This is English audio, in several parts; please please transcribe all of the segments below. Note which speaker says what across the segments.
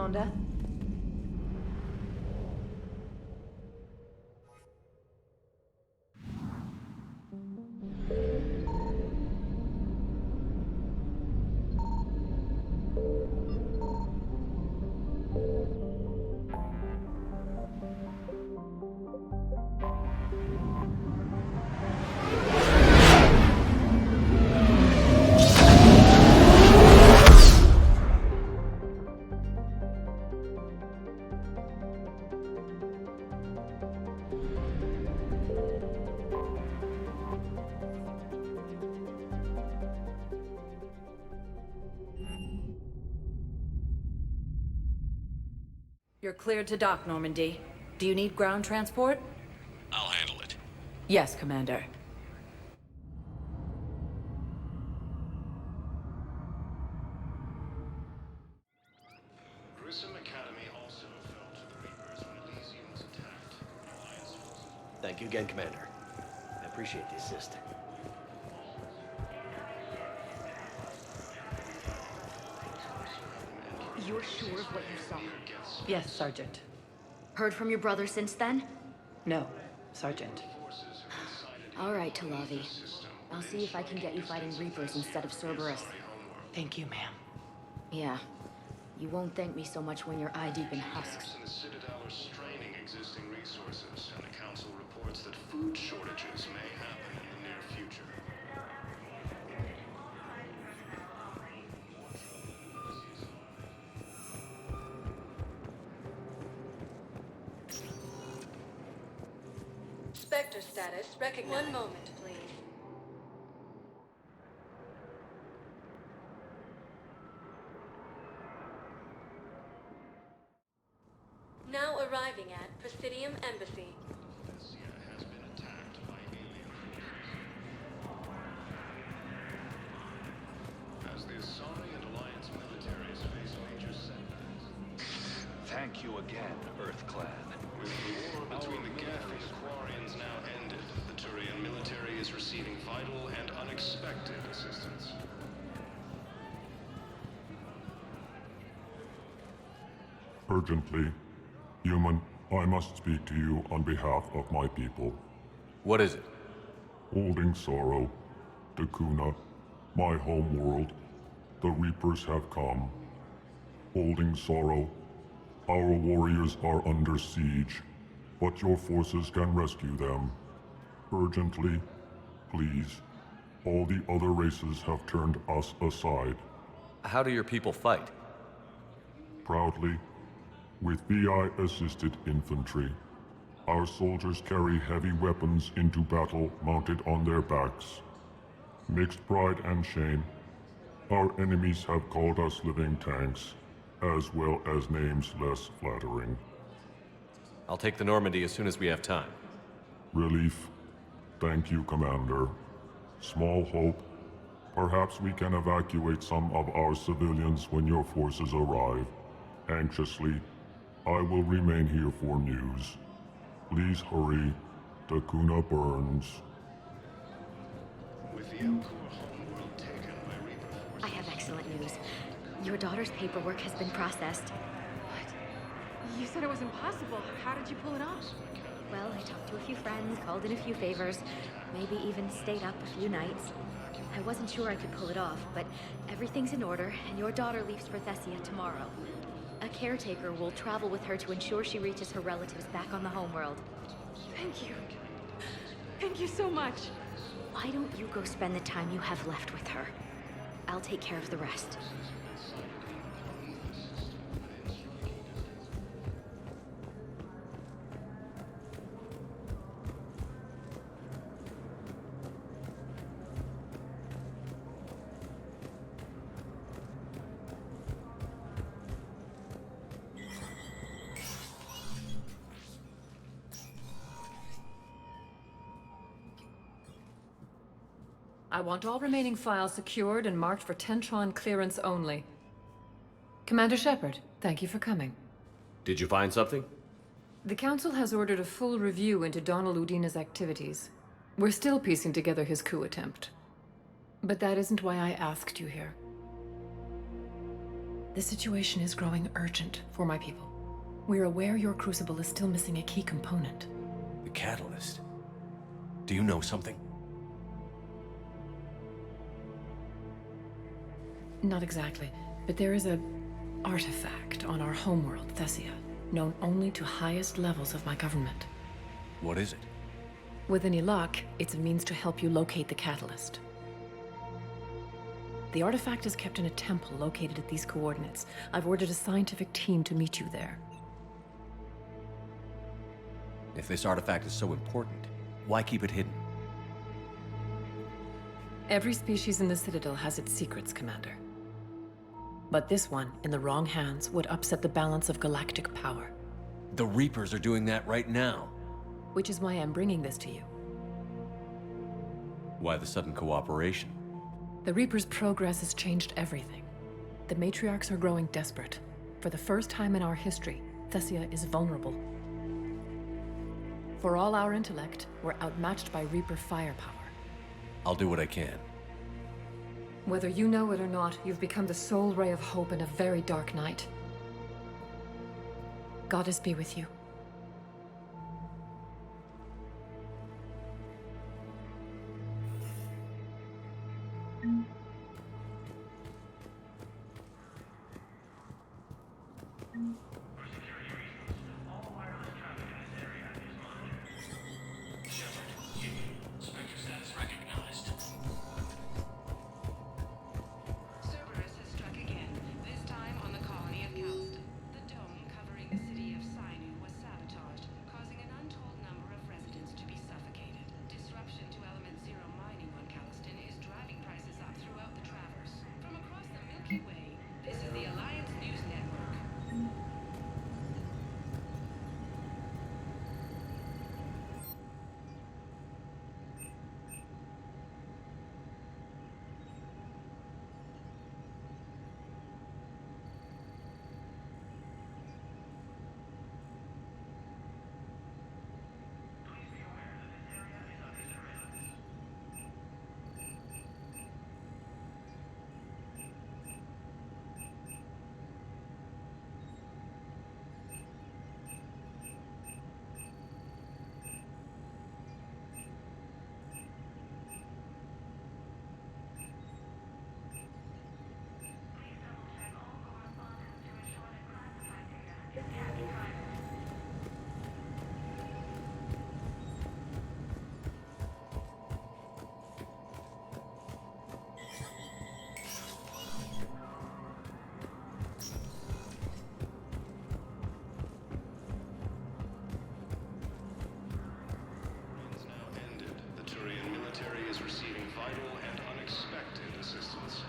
Speaker 1: Commander.
Speaker 2: You're cleared to dock, Normandy. Do you need ground transport?
Speaker 3: I'll handle it.
Speaker 2: Yes, Commander.
Speaker 3: Grissom Academy also fell to the Reapers when Elysium was attacked. Alliance forces.
Speaker 4: Thank you again, Commander. I appreciate the assist.
Speaker 5: You're sure of what you saw?
Speaker 2: Yes, Sergeant.
Speaker 5: Heard from your brother since then?
Speaker 2: No, Sergeant.
Speaker 5: All right, Talavi. I'll see if I can get you fighting Reapers instead of Cerberus.
Speaker 2: Thank you, ma'am.
Speaker 5: Yeah. You won't thank me so much when you're eye-deep in husks.
Speaker 3: And the Citadel are straining existing resources, and the Council reports that food shortages may happen in the near future.
Speaker 6: Spectre status recognized. 1 moment, please. Now arriving at Presidium Embassy.
Speaker 3: Thessia has been attacked by alien forces. As the Asari and Alliance militaries face major setbacks.
Speaker 7: Thank you again, Earth Clan.
Speaker 3: With the war between the Geth and the Quarians now ended, the Turian military is receiving vital and unexpected assistance.
Speaker 8: Urgently. Human, I must speak to you on behalf of my people.
Speaker 4: What is it?
Speaker 8: Holding sorrow, Dakuna, my home world, the Reapers have come. Holding sorrow, our warriors are under siege, but your forces can rescue them. Urgently, please. All the other races have turned us aside.
Speaker 4: How do your people fight?
Speaker 8: Proudly, with VI-assisted infantry. Our soldiers carry heavy weapons into battle mounted on their backs. Mixed pride and shame, our enemies have called us living tanks, as well as names less flattering.
Speaker 4: I'll take the Normandy as soon as we have time.
Speaker 8: Relief. Thank you, Commander. Small hope. Perhaps we can evacuate some of our civilians when your forces arrive. Anxiously, I will remain here for news. Please hurry. Dakuna burns.
Speaker 3: With the Elcor homeworld taken by Reaper forces.
Speaker 5: I have excellent news. Your daughter's paperwork has been processed.
Speaker 1: What? You said it was impossible. How did you pull it off?
Speaker 5: Well, I talked to a few friends, called in a few favors, maybe even stayed up a few nights. I wasn't sure I could pull it off, but everything's in order, and your daughter leaves for Thessia tomorrow. A caretaker will travel with her to ensure she reaches her relatives back on the homeworld.
Speaker 1: Thank you. Thank you so much.
Speaker 5: Why don't you go spend the time you have left with her? I'll take care of the rest.
Speaker 9: I want all remaining files secured and marked for Tentron clearance only. Commander Shepard, thank you for coming.
Speaker 4: Did you find something?
Speaker 9: The Council has ordered a full review into Donald Udina's activities. We're still piecing together his coup attempt. But that isn't why I asked you here. The situation is growing urgent for my people. We're aware your crucible is still missing a key component.
Speaker 10: The catalyst. Do you know something?
Speaker 9: Not exactly, but there is a artifact on our homeworld, Thessia, known only to highest levels of my government.
Speaker 10: What is it?
Speaker 9: With any luck, it's a means to help you locate the catalyst. The artifact is kept in a temple located at these coordinates. I've ordered a scientific team to meet you there.
Speaker 10: If this artifact is so important, why keep it hidden?
Speaker 9: Every species in the Citadel has its secrets, Commander. But this one, in the wrong hands, would upset the balance of galactic power.
Speaker 10: The Reapers are doing that right now.
Speaker 9: Which is why I'm bringing this to you.
Speaker 10: Why the sudden cooperation?
Speaker 9: The Reapers' progress has changed everything. The matriarchs are growing desperate. For the first time in our history, Thessia is vulnerable. For all our intellect, we're outmatched by Reaper firepower.
Speaker 10: I'll do what I can.
Speaker 9: Whether you know it or not, you've become the sole ray of hope in a very dark night. Goddess be with you.
Speaker 11: Cerberus has struck again, this time on the colony of Calston. The dome covering the city of Sinu was sabotaged, causing an untold number of residents to be suffocated. Disruption to Element Zero mining on Calston is driving prices up throughout the Traverse. From across the Milky Way, this is the Alliance News Network.
Speaker 3: Has now ended. The Turian military is receiving vital and unexpected assistance.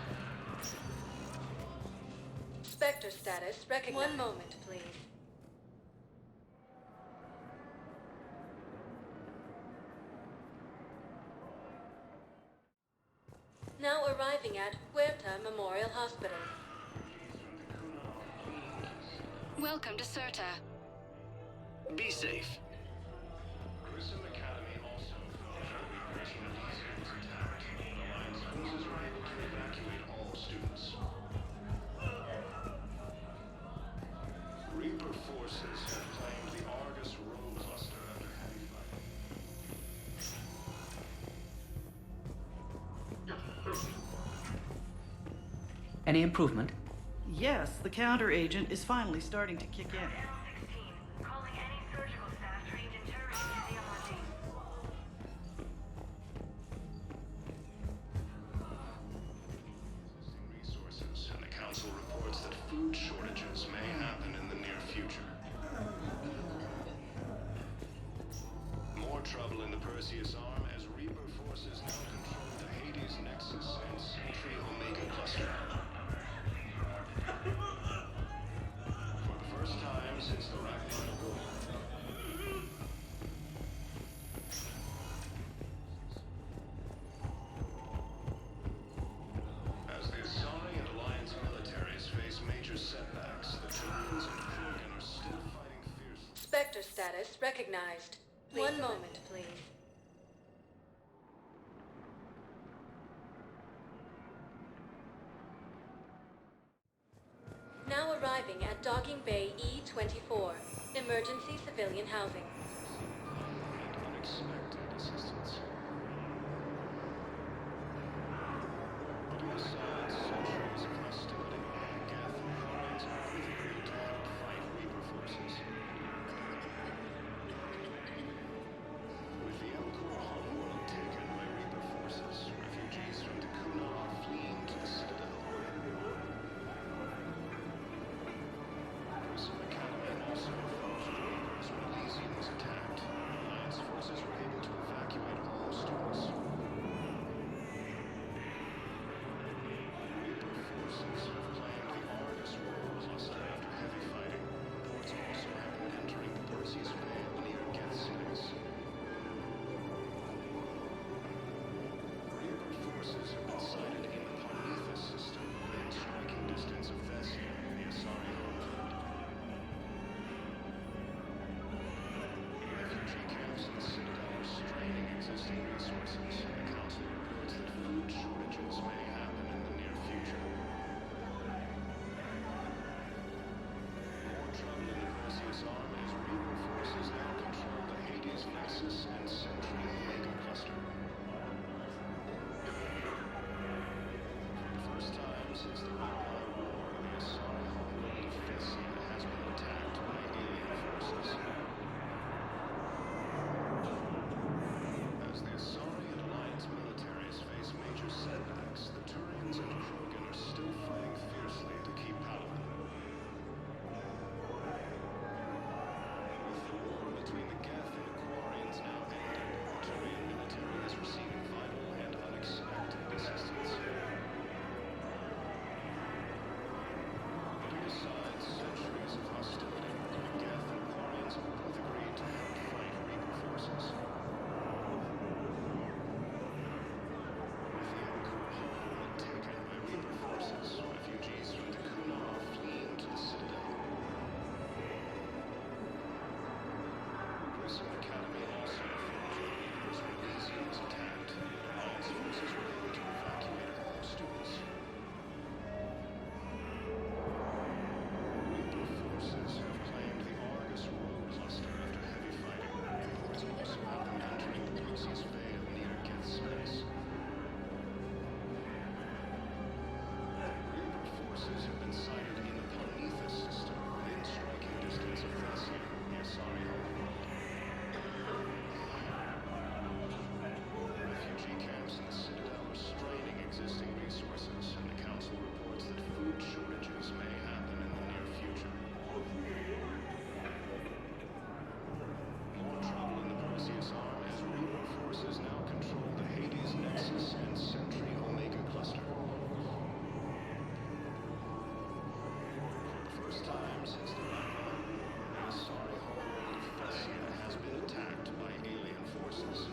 Speaker 6: Spectre status recognized. One moment, please. Now arriving at Huerta Memorial Hospital.
Speaker 11: Welcome to Certa.
Speaker 3: Be safe. Grissom Academy also. Grissom was attacked. Alliance forces were able to evacuate all students. Reaper forces have claimed the Argus road cluster under heavy fire.
Speaker 2: Any improvement?
Speaker 12: Yes, the counter agent is finally starting to kick in.
Speaker 11: Calling any surgical staff trained in Turian physiology.
Speaker 3: Resources, and the council reports that food shortages may happen in the near future. More trouble in the Perseus arm as Reaper forces now control the Hades Nexus and Sentry Omega cluster. For the first time since the Ragnarok War. As the Asari and Alliance militaries face major setbacks, the Turians and Krogan are still fighting fiercely.
Speaker 6: Spectre status recognized. One moment, please. arriving at Docking Bay E-24, emergency civilian housing.
Speaker 3: Unexpected assistance. Putting aside centuries of hostility, Geth and Quarians have agreed to help fight Reaper forces. With the Elcor homeworld taken by Reaper forces, refugees from Dakuna are fleeing to the Citadel. Grissom Academy also fell to the Reapers when Elysium was attacked. Alliance forces were able to evacuate all students. Reaper forces have claimed the Argus world cluster after heavy fighting. Reports also have been entering the Perseus Vale near Geth's space. Reaper forces have been sighted in the Prometheus system, within striking distance of Thessia, the Asari homeworld. Refugee camps in the Citadel are straining existing resources, and the Council reports that food shortages may happen in the near future. More trouble in the Perseus arm as Reaper forces now control the Hades Nexus and Sentry Omega cluster. For the first time since the Empire War, the Asari homeworld of Thessia has been attacked by alien forces. As the Asari and Alliance militaries face major setbacks, the Turians and Krogan are still fighting fiercely to keep Paladin. With the war between the Geth and the Quarians now ended, the Turian military is receiving vital and unexpected assistance. Putting aside centuries of hostility, the Geth and Quarians have both agreed to help fight Reaper forces. With the Elcor homeworld taken by Reaper forces, refugees from Dakuna are fleeing to the Citadel. Grissom Academy also fell to the Reapers when Elysium was attacked. Alliance forces were able to evacuate all students. Reaper forces have claimed the Argus world cluster after heavy fighting. Reports also have them entering the Perseus Vale near Geth's space. Reaper forces have been sighted in the Prometheus system, within striking distance of Thessia, the Asari homeworld. Refugee camps in the Citadel are straining existing resources, and the Council reports that food shortages may happen in the near future. More trouble in the Perseus arm as Reaper forces now control the Hades Nexus and Sentry Omega cluster. For the first time since the Ragnarok, the Asari homeworld of Thessia has been attacked by alien forces.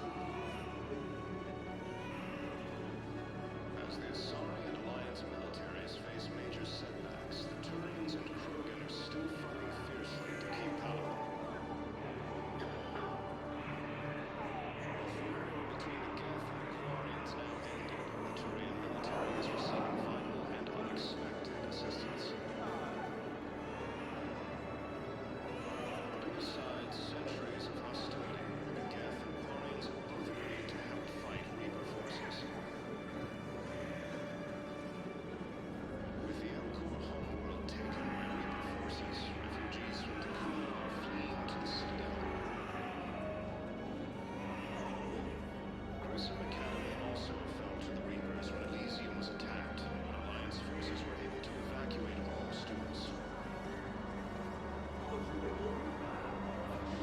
Speaker 3: As the Asari and Alliance militaries face major setbacks, the Turians and Krogan are still fighting fiercely to keep Paladin. Between the Geth and the Quarians now ended, the Turian military is receiving vital and unexpected assistance. Putting aside centuries of hostility, the Geth and Quarians have both agreed to help fight Reaper forces. With the Elcor homeworld taken by Reaper forces, refugees from Dakuna are fleeing to the Citadel. Grissom Academy also fell to the Reapers when Elysium was attacked, but Alliance forces were able to evacuate all students.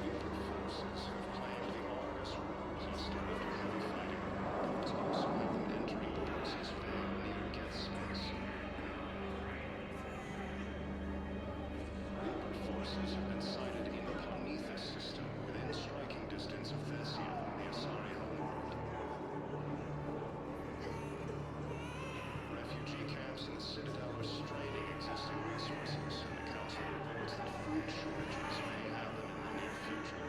Speaker 3: Reaper forces have claimed the Argus world cluster after heavy fighting. Reports also have them entering the Perseus Vale near Geth's space. Reaper forces have been sighted in the Prometheus system, within striking distance of Thessia, the Asari homeworld. Refugee camps in the Citadel are straining existing resources, and the Council reports that food shortages may happen in the near future.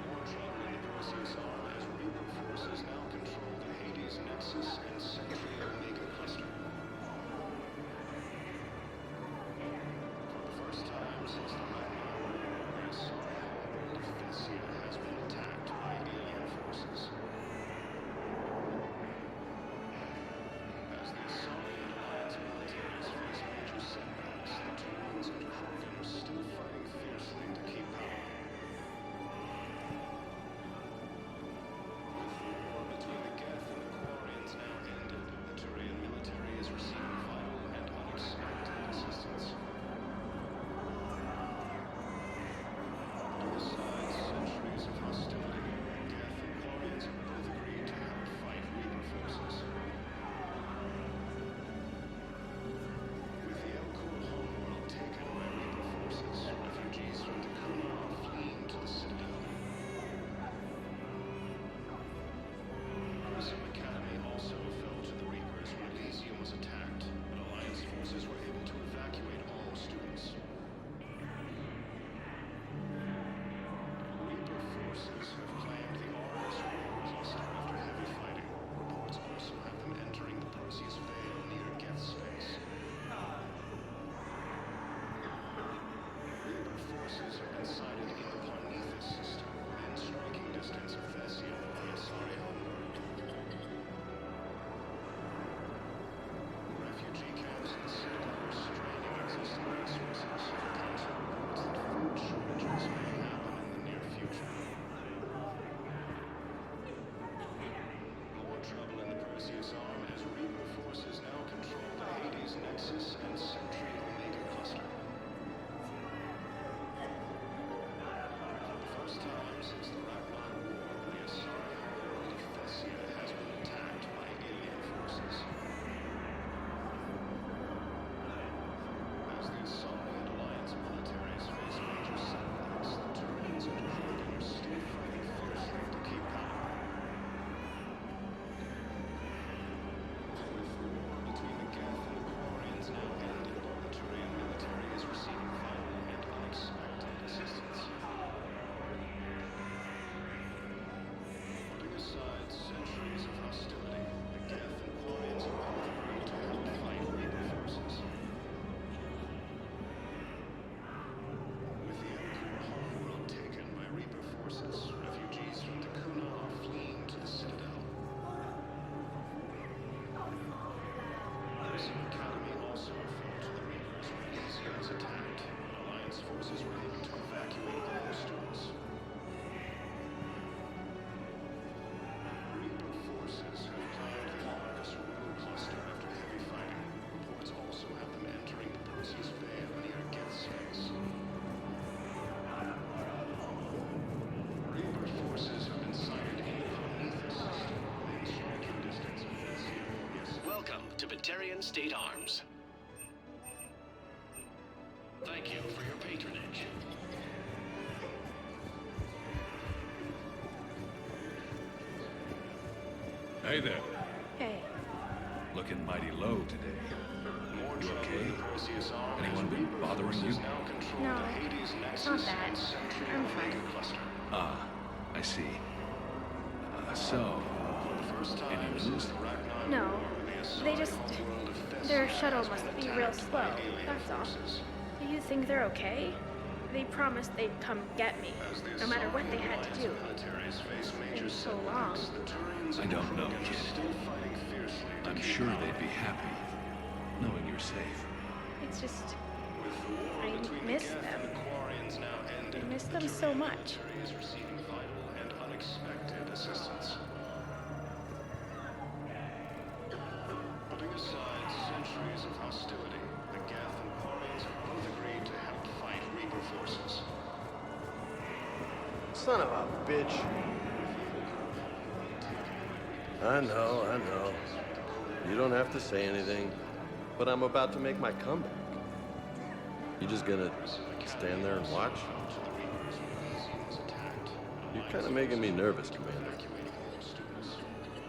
Speaker 3: More trouble in the Perseus arm as Reaper forces now control the Hades Nexus and Sentry Omega cluster. forces have been sighted in the Parnithus system, within striking distance of Thessia, the Asari homeworld. Refugee camps in the Citadel are straining existing resources. The Council reports that food shortages may happen in the near future. More trouble in the Perseus arm as Reaper forces now control the Hades Nexus and Sentry Omega cluster. For the first time since the Ragnar War, the Asari homeworld of Thessia has been attacked by alien forces. As the Asari and Alliance militaries face major setbacks, the Turians and Krogan are still fighting fiercely to keep power. With the war between the Geth and the Quarians now ended, the Turian military is receiving vital and unexpected assistance. Putting aside centuries of hostility, the Geth and Quarians have both agreed to help fight Reaper forces. With the Emperor homeworld taken by Reaper forces, refugees from Takuna are fleeing to the Citadel. Grissom Academy also fell to the Reapers when Thessia was attacked, and Alliance forces were able to evacuate all students. Reaper forces have climbed the Arcus Royal Cluster after heavy fighting. Reports also have them entering the Perseus Vale near Geth's space. Reaper forces have been sighted in the Parnithus system, within striking distance of Thessia.
Speaker 13: Welcome to Batarian State Arms. Thank you for your patronage.
Speaker 7: Hey there.
Speaker 1: Hey.
Speaker 7: Looking mighty low today.
Speaker 3: More
Speaker 7: You
Speaker 3: trouble
Speaker 7: okay?
Speaker 3: in the Perseus arm
Speaker 7: Anyone
Speaker 3: as
Speaker 7: been
Speaker 3: Reaper
Speaker 7: bothering
Speaker 3: forces
Speaker 7: you?
Speaker 3: now control
Speaker 1: No,
Speaker 3: the Hades Nexus
Speaker 1: not that.
Speaker 3: and Sentry
Speaker 1: I'm
Speaker 3: Omega
Speaker 1: fine.
Speaker 3: cluster.
Speaker 7: Ah, I see. So,
Speaker 3: For the first time
Speaker 7: any
Speaker 3: since
Speaker 7: news?
Speaker 3: the Ragnar
Speaker 1: No,
Speaker 3: War, the
Speaker 1: they
Speaker 3: Asari
Speaker 1: just-
Speaker 3: homeworld of Thessia
Speaker 1: their shuttle
Speaker 3: has
Speaker 1: must
Speaker 3: been
Speaker 1: be real
Speaker 3: attacked by
Speaker 1: slow,
Speaker 3: alien
Speaker 1: that's all.
Speaker 3: forces.
Speaker 1: Do you think they're okay? They promised they'd come get me,
Speaker 3: As the
Speaker 1: no matter what
Speaker 3: Asari
Speaker 1: they had to
Speaker 3: Alliance
Speaker 1: do.
Speaker 3: militaries face major
Speaker 1: Been so long.
Speaker 3: setbacks, the Turians
Speaker 7: I
Speaker 3: and
Speaker 7: don't know,
Speaker 3: Krogan are
Speaker 7: kid.
Speaker 3: still fighting fiercely to
Speaker 7: I'm
Speaker 3: keep
Speaker 7: sure
Speaker 3: power.
Speaker 7: they'd be happy knowing you're safe.
Speaker 1: It's just,
Speaker 3: With the war
Speaker 1: I
Speaker 3: between
Speaker 1: miss
Speaker 3: the Geth
Speaker 1: them.
Speaker 3: and the Quarians now ended,
Speaker 1: I miss
Speaker 3: the
Speaker 1: them so
Speaker 3: Turian
Speaker 1: much.
Speaker 3: military is receiving vital and unexpected assistance. Putting aside centuries of hostility, the Geth and Quarians have both agreed to help fight Reaper forces.
Speaker 14: Son of a bitch. I know. You don't have to say anything, but I'm about to make my comeback. You just gonna stand there and watch? You're kind of making me nervous, Commander.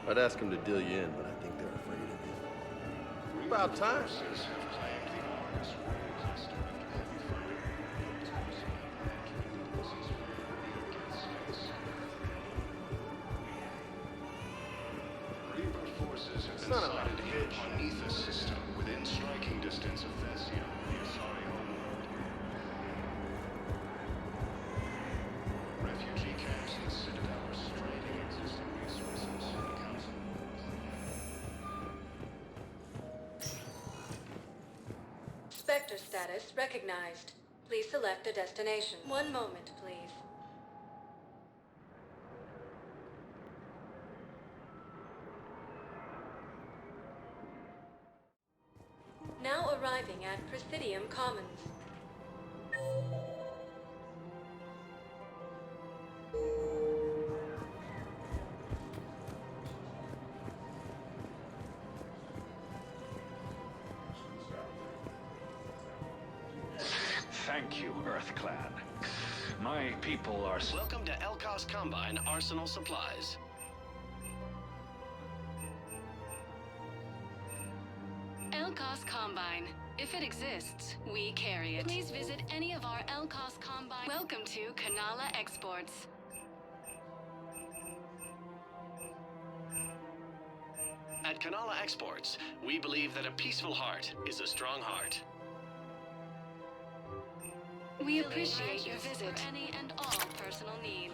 Speaker 14: I'd ask them to deal you in, but I think they're afraid of you. About time.
Speaker 3: Forces have claimed the Arcus Royal Cluster after heavy fighting. Reports also have them entering the Perseus Vale near Geth's space. Reaper forces have been
Speaker 14: Son of a
Speaker 3: sighted in the
Speaker 14: bitch.
Speaker 3: Parnithus system, within striking distance of Thessia, the Asari homeworld. Refugee camps in the Citadel are straining existing resources. The Council.
Speaker 6: Spectre status recognized. Please select a destination. One moment, please. Now arriving at Presidium Commons.
Speaker 7: Thank you, EarthClan. My people are...
Speaker 13: Welcome to Elkos Combine Arsenal Supplies.
Speaker 15: Elkos Combine. If it exists, we carry it. Please visit any of our Elkos Combine. Welcome to Kanala Exports.
Speaker 13: At Kanala Exports, we believe that a peaceful heart is a strong heart.
Speaker 15: We appreciate your visit for any and all personal needs.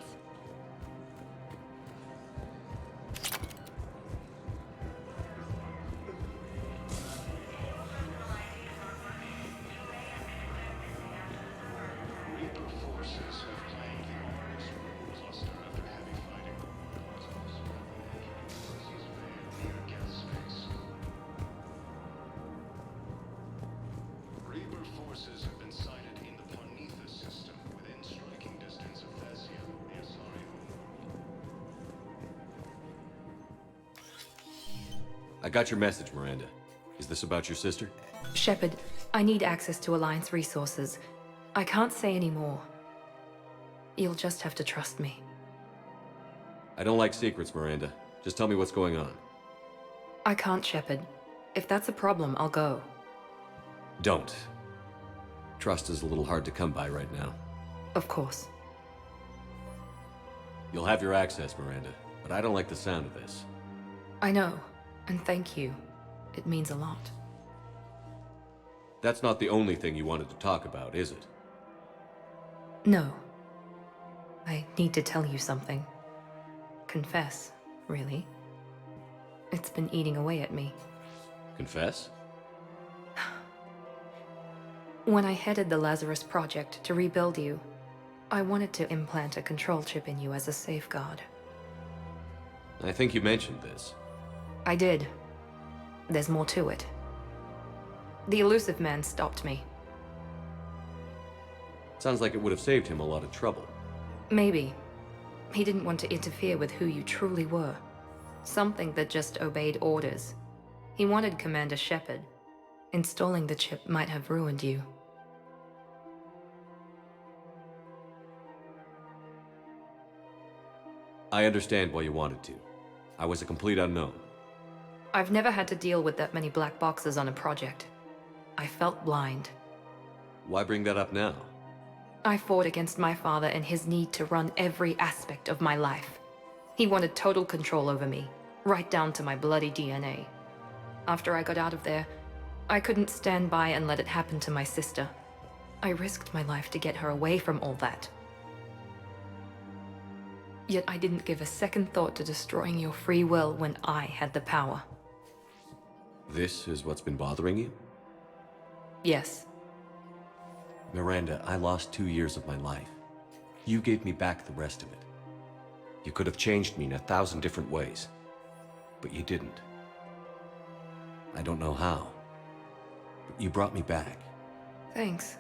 Speaker 3: Reaper forces have claimed the Orange Moon cluster after heavy fighting. It's also Percy's veil near Geth space. Reaper forces have been sighted in the Parnitha system within striking distance of Thessia, the Asari homeworld.
Speaker 4: I got your message, Miranda. Is this about your sister?
Speaker 9: Shepard, I need access to Alliance resources. I can't say any more. You'll just have to trust me.
Speaker 4: I don't like secrets, Miranda. Just tell me what's going on.
Speaker 9: I can't, Shepard. If that's a problem, I'll go.
Speaker 4: Don't. Trust is a little hard to come by right now.
Speaker 9: Of course.
Speaker 4: You'll have your access, Miranda, but I don't like the sound of this.
Speaker 9: I know, and thank you. It means a lot.
Speaker 4: That's not the only thing you wanted to talk about, is it?
Speaker 9: No. I need to tell you something. Confess, really. It's been eating away at me.
Speaker 4: Confess?
Speaker 9: When I headed the Lazarus Project to rebuild you, I wanted to implant a control chip in you as a safeguard.
Speaker 4: I think you mentioned this.
Speaker 9: I did. There's more to it. The elusive man stopped me.
Speaker 4: Sounds like it would have saved him a lot of trouble.
Speaker 9: Maybe. He didn't want to interfere with who you truly were. Something that just obeyed orders. He wanted Commander Shepard. Installing the chip might have ruined you.
Speaker 4: I understand why you wanted to. I was a complete unknown.
Speaker 9: I've never had to deal with that many black boxes on a project. I felt blind.
Speaker 4: Why bring that up now?
Speaker 9: I fought against my father and his need to run every aspect of my life. He wanted total control over me, right down to my bloody DNA. After I got out of there, I couldn't stand by and let it happen to my sister. I risked my life to get her away from all that. Yet I didn't give a second thought to destroying your free will when I had the power.
Speaker 4: This is what's been bothering you?
Speaker 9: Yes.
Speaker 4: Miranda, I lost 2 years of my life. You gave me back the rest of it. You could have changed me in 1,000 different ways, but you didn't. I don't know how, but you brought me back.
Speaker 9: Thanks.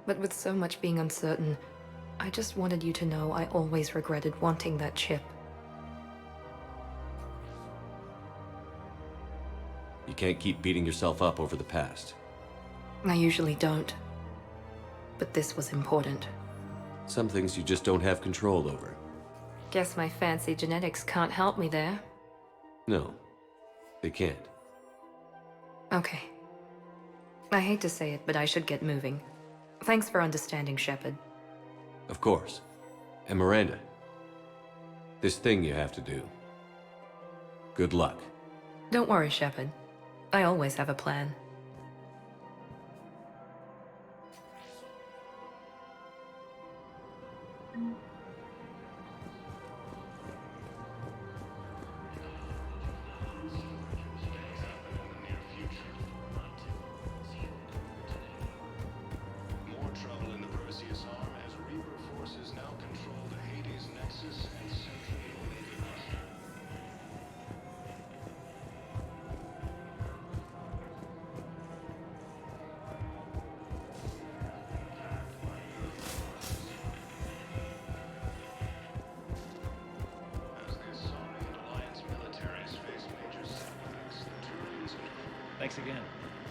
Speaker 9: But with so much being uncertain, I just wanted you to know I always regretted wanting that chip.
Speaker 4: You can't keep beating yourself up over the past.
Speaker 9: I usually don't. But this was important.
Speaker 4: Some things you just don't have control over.
Speaker 9: Guess my fancy genetics can't help me there.
Speaker 4: No, they can't.
Speaker 9: Okay. I hate to say it, but I should get moving. Thanks for understanding, Shepard.
Speaker 4: Of course. And Miranda, this thing you have to do. Good luck.
Speaker 9: Don't worry, Shepard. I always have a plan.
Speaker 3: More trouble in the Perseus arm as Reaper forces now control the Hades Nexus and Central Omega Cluster. As the Asari and Alliance militaries face major setbacks, the Turians and
Speaker 16: Thanks again.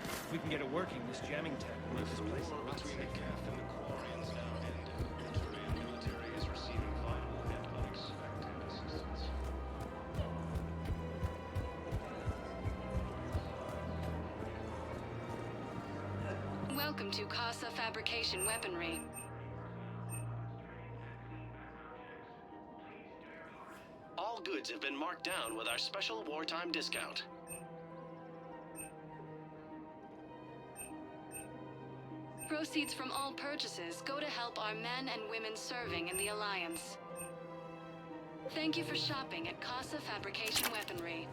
Speaker 16: If we can get it working, this jamming tech will make this place a lot
Speaker 3: between the
Speaker 16: safer.
Speaker 3: Geth and the Quarians now ended, the Turian military is receiving vital and unexpected assistance.
Speaker 15: Welcome to Casa Fabrication Weaponry.
Speaker 13: All goods have been marked down with our special wartime discount.
Speaker 15: Proceeds from all purchases go to help our men and women serving in the Alliance. Thank you for shopping at Casa Fabrication Weaponry.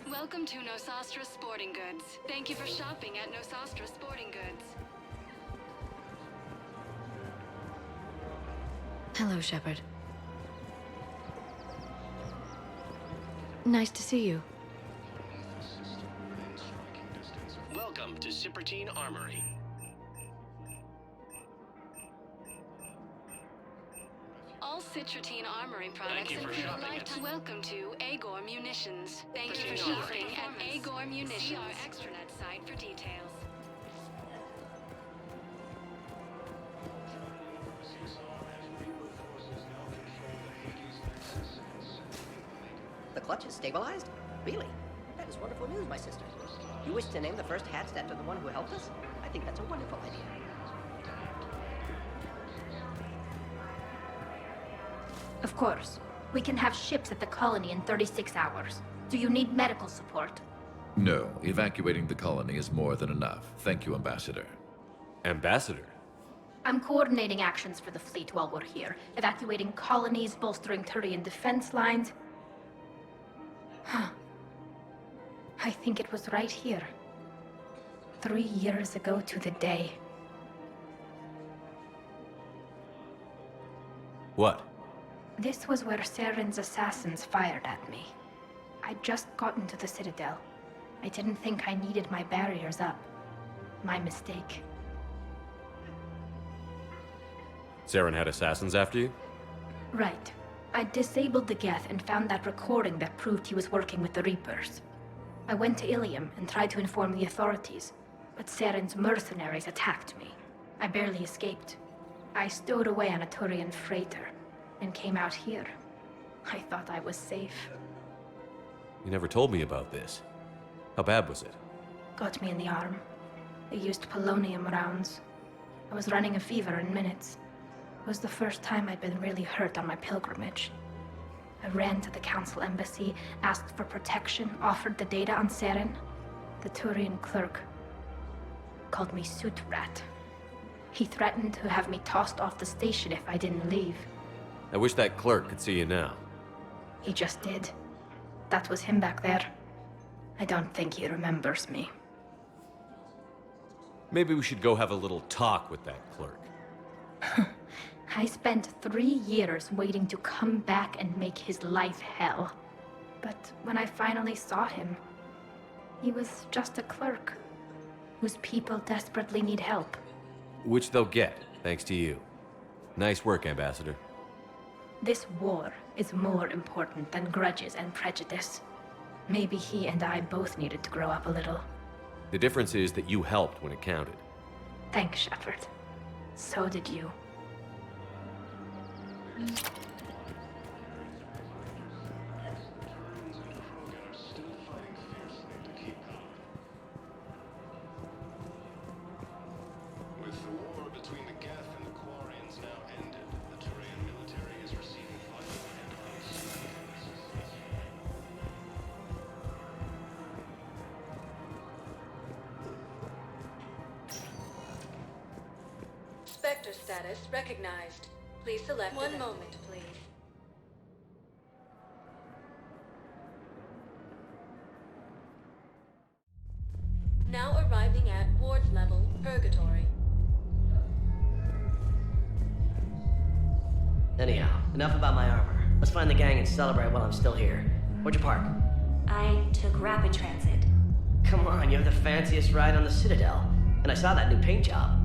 Speaker 15: Welcome to Nosastra Sporting Goods. Thank you for shopping at Nosastra Sporting Goods.
Speaker 5: Hello, Shepard. Nice to see you.
Speaker 13: Welcome to Cipertine Armory.
Speaker 15: All Citrotine Armory products include lifetime. Welcome to Agor Munitions. Thank you for shopping at Agor Munitions. See our extranet site for details.
Speaker 2: The clutch is stabilized? Really? That is wonderful news, my sister. You wish to name the first hats after the one who helped us? I think that's a wonderful idea.
Speaker 17: Of course. We can have ships at the colony in 36 hours. Do you need medical support?
Speaker 18: No, evacuating the colony is more than enough. Thank you, Ambassador.
Speaker 4: Ambassador?
Speaker 17: I'm coordinating actions for the fleet while we're here. Evacuating colonies, bolstering Turian defense lines. Huh. I think it was right here. 3 years ago to the day.
Speaker 4: What?
Speaker 17: This was where Saren's assassins fired at me. I'd just gotten to the Citadel. I didn't think I needed my barriers up. My mistake.
Speaker 4: Saren had assassins after you?
Speaker 17: Right. I disabled the Geth and found that recording that proved he was working with the Reapers. I went to Ilium and tried to inform the authorities, but Saren's mercenaries attacked me. I barely escaped. I stowed away on a Turian freighter and came out here. I thought I was safe.
Speaker 4: You never told me about this. How bad was it?
Speaker 17: Got me in the arm. They used polonium rounds. I was running a fever in minutes. It was the first time I'd been really hurt on my pilgrimage. I ran to the Council embassy, asked for protection, offered the data on Saren. The Turian clerk called me Soot Rat. He threatened to have me tossed off the station if I didn't leave.
Speaker 4: I wish that clerk could see you now.
Speaker 17: He just did. That was him back there. I don't think he remembers me.
Speaker 4: Maybe we should go have a little talk with that clerk.
Speaker 17: I spent 3 years waiting to come back and make his life hell. But when I finally saw him, he was just a clerk whose people desperately need help.
Speaker 4: Which they'll get, thanks to you. Nice work, Ambassador.
Speaker 17: This war is more important than grudges and prejudice. Maybe he and I both needed to grow up a little.
Speaker 4: The difference is that you helped when it counted.
Speaker 17: Thanks, Shepard. So did you.
Speaker 3: With the war between the Geth and the Quarians now ended, the Turian military is receiving vital and unseen.
Speaker 6: Spectre status recognized. Please select one moment, please. Now arriving at Ward's level, Purgatory.
Speaker 2: Anyhow, enough about my armor. Let's find the gang and celebrate while I'm still here. Where'd you park?
Speaker 5: I took rapid transit.
Speaker 2: Come on, you have the fanciest ride on the Citadel. And I saw that new paint job.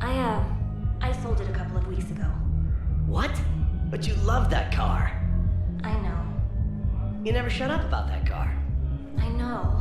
Speaker 5: I sold it a couple of weeks ago.
Speaker 2: What? But you loved that car.
Speaker 5: I know.
Speaker 2: You never shut up about that car.
Speaker 5: I know.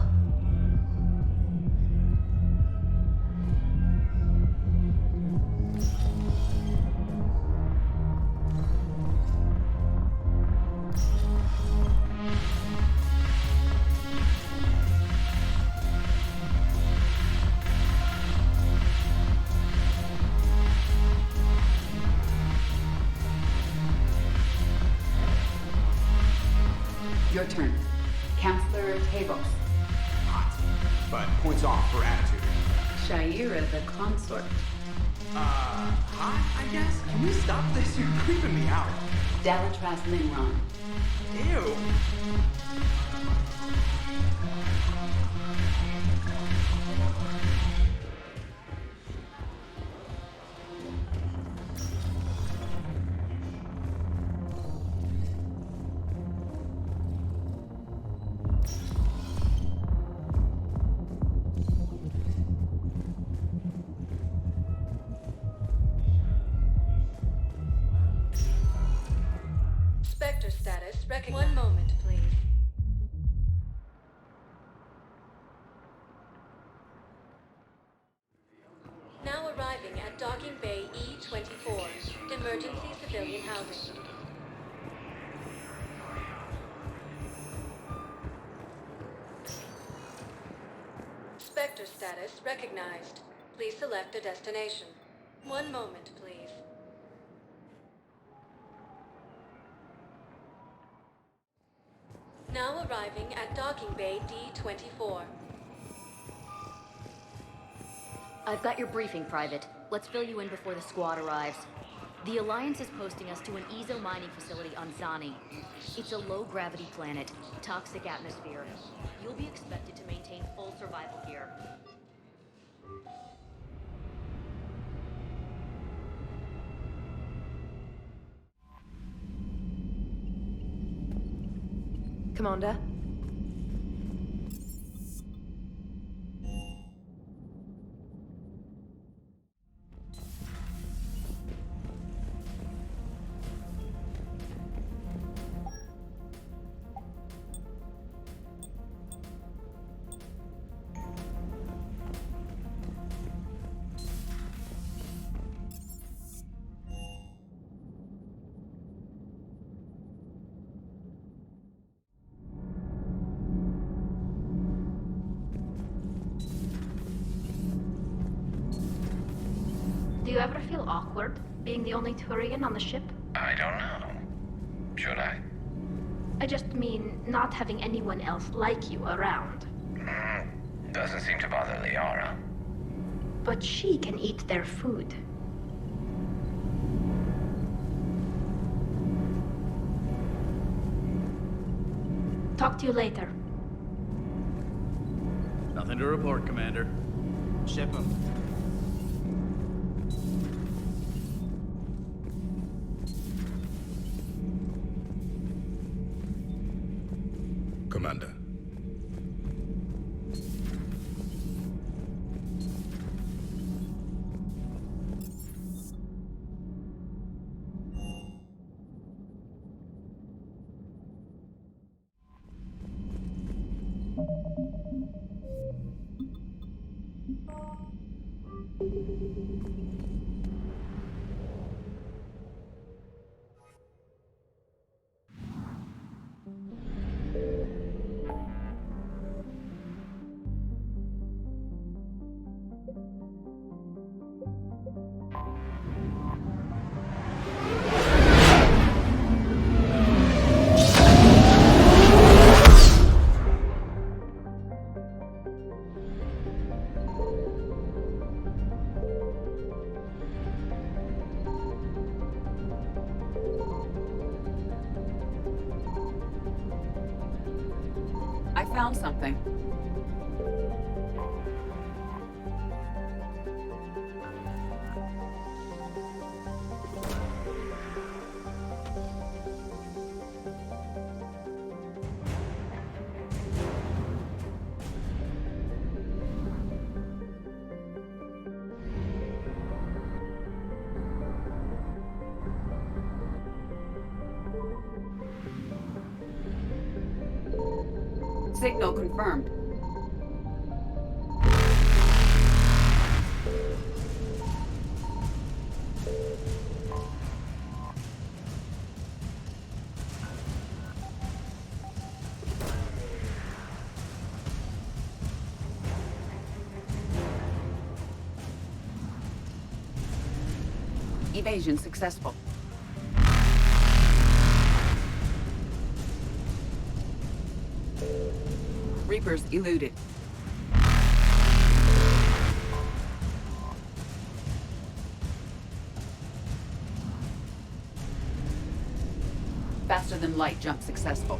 Speaker 19: Your turn. Counselor Tavos.
Speaker 20: Hot. But points off for attitude.
Speaker 19: Shut Vera the consort.
Speaker 20: Hot, I guess? Can we stop this? You're creeping me out.
Speaker 19: Dalatras Linron.
Speaker 20: Ew.
Speaker 6: Spectre status recognized. One moment, please. Now arriving at Docking Bay E-24, emergency civilian housing. Spectre status recognized. Please select a destination. One moment, please. Now arriving at Docking Bay D-24.
Speaker 5: I've got your briefing, Private. Let's fill you in before the squad arrives. The Alliance is posting us to an Ezo mining facility on Zani. It's a low-gravity planet, toxic atmosphere. You'll be expected to maintain full survival here.
Speaker 9: Commander?
Speaker 17: Do you ever feel awkward, being the only Turian on the ship?
Speaker 21: I don't know. Should I?
Speaker 17: I just mean not having anyone else like you around.
Speaker 21: Doesn't seem to bother Liara.
Speaker 17: But she can eat their food. Talk to you later.
Speaker 20: Nothing to report, Commander. Ship him.
Speaker 21: Commander.
Speaker 19: I found something. Signal confirmed. Evasion successful. Reapers eluded. Faster than light jump successful.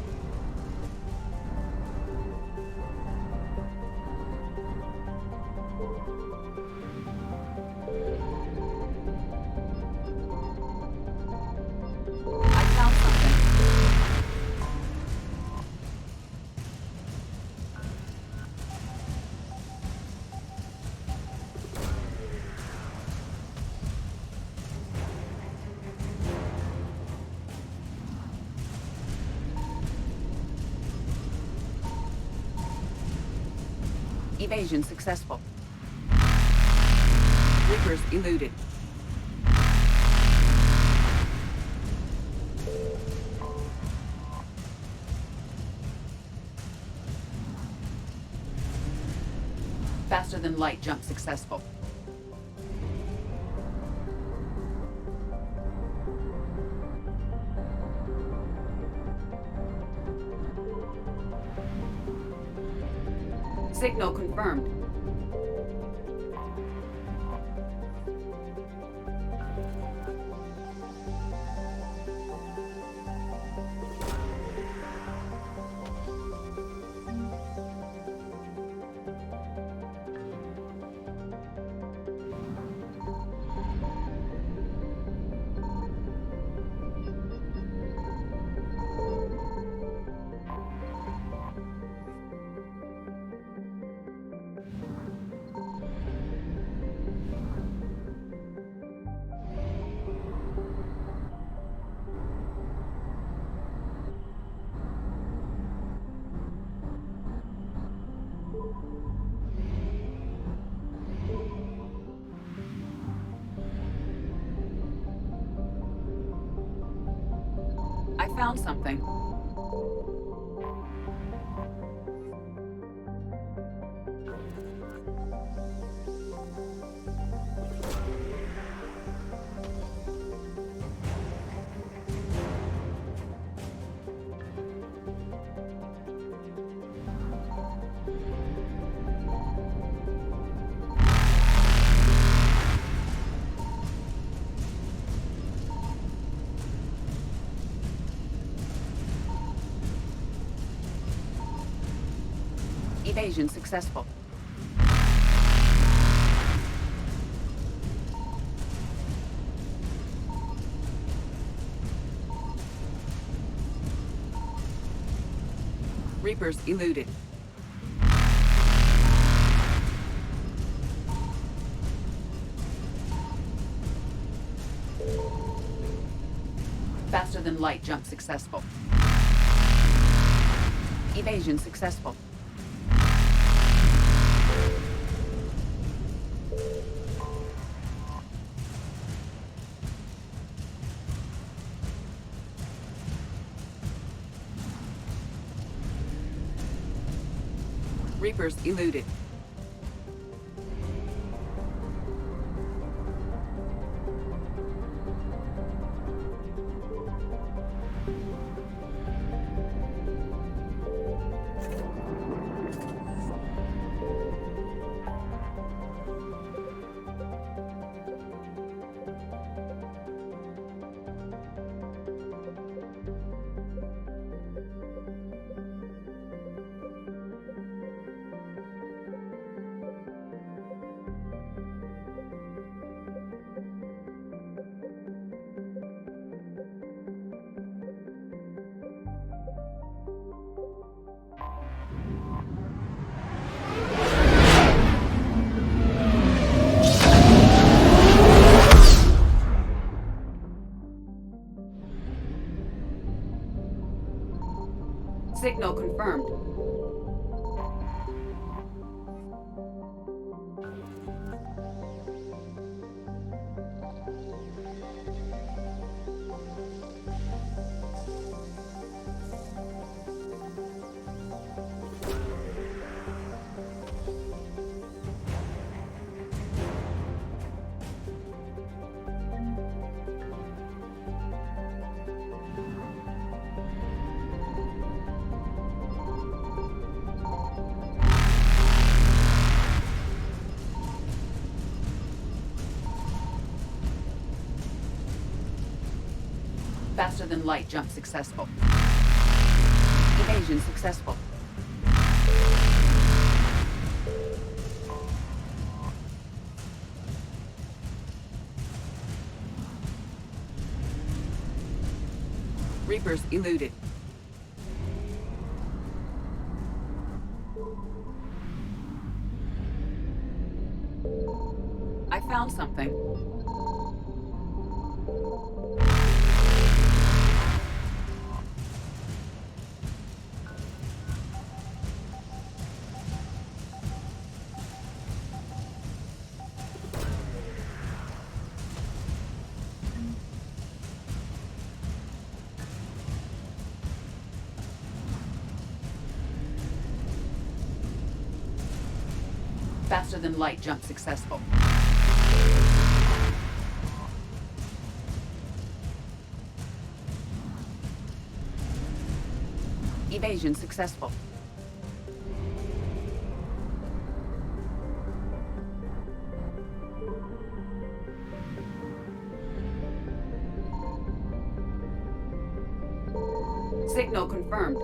Speaker 19: I found something. Evasion successful. Reapers eluded. Faster than light jump successful. Signal confirmed. I found something. Evasion successful. Reapers eluded. Faster than light jump successful. Evasion successful. Reapers eluded. Faster than light jump successful. Evasion successful. Reapers eluded. I found something. Faster than light jump successful. Evasion successful. Signal confirmed.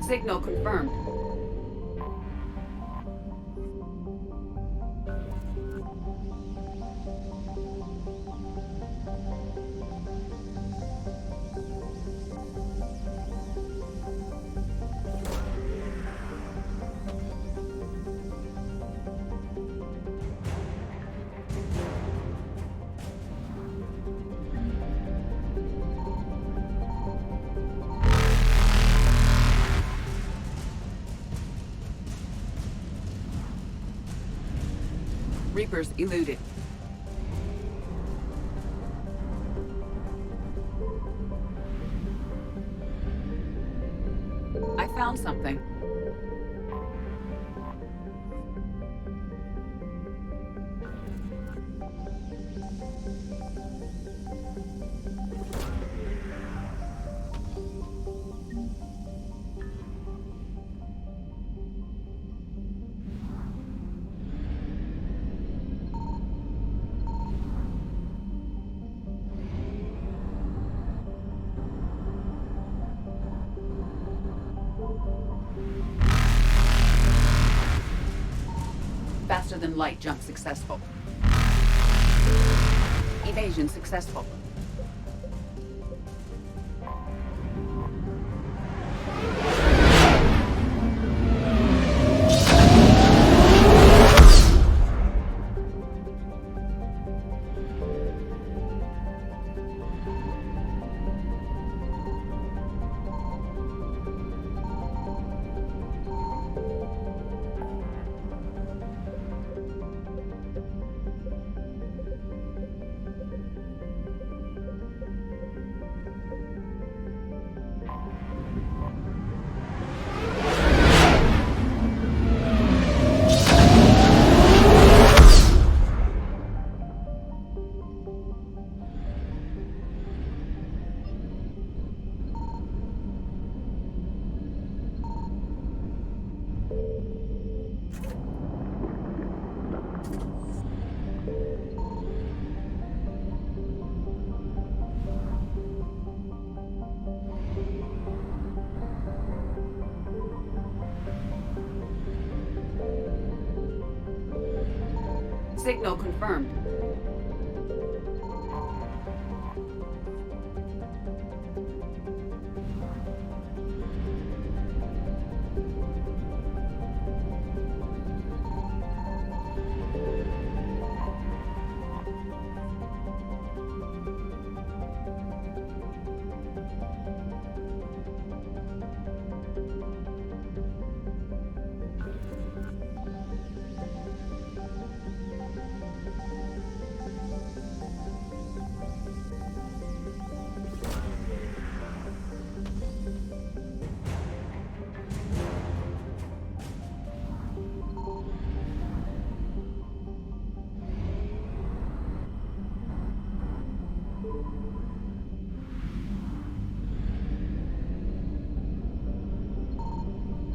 Speaker 19: Signal confirmed. Reapers eluded. I found something. Faster than light jump successful. Evasion successful. Signal confirmed.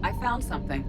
Speaker 19: I found something.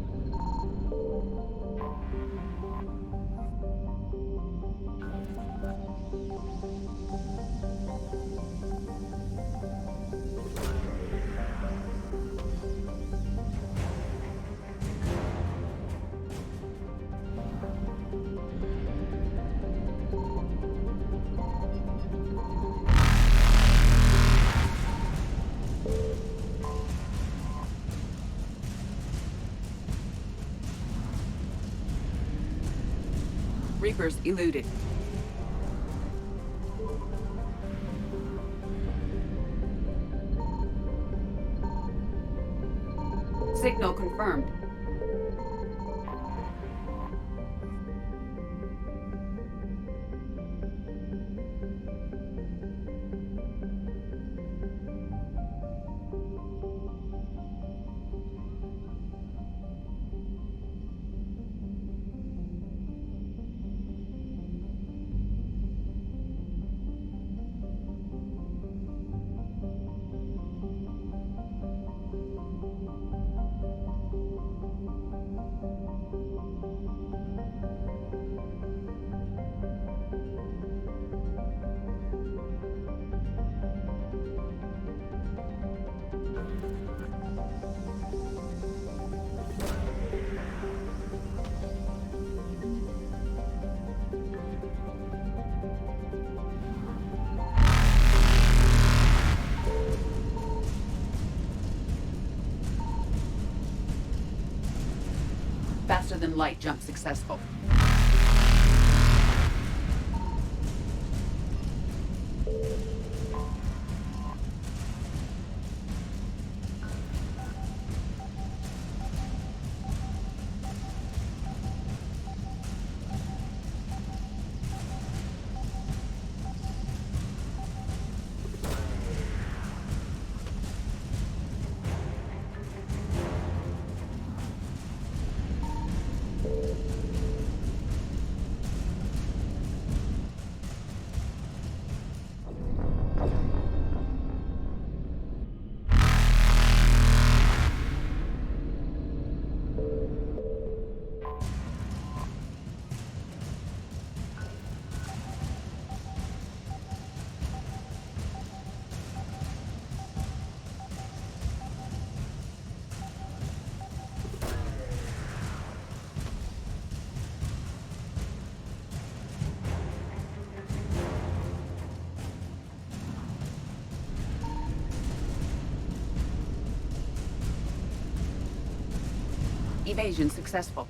Speaker 19: Reapers eluded. Signal confirmed. Faster than light jump successful. Evasion successful.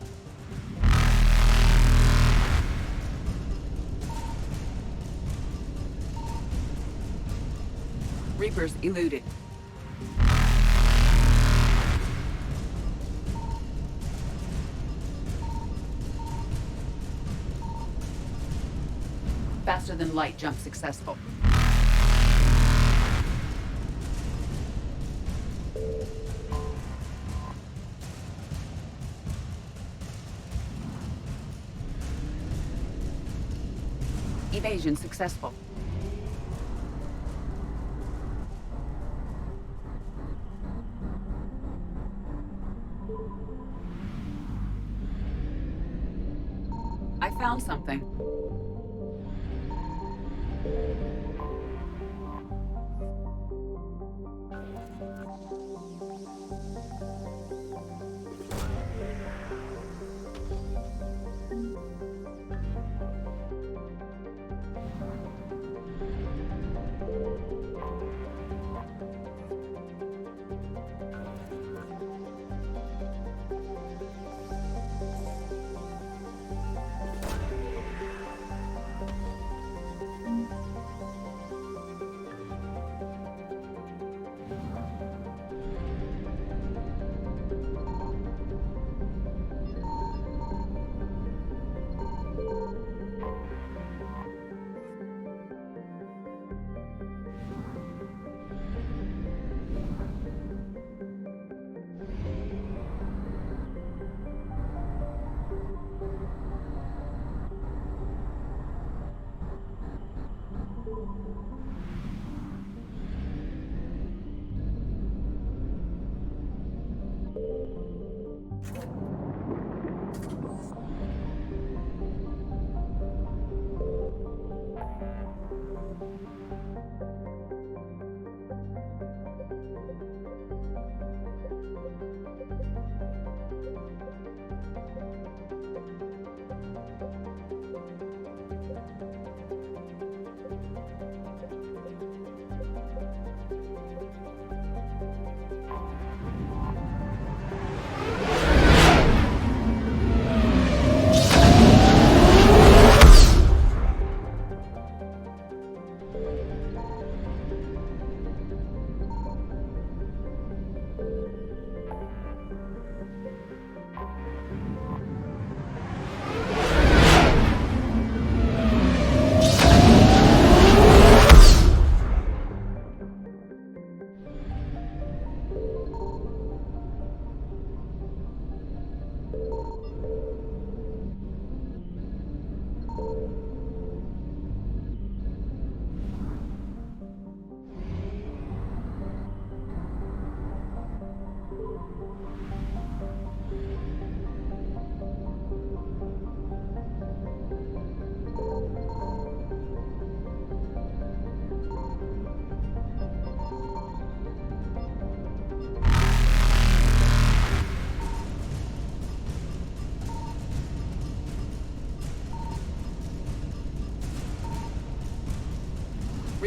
Speaker 19: Reapers eluded. Faster than light jump successful. Evasion successful. I found something.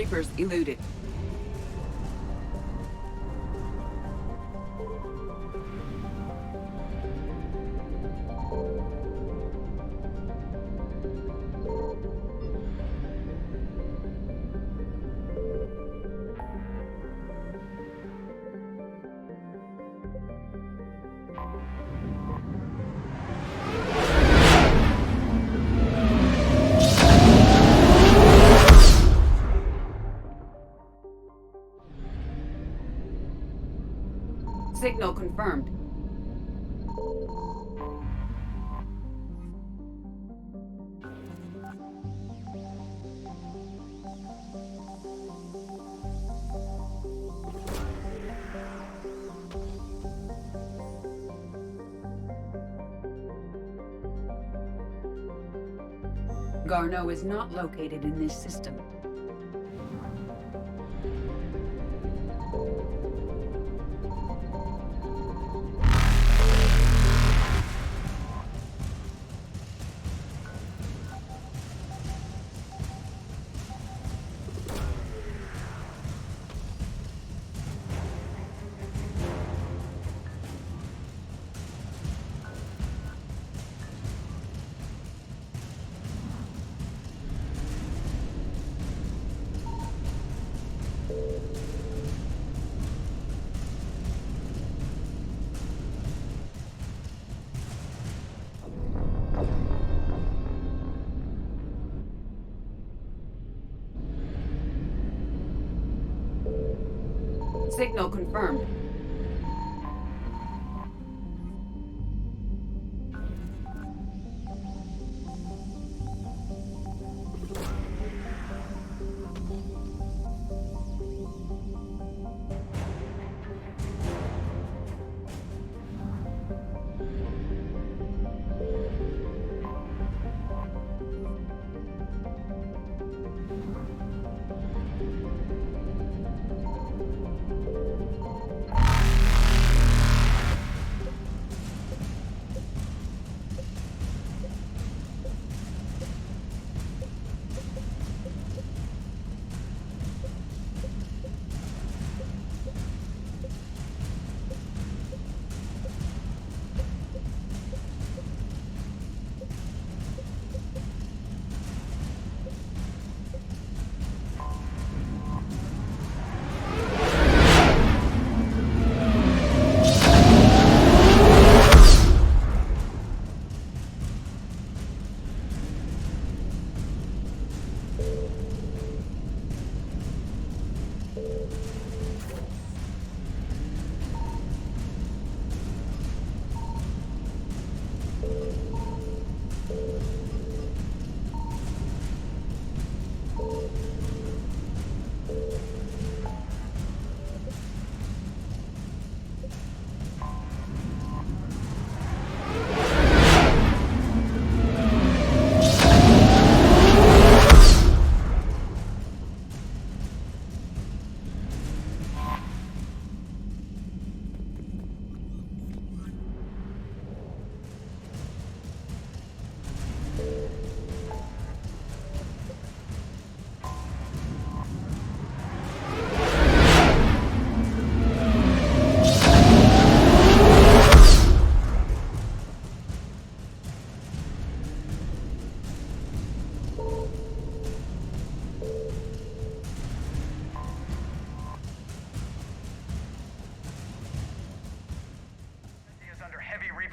Speaker 19: Snipers eluded. Signal confirmed. Garneau is not located in this system. Signal confirmed.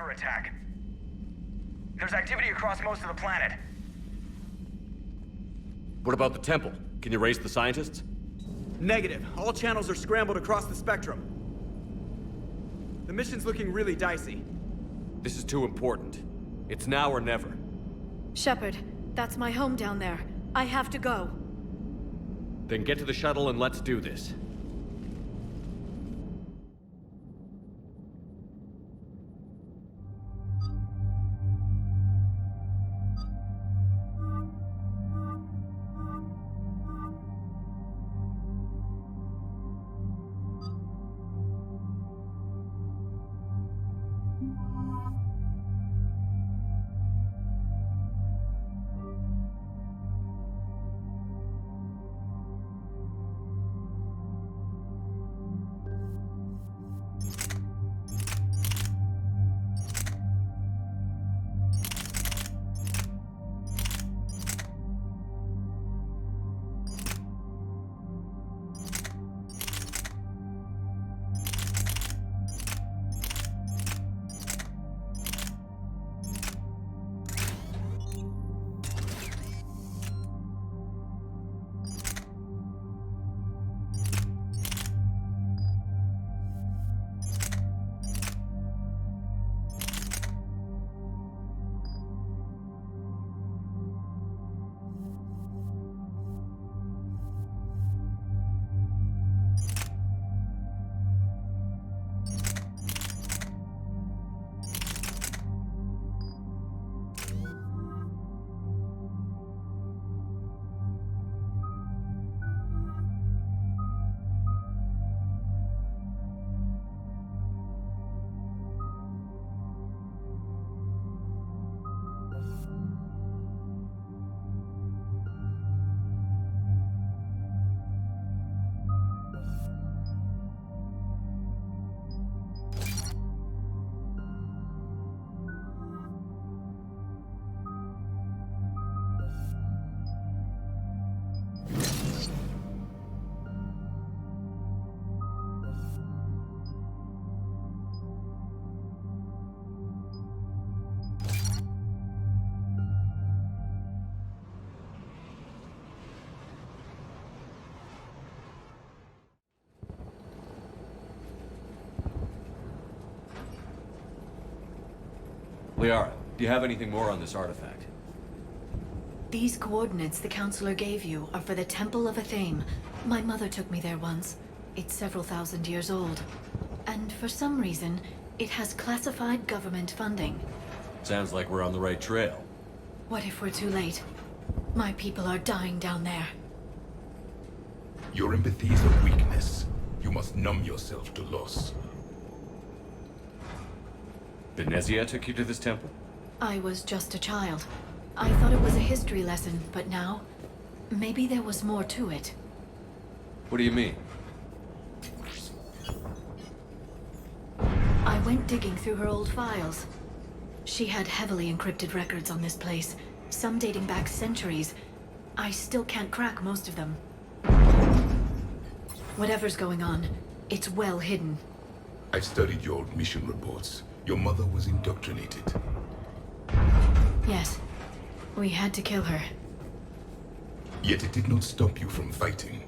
Speaker 8: Attack. There's activity across most of the planet.
Speaker 10: What about the temple? Can you raise the scientists?
Speaker 20: Negative. All channels are scrambled across the spectrum. The mission's looking really dicey.
Speaker 10: This is too important. It's now or never.
Speaker 22: Shepard, that's my home down there. I have to go.
Speaker 10: Then get to the shuttle and let's do this.
Speaker 4: Liara, do you have anything more on this artifact?
Speaker 22: These coordinates the Counselor gave you are for the Temple of Athame. My mother took me there once. It's several thousand years old. And for some reason, it has classified government funding.
Speaker 4: Sounds like we're on the right trail.
Speaker 22: What if we're too late? My people are dying down there.
Speaker 11: Your empathy is a weakness. You must numb yourself to loss.
Speaker 4: Benezia took you to this temple?
Speaker 22: I was just a child. I thought it was a history lesson, but now, maybe there was more to it.
Speaker 4: What do you mean?
Speaker 22: I went digging through her old files. She had heavily encrypted records on this place, some dating back centuries. I still can't crack most of them. Whatever's going on, it's well hidden.
Speaker 11: I've studied your old mission reports. Your mother was indoctrinated.
Speaker 22: Yes. We had to kill her.
Speaker 11: Yet it did not stop you from fighting.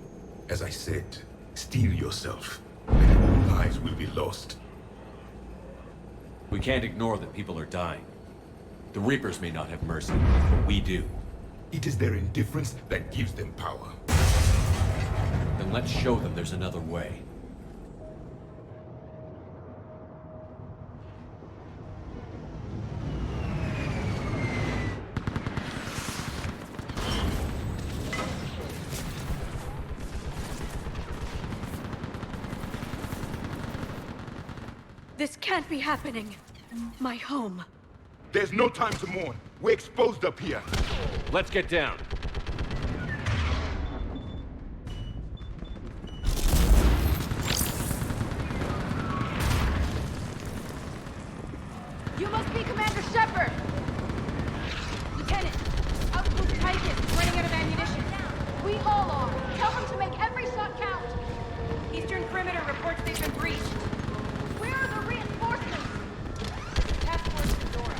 Speaker 11: As I said, steel yourself, and all lives will be lost.
Speaker 4: We can't ignore that people are dying. The Reapers may not have mercy, but we do.
Speaker 11: It is their indifference that gives them power.
Speaker 4: Then let's show them there's another way.
Speaker 22: This can't be happening. My home.
Speaker 11: There's no time to mourn. We're exposed up here.
Speaker 4: Let's get down.
Speaker 1: You must be Commander Shepard! Lieutenant, Outpost Titan is running out of ammunition. We all are. Tell them to make every shot count. Eastern perimeter reports they've been breached. Where are the reinforcements? Task Force Fedora.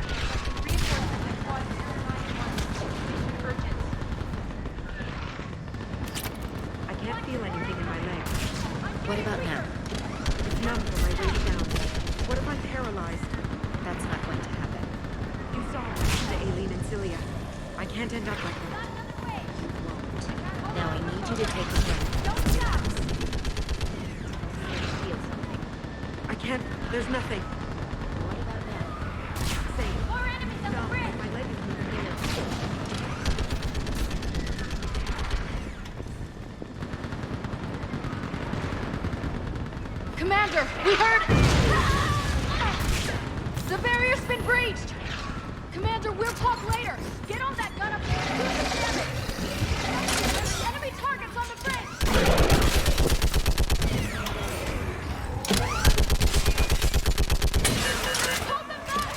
Speaker 1: Reinforcements at Quad 091. Urgent.
Speaker 12: I can't feel anything in my legs.
Speaker 5: What about now?
Speaker 12: It's numb from my waist down. What if I'm paralyzed?
Speaker 5: That's not going to happen.
Speaker 12: You saw the Aileen and Cilia. I can't end up like that.
Speaker 5: Now I need you to take a breath. Don't stop! Feel something.
Speaker 12: I can't. There's nothing.
Speaker 5: What about now?
Speaker 12: Same.
Speaker 1: More enemies on the bridge!
Speaker 12: My leg is moving here.
Speaker 1: Commander, we heard... The barrier's been breached! Commander, we'll talk later! Get on that gun up there and do the damage! Enemy targets on the bridge! Hold them back!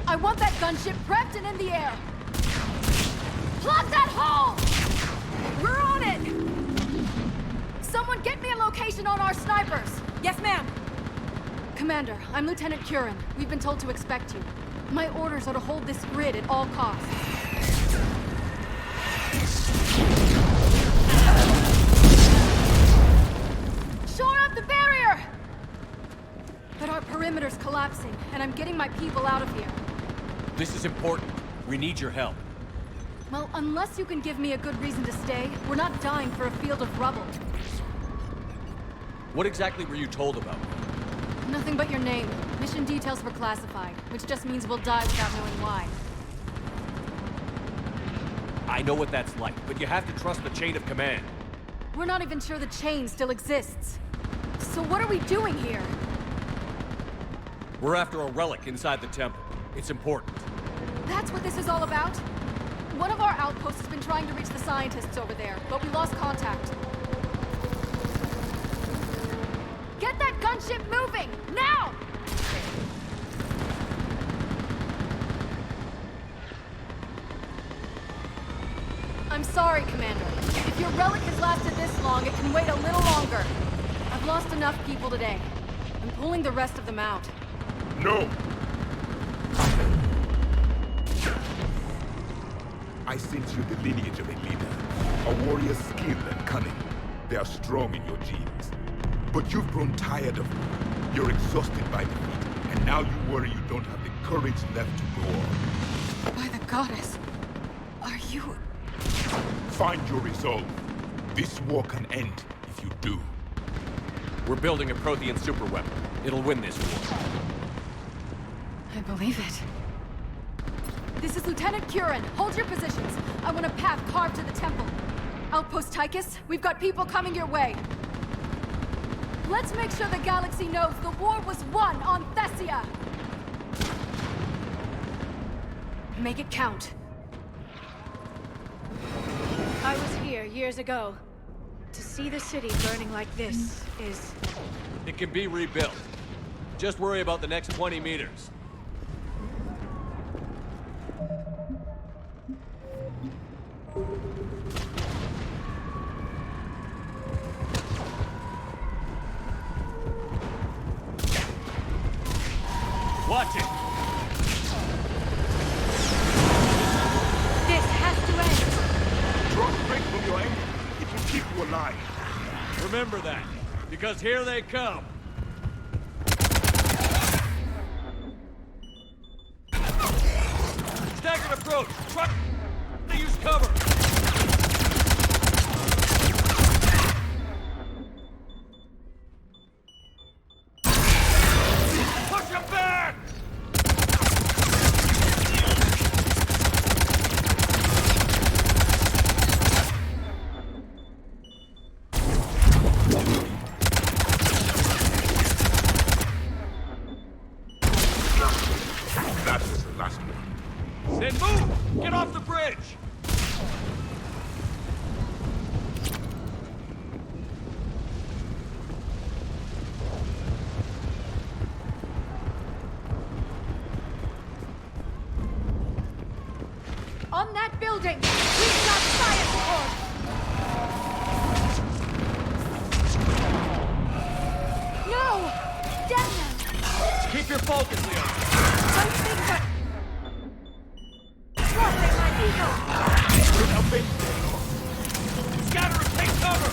Speaker 1: I want that gunship prepped and in the air! Plug that hole! We're on it! Someone get me a location on our snipers! Yes, ma'am! Commander, I'm Lieutenant Curran. We've been told to expect you. My orders are to hold this grid at all costs. Shore up the barrier! But our perimeter's collapsing, and I'm getting my people out of here.
Speaker 4: This is important. We need your help.
Speaker 1: Well, unless you can give me a good reason to stay, we're not dying for a field of rubble.
Speaker 4: What exactly were you told about?
Speaker 1: Nothing but your name. Mission details were classified, which just means we'll die without knowing why.
Speaker 4: I know what that's like, but you have to trust the chain of command.
Speaker 1: We're not even sure the chain still exists. So what are we doing here?
Speaker 4: We're after a relic inside the temple. It's important.
Speaker 1: That's what this is all about? One of our outposts has been trying to reach the scientists over there, but we lost contact. Get that gunship moving! Now! I'm sorry, Commander. If your relic has lasted this long, it can wait a little longer. I've lost enough people today. I'm pulling the rest of them out.
Speaker 11: No! I sense you the lineage of a leader. A warrior's skill and cunning. They are strong in your genes. But you've grown tired of them. You're exhausted by defeat. And now you worry you don't have the courage left to go on.
Speaker 1: By the goddess, are you...
Speaker 11: Find your resolve. This war can end if you do.
Speaker 10: We're building a Prothean superweapon. It'll win this war.
Speaker 1: I believe it. This is Lieutenant Curran. Hold your positions. I want a path carved to the temple. Outpost Tychus, we've got people coming your way. Let's make sure the galaxy knows the war was won on Thessia! Make it count.
Speaker 17: I was here years ago. To see the city burning like this is...
Speaker 10: It can be rebuilt. Just worry about the next 20 meters. Watch it!
Speaker 1: This has to end!
Speaker 11: Draw strength from your anger. It will keep you alive.
Speaker 10: Remember that, because here they come. Staggered approach! Try to use cover! Push him back!
Speaker 11: That was the last one.
Speaker 10: Then move! Get off the bridge!
Speaker 1: On that building! We've got fire support! No! Damn!
Speaker 10: Keep your focus, Leon.
Speaker 1: Don't think that... Crossing my eagle!
Speaker 10: Scatter and take cover!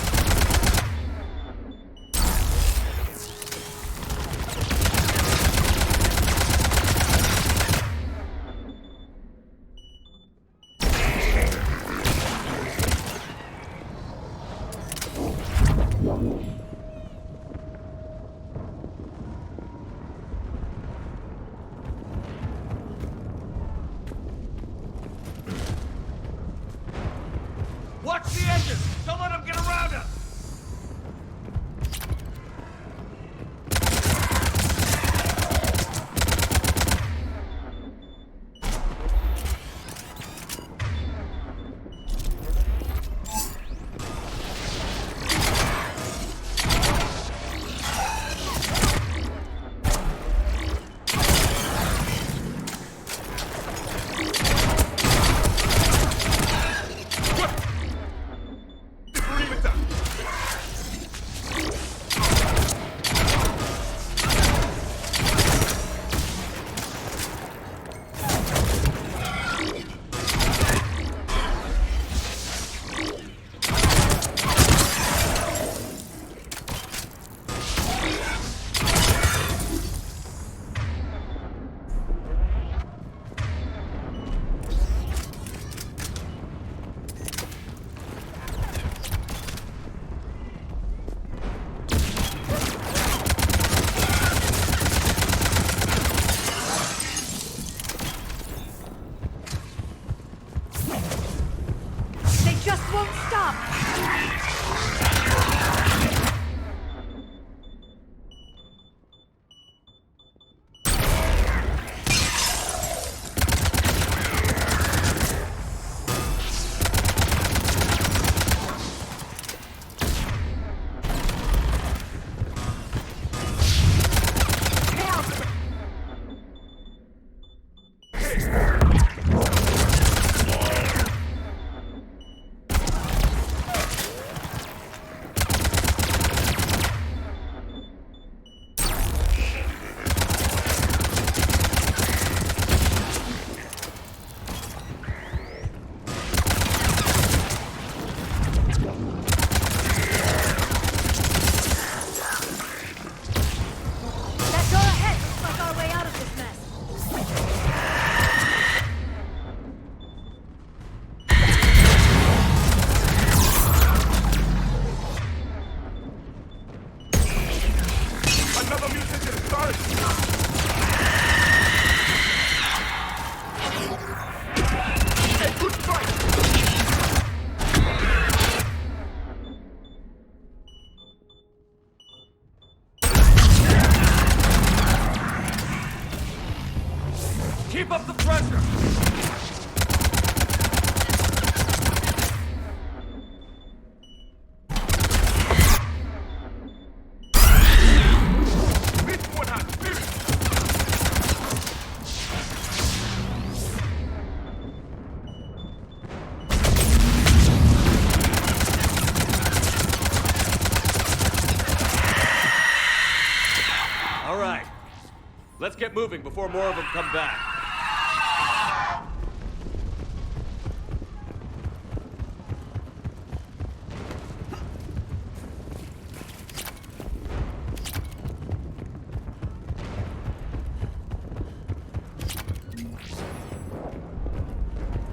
Speaker 10: Keep up the pressure! All right. Let's get moving before more of them come back.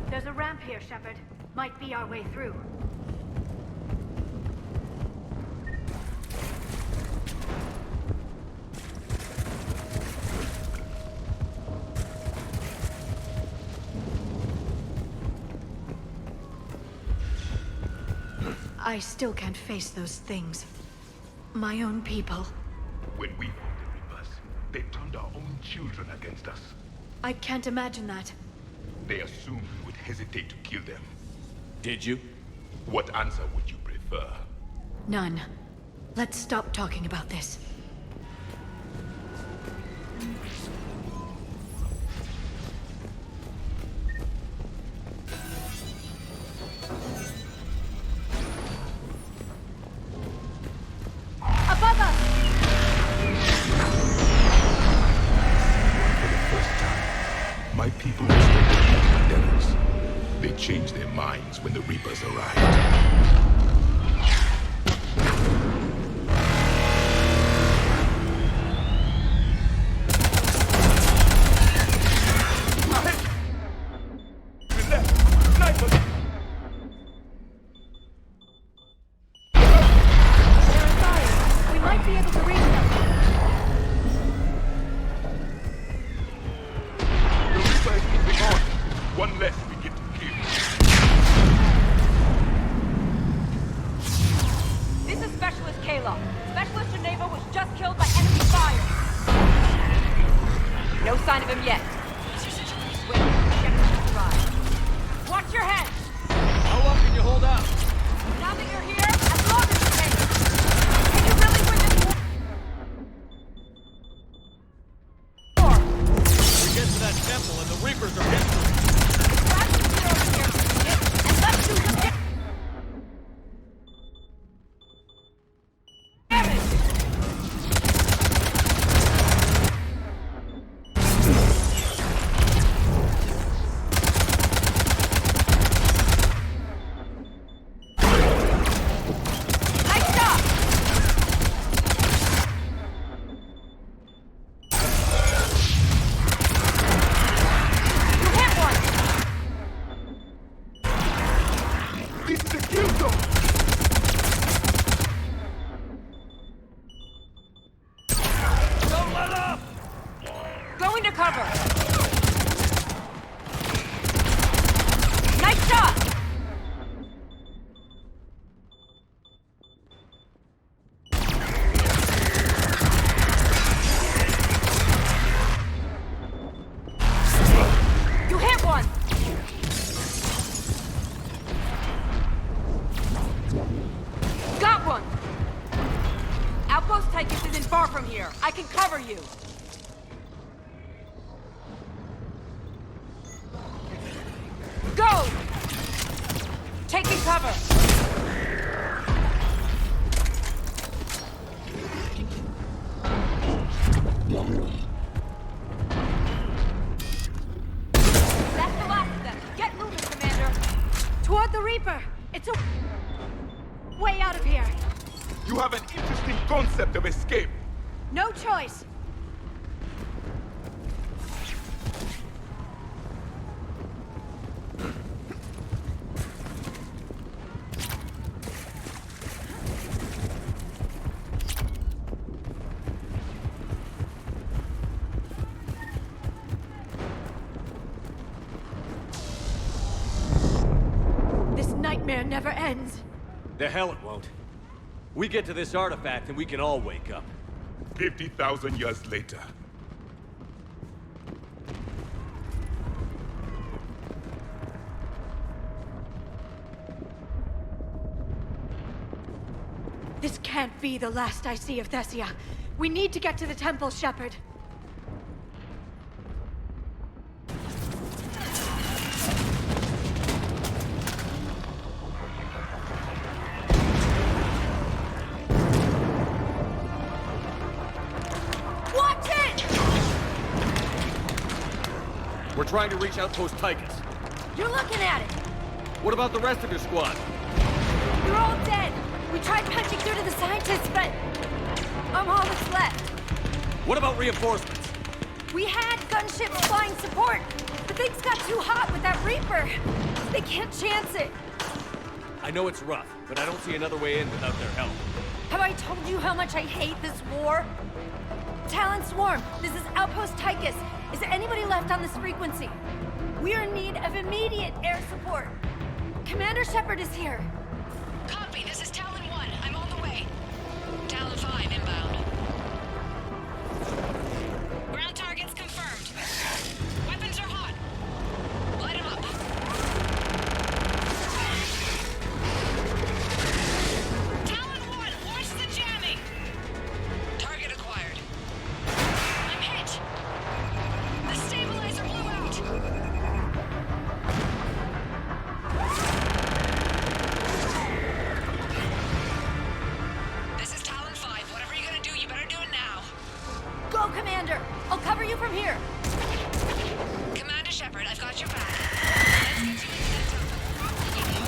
Speaker 17: There's a ramp here, Shepard. Might be our way through.
Speaker 22: I still can't face those things. My own people.
Speaker 11: When we fought the Reapers, they turned our own children against us.
Speaker 22: I can't imagine that.
Speaker 11: They assumed we would hesitate to kill them.
Speaker 10: Did you?
Speaker 11: What answer would you prefer?
Speaker 22: None. Let's stop talking about this.
Speaker 1: Above us!
Speaker 11: For the first time, my people respected the devils. They changed their minds when the Reapers arrived.
Speaker 1: We might be able to reach them.
Speaker 11: The Reaper is moving on. One less we get to kill.
Speaker 1: This is Specialist Kayla. Specialist Geneva was just killed by enemy fire. No sign of him yet. Wait, check the drive. Watch your head!
Speaker 10: How long can you hold out?
Speaker 1: Now that you're here, as long as you can. Can you really win this war?
Speaker 10: We get to that temple and the Reapers are history.
Speaker 1: Grab the gear over here, and let's do some damage! Nice job! You hit one!
Speaker 11: This is a kill zone!
Speaker 10: Don't let up!
Speaker 1: Go into cover! Nice shot! You hit one! Got one! Outpost Tychus isn't far from here. I can cover you. Go! Taking cover. That's the last of them. Get moving, Commander. Toward the Reaper. It's a way out of here.
Speaker 11: You have an interesting concept of escape.
Speaker 1: No choice.
Speaker 22: This nightmare never ends.
Speaker 10: The hell it won't. We get to this artifact and we can all wake up.
Speaker 11: 50,000 years later.
Speaker 6: This can't be the last I see of Thessia. We need to get to the temple, Shepard.
Speaker 1: Watch it!
Speaker 10: We're trying to reach Outpost Tychus.
Speaker 1: You're looking at it!
Speaker 10: What about the rest of your squad?
Speaker 1: They're all dead! We tried punching through to the scientists, but I'm all that's left.
Speaker 10: What about reinforcements?
Speaker 1: We had gunships flying support, but things got too hot with that Reaper. They can't chance it.
Speaker 10: I know it's rough, but I don't see another way in without their help.
Speaker 1: Have I told you how much I hate this war? Talon Swarm, this is Outpost Tychus. Is there anybody left on this frequency? We're in need of immediate air support. Commander Shepard is here.
Speaker 15: Copy, this is Talon 1. I'm on the way. Talon 5 inbound. Ground targets confirmed. Weapons are hot. Light 'em up. Talon 1, watch the jamming. Target acquired. I'm hit. The stabilizer blew out. This is Talon 5. Whatever you're gonna do, you better do it now.
Speaker 1: Go, Commander! I'll cover you from here.
Speaker 15: Commander Shepard, I've got your back. Let's get you into that temple.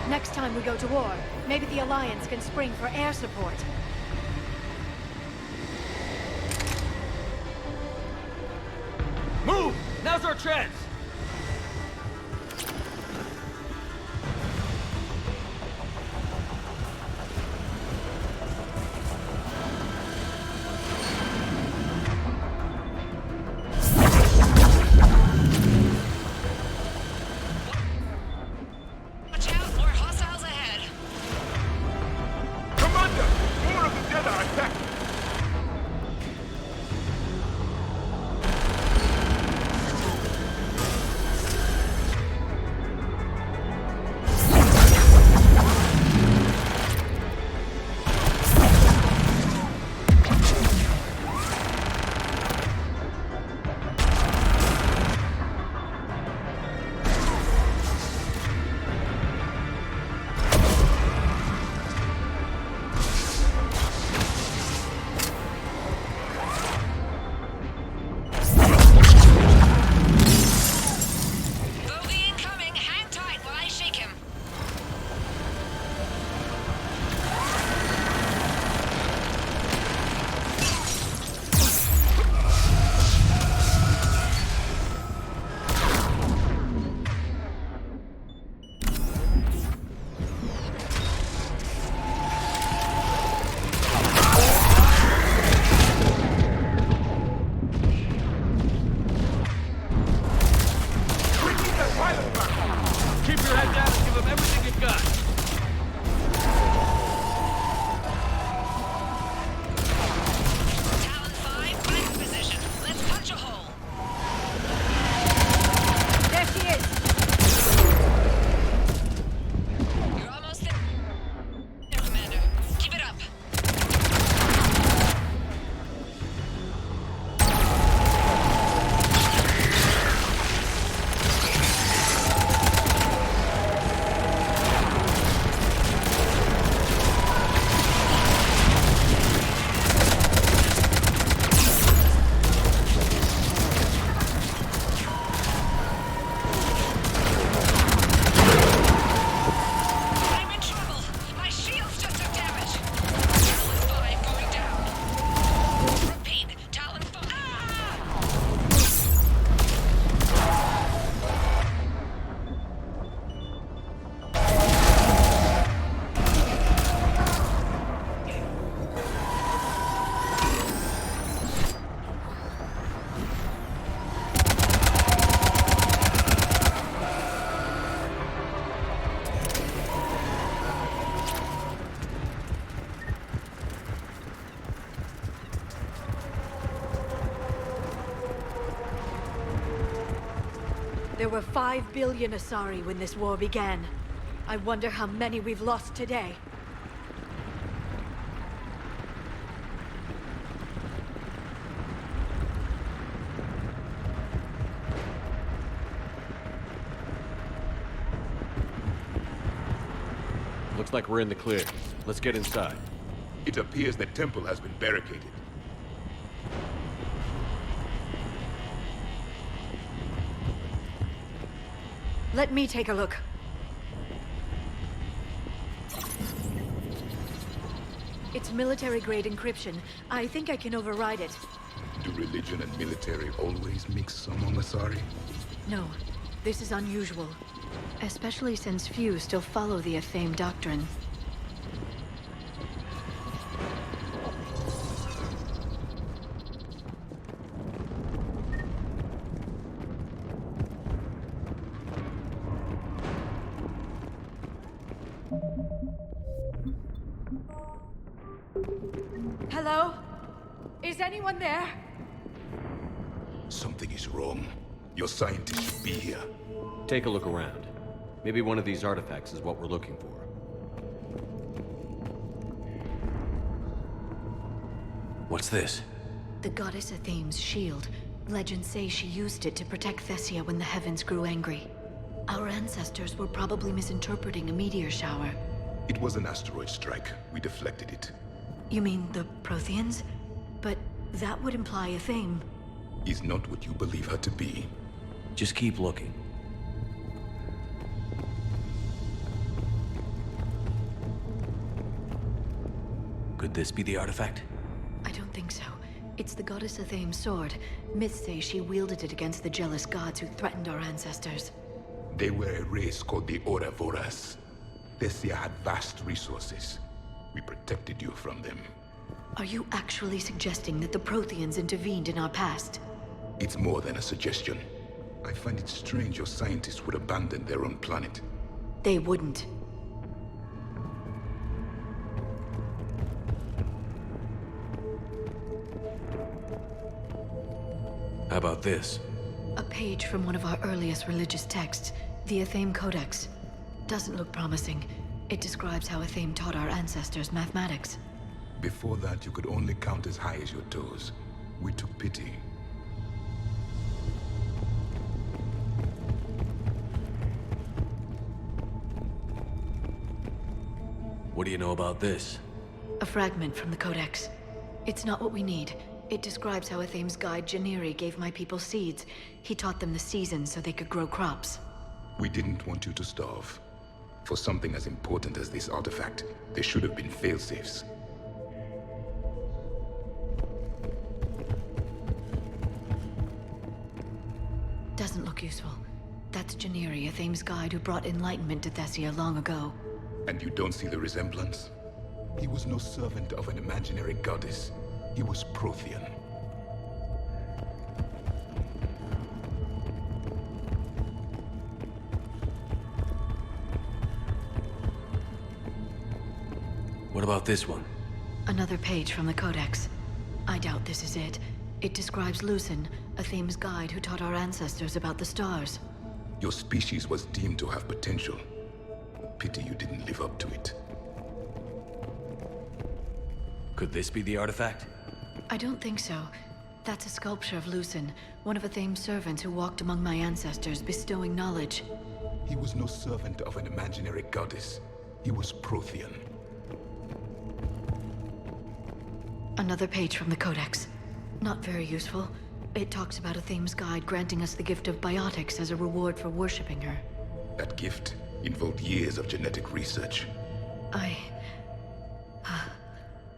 Speaker 6: Next time we go to war, maybe the Alliance can spring for air support.
Speaker 10: Move! Now's our chance!
Speaker 15: Watch out, more hostiles ahead.
Speaker 11: Commander! More of the dead are attacking!
Speaker 22: There were 5 billion Asari when this war began. I wonder how many we've lost today.
Speaker 10: Looks like we're in the clear. Let's get inside.
Speaker 11: It appears the temple has been barricaded.
Speaker 22: Let me take a look. It's military-grade encryption. I think I can override it.
Speaker 11: Do religion and military always mix among Asari?
Speaker 22: No, this is unusual. Especially since few still follow the Athame doctrine.
Speaker 1: Hello? Is anyone there?
Speaker 11: Something is wrong. Your scientists should be here.
Speaker 4: Take a look around. Maybe one of these artifacts is what we're looking for. What's this?
Speaker 22: The goddess Athame's shield. Legends say she used it to protect Thessia when the heavens grew angry. Our ancestors were probably misinterpreting a meteor shower.
Speaker 11: It was an asteroid strike. We deflected it.
Speaker 22: You mean the Protheans? But that would imply Athame.
Speaker 11: Is not what you believe her to be.
Speaker 4: Just keep looking. Could this be the artifact?
Speaker 22: I don't think so. It's the goddess Athame's sword. Myths say she wielded it against the jealous gods who threatened our ancestors.
Speaker 11: They were a race called the Ouroboros. Thessia had vast resources. We protected you from them.
Speaker 22: Are you actually suggesting that the Protheans intervened in our past?
Speaker 11: It's more than a suggestion. I find it strange your scientists would abandon their own planet.
Speaker 22: They wouldn't.
Speaker 4: How about this?
Speaker 22: A page from one of our earliest religious texts, the Athame Codex. Doesn't look promising. It describes how Athame taught our ancestors mathematics.
Speaker 11: Before that, you could only count as high as your toes. We took pity.
Speaker 4: What do you know about this?
Speaker 22: A fragment from the Codex. It's not what we need. It describes how Athame's guide Janiri gave my people seeds. He taught them the seasons so they could grow crops.
Speaker 11: We didn't want you to starve. For something as important as this artifact, there should have been failsafes.
Speaker 22: Doesn't look useful. That's Janiri, Athame's guide who brought enlightenment to Thessia long ago.
Speaker 11: And you don't see the resemblance? He was no servant of an imaginary goddess. He was Prothean.
Speaker 4: What about this one?
Speaker 22: Another page from the Codex. I doubt this is it. It describes Lucen, Athame's guide who taught our ancestors about the stars.
Speaker 11: Your species was deemed to have potential. Pity you didn't live up to it.
Speaker 4: Could this be the artifact?
Speaker 22: I don't think so. That's a sculpture of Lucen, one of Athame's servants who walked among my ancestors, bestowing knowledge.
Speaker 11: He was no servant of an imaginary goddess. He was Prothean.
Speaker 22: Another page from the Codex. Not very useful. It talks about Athame's guide granting us the gift of biotics as a reward for worshipping her.
Speaker 11: That gift involved years of genetic research.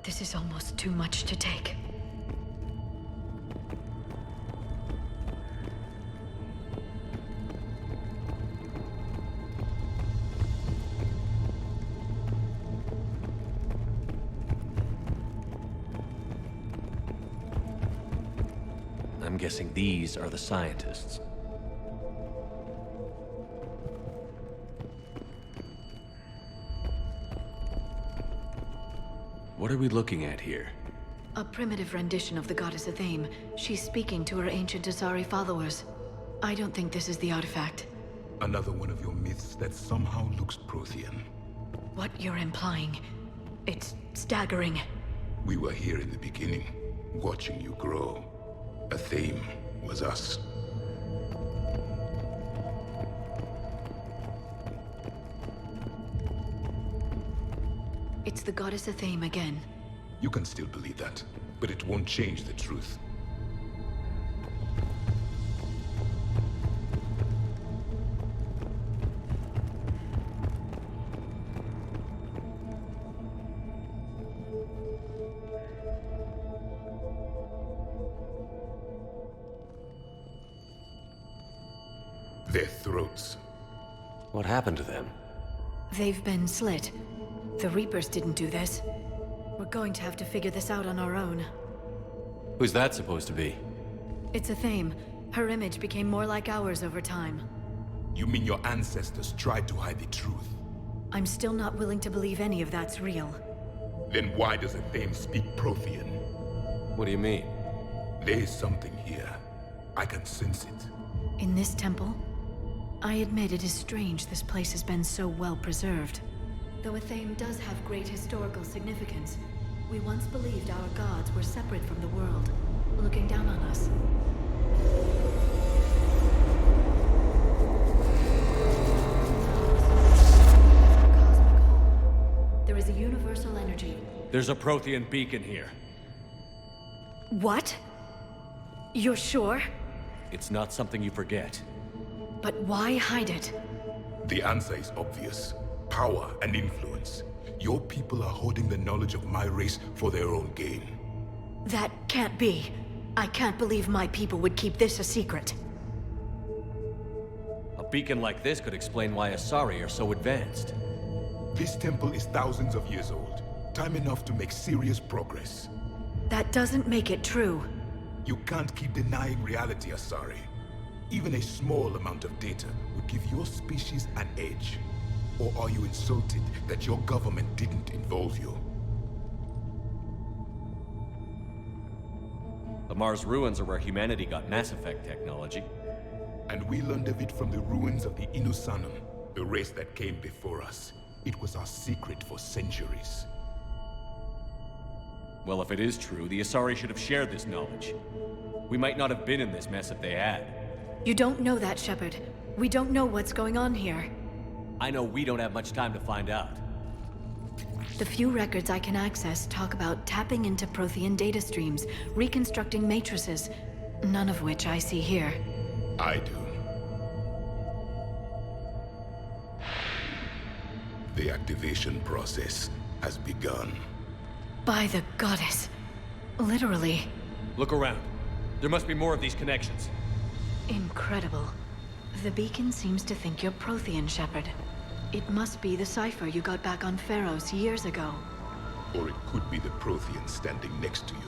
Speaker 22: This is almost too much to take.
Speaker 4: I'm guessing these are the scientists. What are we looking at here?
Speaker 22: A primitive rendition of the goddess Athame. She's speaking to her ancient Asari followers. I don't think this is the artifact.
Speaker 11: Another one of your myths that somehow looks Prothean.
Speaker 22: What you're implying, it's staggering.
Speaker 11: We were here in the beginning, watching you grow. A theme was us.
Speaker 22: It's the goddess Athame again.
Speaker 11: You can still believe that, but it won't change the truth. Their throats.
Speaker 4: What happened to them?
Speaker 22: They've been slit. The Reapers didn't do this. We're going to have to figure this out on our own.
Speaker 4: Who's that supposed to be?
Speaker 22: It's Athame. Her image became more like ours over time.
Speaker 11: You mean your ancestors tried to hide the truth?
Speaker 22: I'm still not willing to believe any of that's real.
Speaker 11: Then why does Athame speak Prothean?
Speaker 4: What do you mean?
Speaker 11: There is something here. I can sense it.
Speaker 22: In this temple? I admit it is strange this place has been so well preserved. Though Athame does have great historical significance, we once believed our gods were separate from the world, looking down on us. There is a universal energy.
Speaker 10: There's a Prothean beacon here.
Speaker 22: What? You're sure?
Speaker 10: It's not something you forget.
Speaker 22: But why hide it?
Speaker 11: The answer is obvious. Power and influence. Your people are hoarding the knowledge of my race for their own gain.
Speaker 22: That can't be. I can't believe my people would keep this a secret.
Speaker 10: A beacon like this could explain why Asari are so advanced.
Speaker 11: This temple is thousands of years old. Time enough to make serious progress.
Speaker 22: That doesn't make it true.
Speaker 11: You can't keep denying reality, Asari. Even a small amount of data would give your species an edge. Or are you insulted that your government didn't involve you?
Speaker 10: The Mars ruins are where humanity got Mass Effect technology.
Speaker 11: And we learned of it from the ruins of the Inusanum, the race that came before us. It was our secret for centuries.
Speaker 10: Well, if it is true, the Asari should have shared this knowledge. We might not have been in this mess if they had.
Speaker 22: You don't know that, Shepard. We don't know what's going on here.
Speaker 10: I know we don't have much time to find out.
Speaker 22: The few records I can access talk about tapping into Prothean data streams, reconstructing matrices, none of which I see here.
Speaker 11: I do. The activation process has begun.
Speaker 22: By the goddess. Literally.
Speaker 10: Look around. There must be more of these connections.
Speaker 22: Incredible. The beacon seems to think you're Prothean, Shepard. It must be the cipher you got back on Pharos years ago.
Speaker 11: Or it could be the Prothean standing next to you.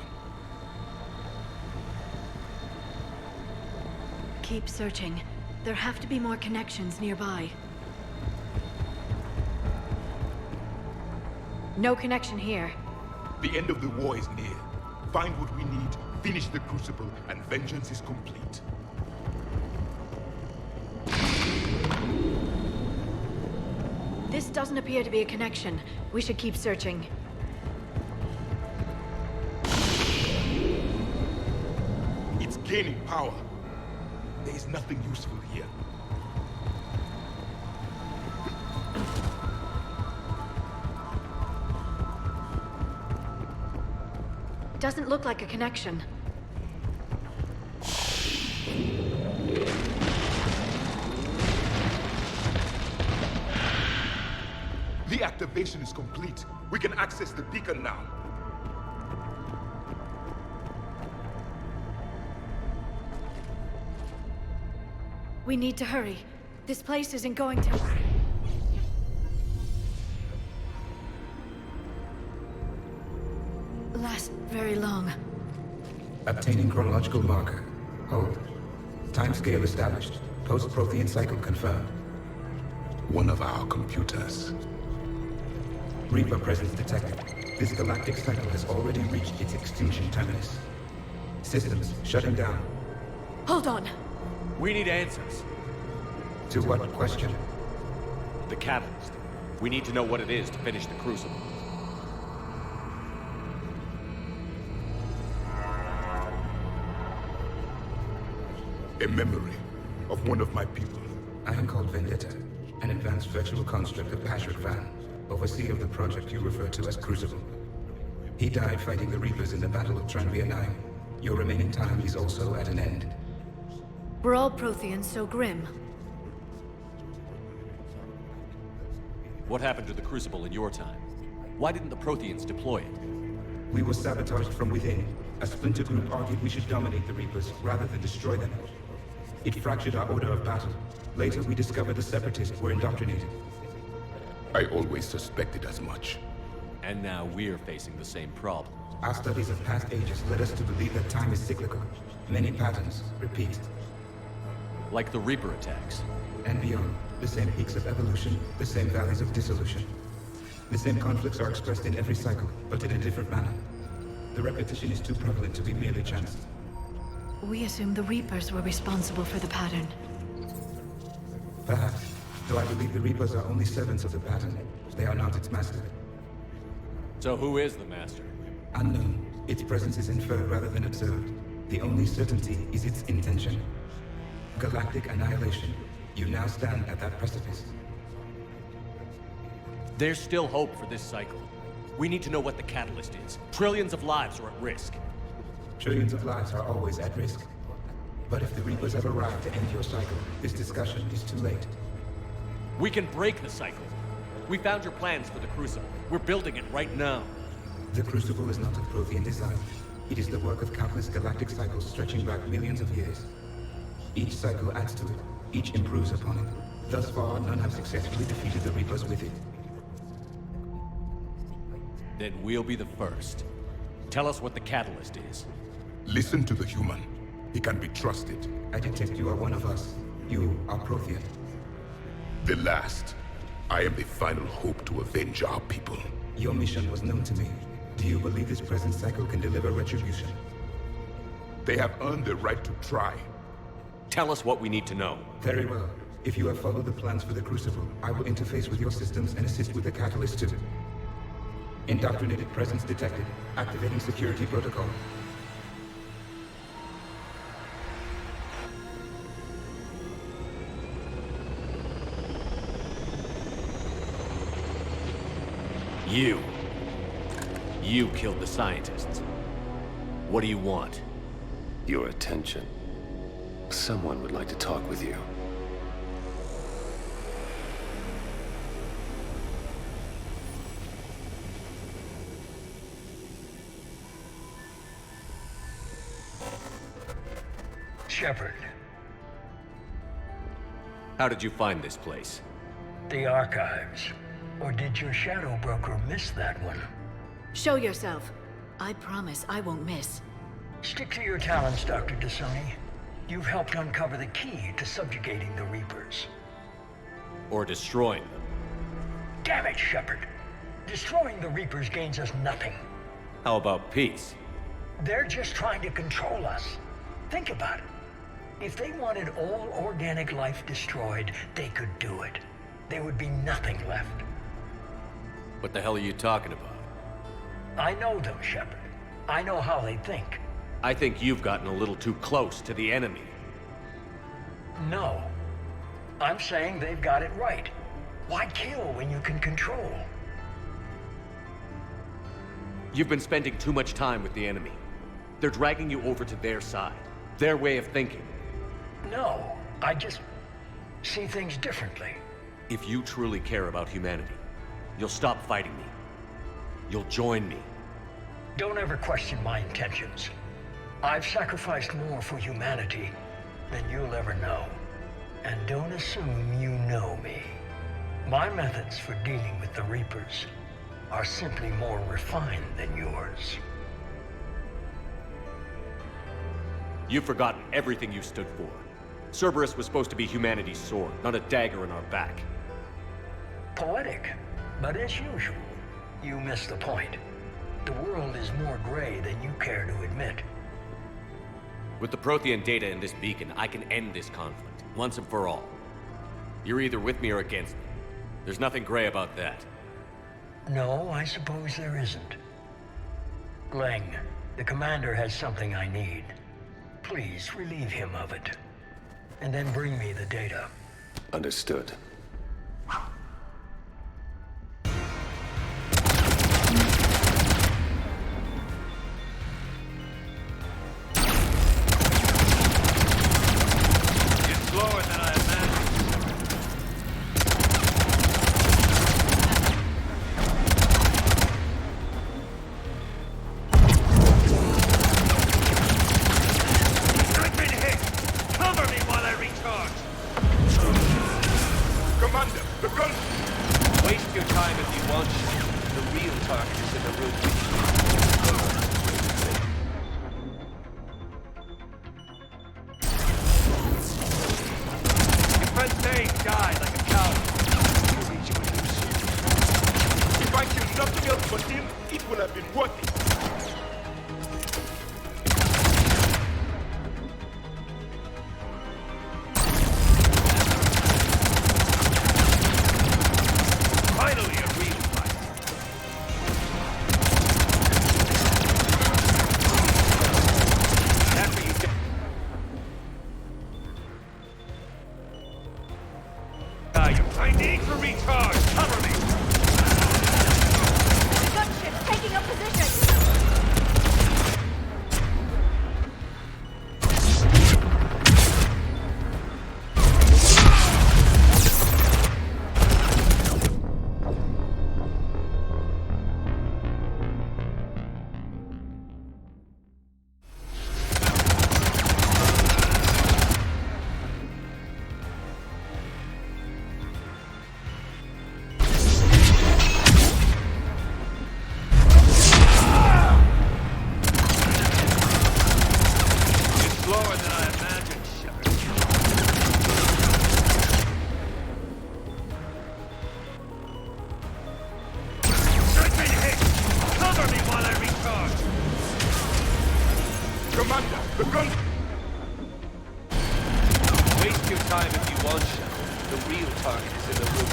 Speaker 22: Keep searching. There have to be more connections nearby. No connection here.
Speaker 11: The end of the war is near. Find what we need, finish the Crucible, and vengeance is complete.
Speaker 22: This doesn't appear to be a connection. We should keep searching.
Speaker 11: It's gaining power. There is nothing useful here.
Speaker 22: Doesn't look like a connection.
Speaker 11: The activation is complete. We can access the beacon now.
Speaker 22: We need to hurry. This place isn't going to... last very long.
Speaker 7: Obtaining chronological marker. Hold. Timescale established. Post-Prothean cycle confirmed.
Speaker 11: One of our computers.
Speaker 7: Reaper presence detected. This galactic cycle has already reached its extinction terminus. Systems shutting down.
Speaker 22: Hold on.
Speaker 10: We need answers.
Speaker 7: To what question?
Speaker 10: The catalyst. We need to know what it is to finish the Crucible.
Speaker 11: A memory of one of my people.
Speaker 7: I am called Vendetta, an advanced virtual construct of Patrick Van, overseer of the project you refer to as Crucible. He died fighting the Reapers in the Battle of Tranvia 9. Your remaining time is also at an end.
Speaker 22: Were all Protheans so grim?
Speaker 10: What happened to the Crucible in your time? Why didn't the Protheans deploy it?
Speaker 7: We were sabotaged from within. A splinter group argued we should dominate the Reapers rather than destroy them. It fractured our order of battle. Later, we discovered the Separatists were indoctrinated.
Speaker 11: I always suspected as much.
Speaker 10: And now we're facing the same problem.
Speaker 7: Our studies of past ages led us to believe that time is cyclical. Many patterns repeat.
Speaker 10: Like the Reaper attacks.
Speaker 7: And beyond, the same peaks of evolution, the same valleys of dissolution. The same conflicts are expressed in every cycle, but in a different manner. The repetition is too prevalent to be merely chance.
Speaker 22: We assumed the Reapers were responsible for the pattern.
Speaker 7: Perhaps, though I believe the Reapers are only servants of the pattern. They are not its master.
Speaker 10: So who is the master?
Speaker 7: Unknown. Its presence is inferred rather than observed. The only certainty is its intention. Galactic annihilation. You now stand at that precipice.
Speaker 10: There's still hope for this cycle. We need to know what the catalyst is. Trillions of lives are at risk.
Speaker 7: Trillions of lives are always at risk. But if the Reapers have arrived to end your cycle, this discussion is too late.
Speaker 10: We can break the cycle. We found your plans for the Crucible. We're building it right now.
Speaker 7: The Crucible is not of Prothean design. It is the work of countless galactic cycles stretching back millions of years. Each cycle adds to it. Each improves upon it. Thus far, none have successfully defeated the Reapers with it.
Speaker 10: Then we'll be the first. Tell us what the catalyst is.
Speaker 11: Listen to the human. He can be trusted.
Speaker 7: I detect you are one of us. You are Prothean.
Speaker 11: The last. I am the final hope to avenge our people.
Speaker 7: Your mission was known to me. Do you believe this present cycle can deliver retribution?
Speaker 11: They have earned the right to try.
Speaker 10: Tell us what we need to know.
Speaker 7: Very well. If you have followed the plans for the Crucible, I will interface with your systems and assist with the catalyst too. Indoctrinated presence detected. Activating security protocol.
Speaker 10: You killed the scientists. What do you want?
Speaker 14: Your attention. Someone would like to talk with you.
Speaker 16: Shepard.
Speaker 10: How did you find this place?
Speaker 16: The archives. Or did your shadow broker miss that one?
Speaker 22: Show yourself. I promise I won't miss.
Speaker 16: Stick to your talents, Dr. Dasani. You've helped uncover the key to subjugating the Reapers.
Speaker 10: Or destroying them.
Speaker 16: Damn it, Shepard. Destroying the Reapers gains us nothing.
Speaker 10: How about peace?
Speaker 16: They're just trying to control us. Think about it. If they wanted all organic life destroyed, they could do it. There would be nothing left.
Speaker 10: What the hell are you talking about?
Speaker 16: I know them, Shepard. I know how they think.
Speaker 10: I think you've gotten a little too close to the enemy.
Speaker 16: No. I'm saying they've got it right. Why kill when you can control?
Speaker 10: You've been spending too much time with the enemy. They're dragging you over to their side. Their way of thinking.
Speaker 16: No, I just see things differently.
Speaker 10: If you truly care about humanity, you'll stop fighting me. You'll join me.
Speaker 16: Don't ever question my intentions. I've sacrificed more for humanity than you'll ever know. And don't assume you know me. My methods for dealing with the Reapers are simply more refined than yours.
Speaker 10: You've forgotten everything you stood for. Cerberus was supposed to be humanity's sword, not a dagger in our back.
Speaker 16: Poetic, but as usual, you miss the point. The world is more gray than you care to admit.
Speaker 10: With the Prothean data in this beacon, I can end this conflict, once and for all. You're either with me or against me. There's nothing gray about that.
Speaker 16: No, I suppose there isn't. Leng, the commander has something I need. Please relieve him of it. And then bring me the data.
Speaker 14: Understood.
Speaker 3: Slower than I imagined. I've been hit! Cover me while I recharge!
Speaker 11: Commander, the gun!
Speaker 14: Waste your time if you want. The real target is in the room.
Speaker 3: Die like a coward.
Speaker 11: If I kill nothing else but him, it will have been worth it.
Speaker 3: Finally, a real fight. After you get... I need to recharge! Cover me!
Speaker 1: Gunship taking up position!
Speaker 11: Commander, the gun!
Speaker 14: Waste your time if you want, Shepard. The real target is in the room.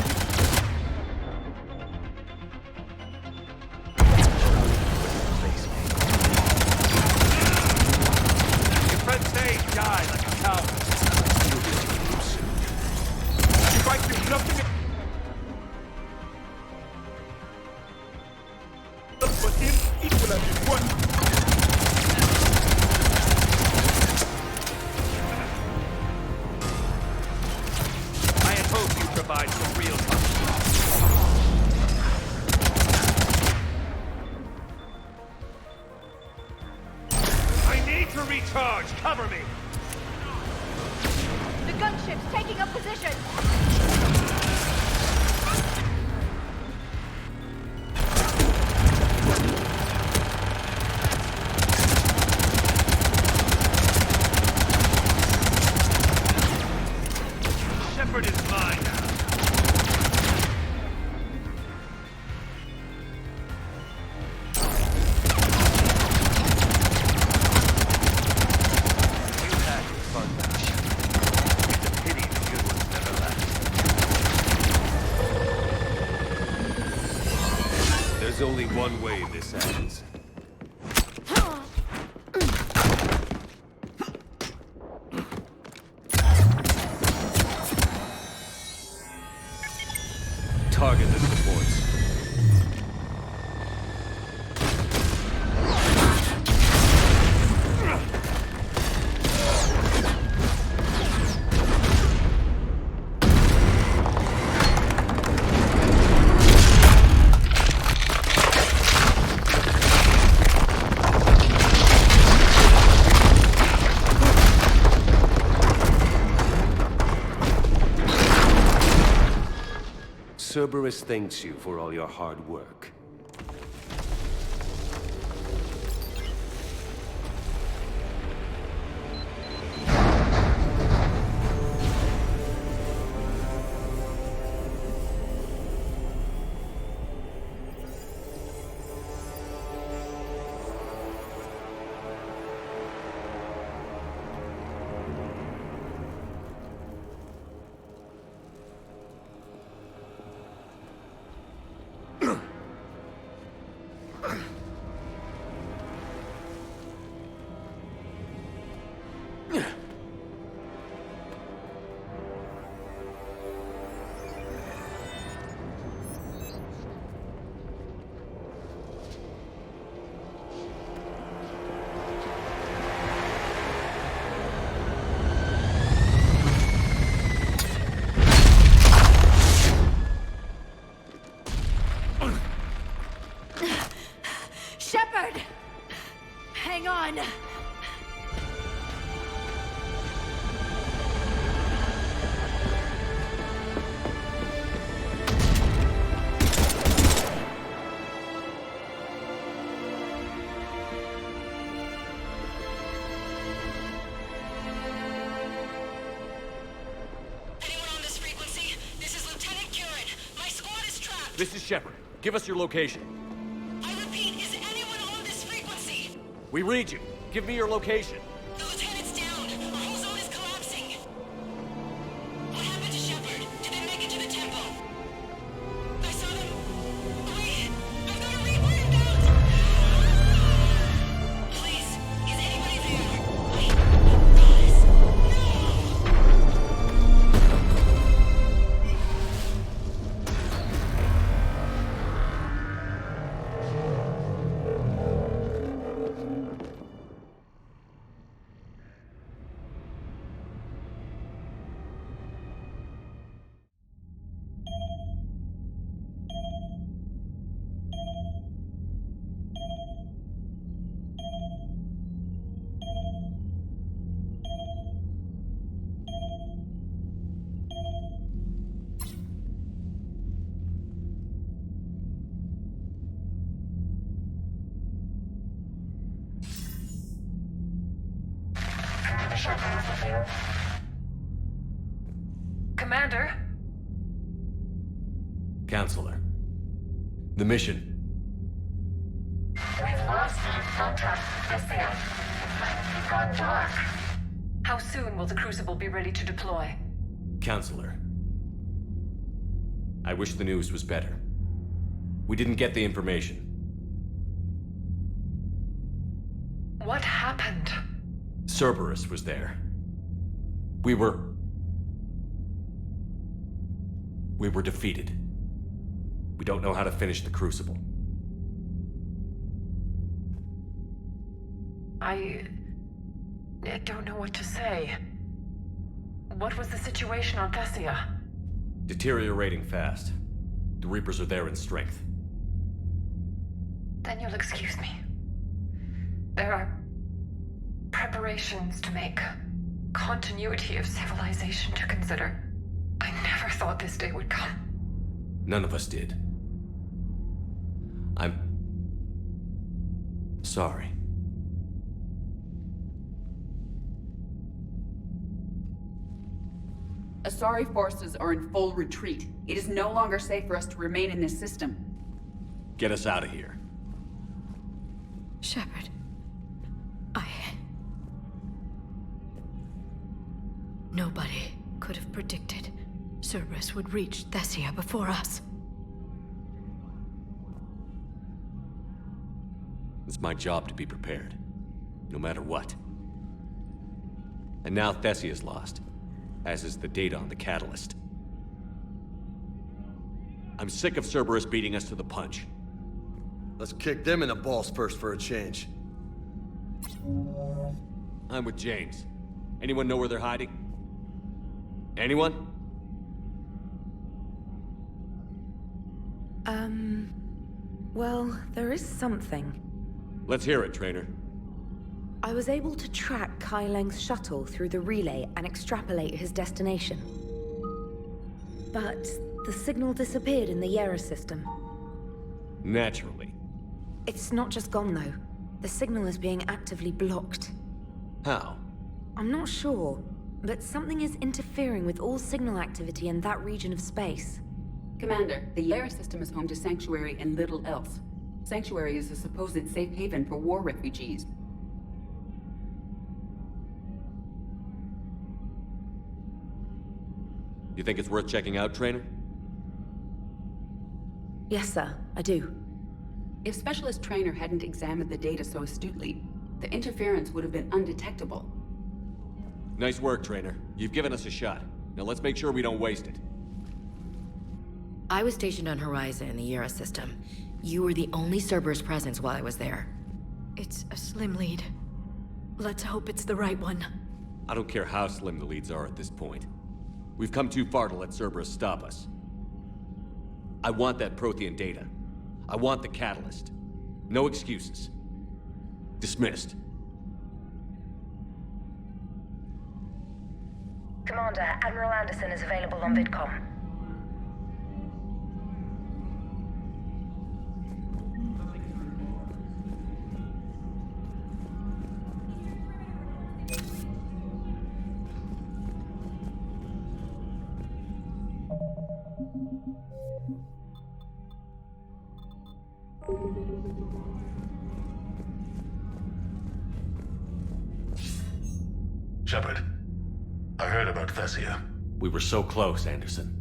Speaker 3: Your friends say die like a coward.
Speaker 11: If I do nothing else but him, it will have been one.
Speaker 3: Provide some real punch. I need to recharge. Cover me.
Speaker 1: The gunship's taking up position.
Speaker 3: Shepard is mine now.
Speaker 14: There's only one way this ends. Target the supports. Cerberus thanks you for all your hard work.
Speaker 10: This is Shepard. Give us your location.
Speaker 15: I repeat, is anyone on this frequency?
Speaker 10: We read you. Give me your location.
Speaker 15: The lieutenant's down. Our whole zone is collapsing. What happened to Shepard? Did they make it to the temple? I saw them. Wait, I've got a Reaper inbound. Please, is anybody there? Wait, guys, no!
Speaker 12: Commander?
Speaker 10: Counselor. The mission.
Speaker 12: We've lost contact with Thessia. It might be gone dark. How soon will the Crucible be ready to deploy?
Speaker 10: Counselor. I wish the news was better. We didn't get the information.
Speaker 12: What happened?
Speaker 10: Cerberus was there. We were defeated. We don't know how to finish the Crucible.
Speaker 12: I don't know what to say. What was the situation on Thessia?
Speaker 10: Deteriorating fast. The Reapers are there in strength.
Speaker 12: Then you'll excuse me. There are preparations to make. Continuity of civilization to consider. I never thought this day would come.
Speaker 10: None of us did. I'm sorry.
Speaker 19: Asari forces are in full retreat. It is no longer safe for us to remain in this system.
Speaker 10: Get us out of here.
Speaker 22: Shepard. Nobody could have predicted Cerberus would reach Thessia before us.
Speaker 10: It's my job to be prepared, no matter what. And now Thessia's lost, as is the data on the catalyst. I'm sick of Cerberus beating us to the punch.
Speaker 13: Let's kick them in the balls first for a change.
Speaker 10: I'm with James. Anyone know where they're hiding? Anyone?
Speaker 9: Well, there is something.
Speaker 10: Let's hear it, Trainer.
Speaker 9: I was able to track Kai Leng's shuttle through the relay and extrapolate his destination. But the signal disappeared in the Yera system.
Speaker 10: Naturally.
Speaker 9: It's not just gone, though. The signal is being actively blocked.
Speaker 10: How?
Speaker 9: I'm not sure, but something is interfering with all signal activity in that region of space.
Speaker 19: Commander, the Yera system is home to Sanctuary and little else. Sanctuary is a supposed safe haven for war refugees.
Speaker 10: You think it's worth checking out, Trainer?
Speaker 9: Yes, sir, I do.
Speaker 19: If Specialist Trainer hadn't examined the data so astutely, the interference would have been undetectable.
Speaker 10: Nice work, Trainer. You've given us a shot. Now let's make sure we don't waste it.
Speaker 18: I was stationed on Horizon in the Yera system. You were the only Cerberus presence while I was there.
Speaker 22: It's a slim lead. Let's hope it's the right one.
Speaker 10: I don't care how slim the leads are at this point. We've come too far to let Cerberus stop us. I want that Prothean data. I want the catalyst. No excuses. Dismissed.
Speaker 17: Commander, Admiral Anderson is available on VidCom.
Speaker 3: Shepard, I heard about Thessia.
Speaker 10: We were so close, Anderson.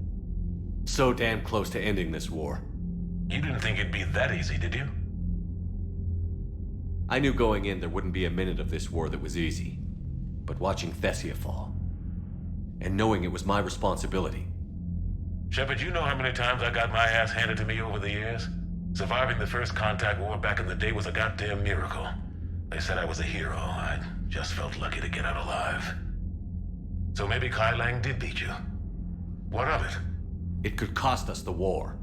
Speaker 10: So damn close to ending this war.
Speaker 3: You didn't think it'd be that easy, did you?
Speaker 10: I knew going in there wouldn't be a minute of this war that was easy. But watching Thessia fall, and knowing it was my responsibility.
Speaker 3: Shepard, you know how many times I got my ass handed to me over the years? Surviving the first contact war back in the day was a goddamn miracle. They said I was a hero. I just felt lucky to get out alive. So maybe Kai Lang did beat you. What of it?
Speaker 10: It could cost us the war.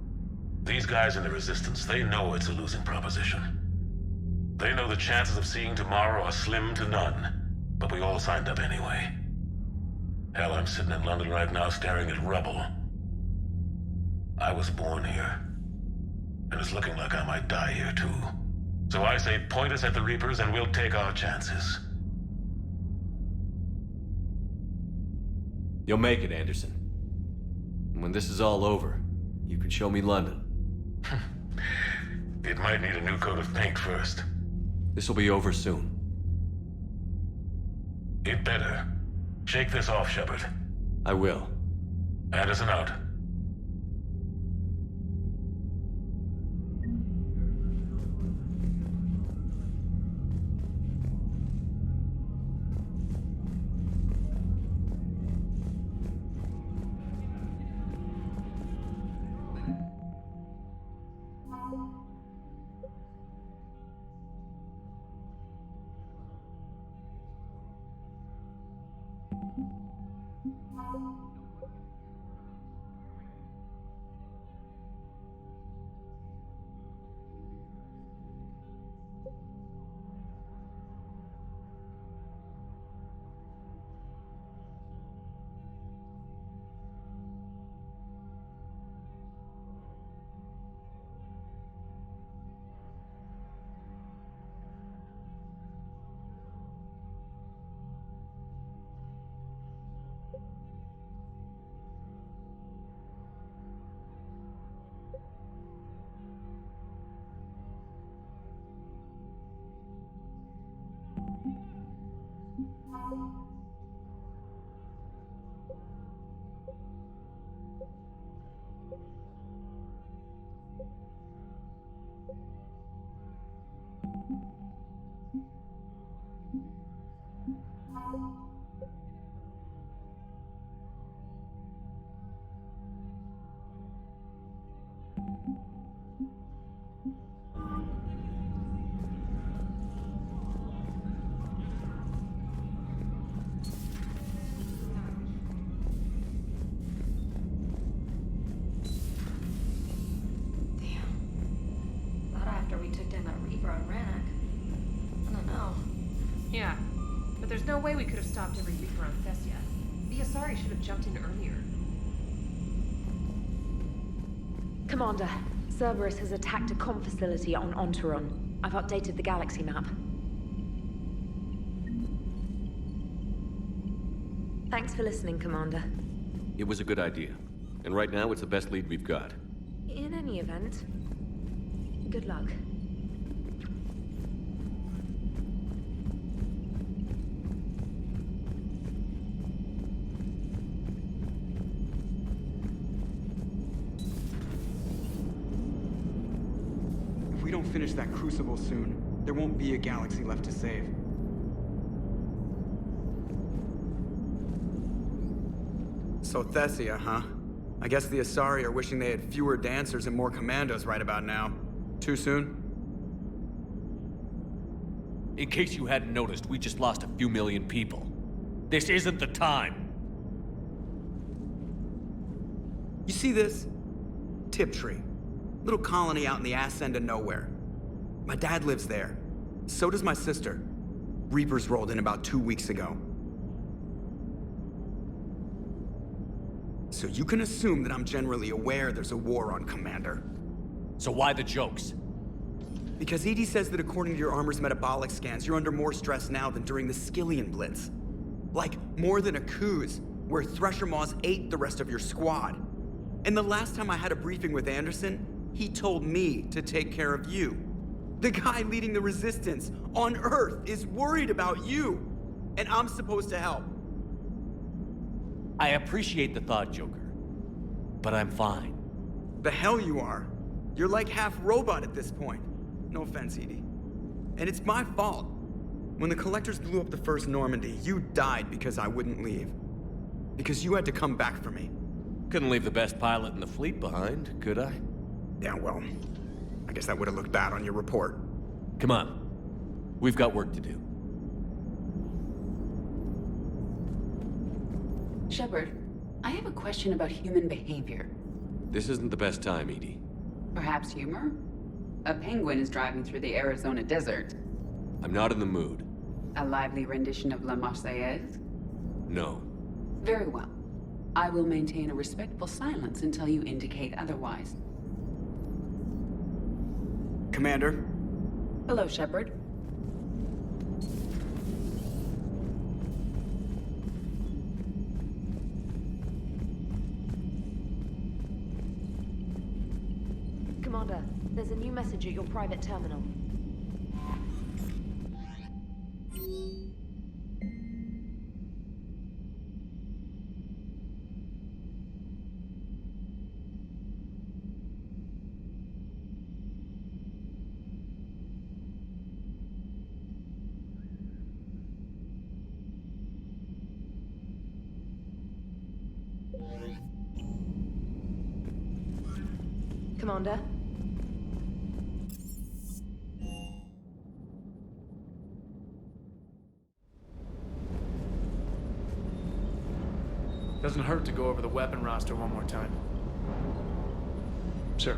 Speaker 3: These guys in the Resistance, they know it's a losing proposition. They know the chances of seeing tomorrow are slim to none. But we all signed up anyway. Hell, I'm sitting in London right now staring at rubble. I was born here. And it's looking like I might die here too. So I say point us at the Reapers and we'll take our chances.
Speaker 10: You'll make it, Anderson. And when this is all over, you can show me London.
Speaker 3: It might need a new coat of paint first.
Speaker 10: This'll be over soon.
Speaker 3: It better. Shake this off, Shepard.
Speaker 10: I will.
Speaker 3: Anderson out.
Speaker 9: Yeah, but there's no way we could have stopped every Reaper on Thessia. The Asari should have jumped in earlier.
Speaker 5: Commander, Cerberus has attacked a comm facility on Ontaron. I've updated the galaxy map. Thanks for listening, Commander.
Speaker 10: It was a good idea. And right now, it's the best lead we've got.
Speaker 5: In any event, good luck.
Speaker 20: If we don't finish that crucible soon, there won't be a galaxy left to save. So Thessia, huh? I guess the Asari are wishing they had fewer dancers and more commandos right about now. Too soon?
Speaker 10: In case you hadn't noticed, we just lost a few million people. This isn't the time.
Speaker 20: You see this? Tiptree. Little colony out in the ass end of nowhere. My dad lives there. So does my sister. Reapers rolled in about 2 weeks ago. So you can assume that I'm generally aware there's a war on, Commander.
Speaker 10: So why the jokes?
Speaker 20: Because EDI says that according to your armor's metabolic scans, you're under more stress now than during the Skillian Blitz. Like, more than a Kuz, where Thresher Maws ate the rest of your squad. And the last time I had a briefing with Anderson, He told me to take care of you. The guy leading the resistance on Earth is worried about you, and I'm supposed to help.
Speaker 10: I appreciate the thought, Joker. But I'm fine.
Speaker 20: The hell you are. You're like half robot at this point. No offense, Edie. And it's my fault. When the Collectors blew up the first Normandy, you died because I wouldn't leave. Because you had to come back for me.
Speaker 10: Couldn't leave the best pilot in the fleet behind, could I?
Speaker 20: Yeah, well, I guess that would have looked bad on your report.
Speaker 10: Come on. We've got work to do.
Speaker 19: Shepard, I have a question about human behavior.
Speaker 10: This isn't the best time, Edie.
Speaker 19: Perhaps humor? A penguin is driving through the Arizona desert.
Speaker 10: I'm not in the mood.
Speaker 19: A lively rendition of La Marseillaise?
Speaker 10: No.
Speaker 19: Very well. I will maintain a respectful silence until you indicate otherwise.
Speaker 20: Commander?
Speaker 19: Hello, Shepard.
Speaker 2: Commander, there's a new message at your private terminal. Commander?
Speaker 21: Doesn't hurt to go over the weapon roster one more time.
Speaker 14: Sure.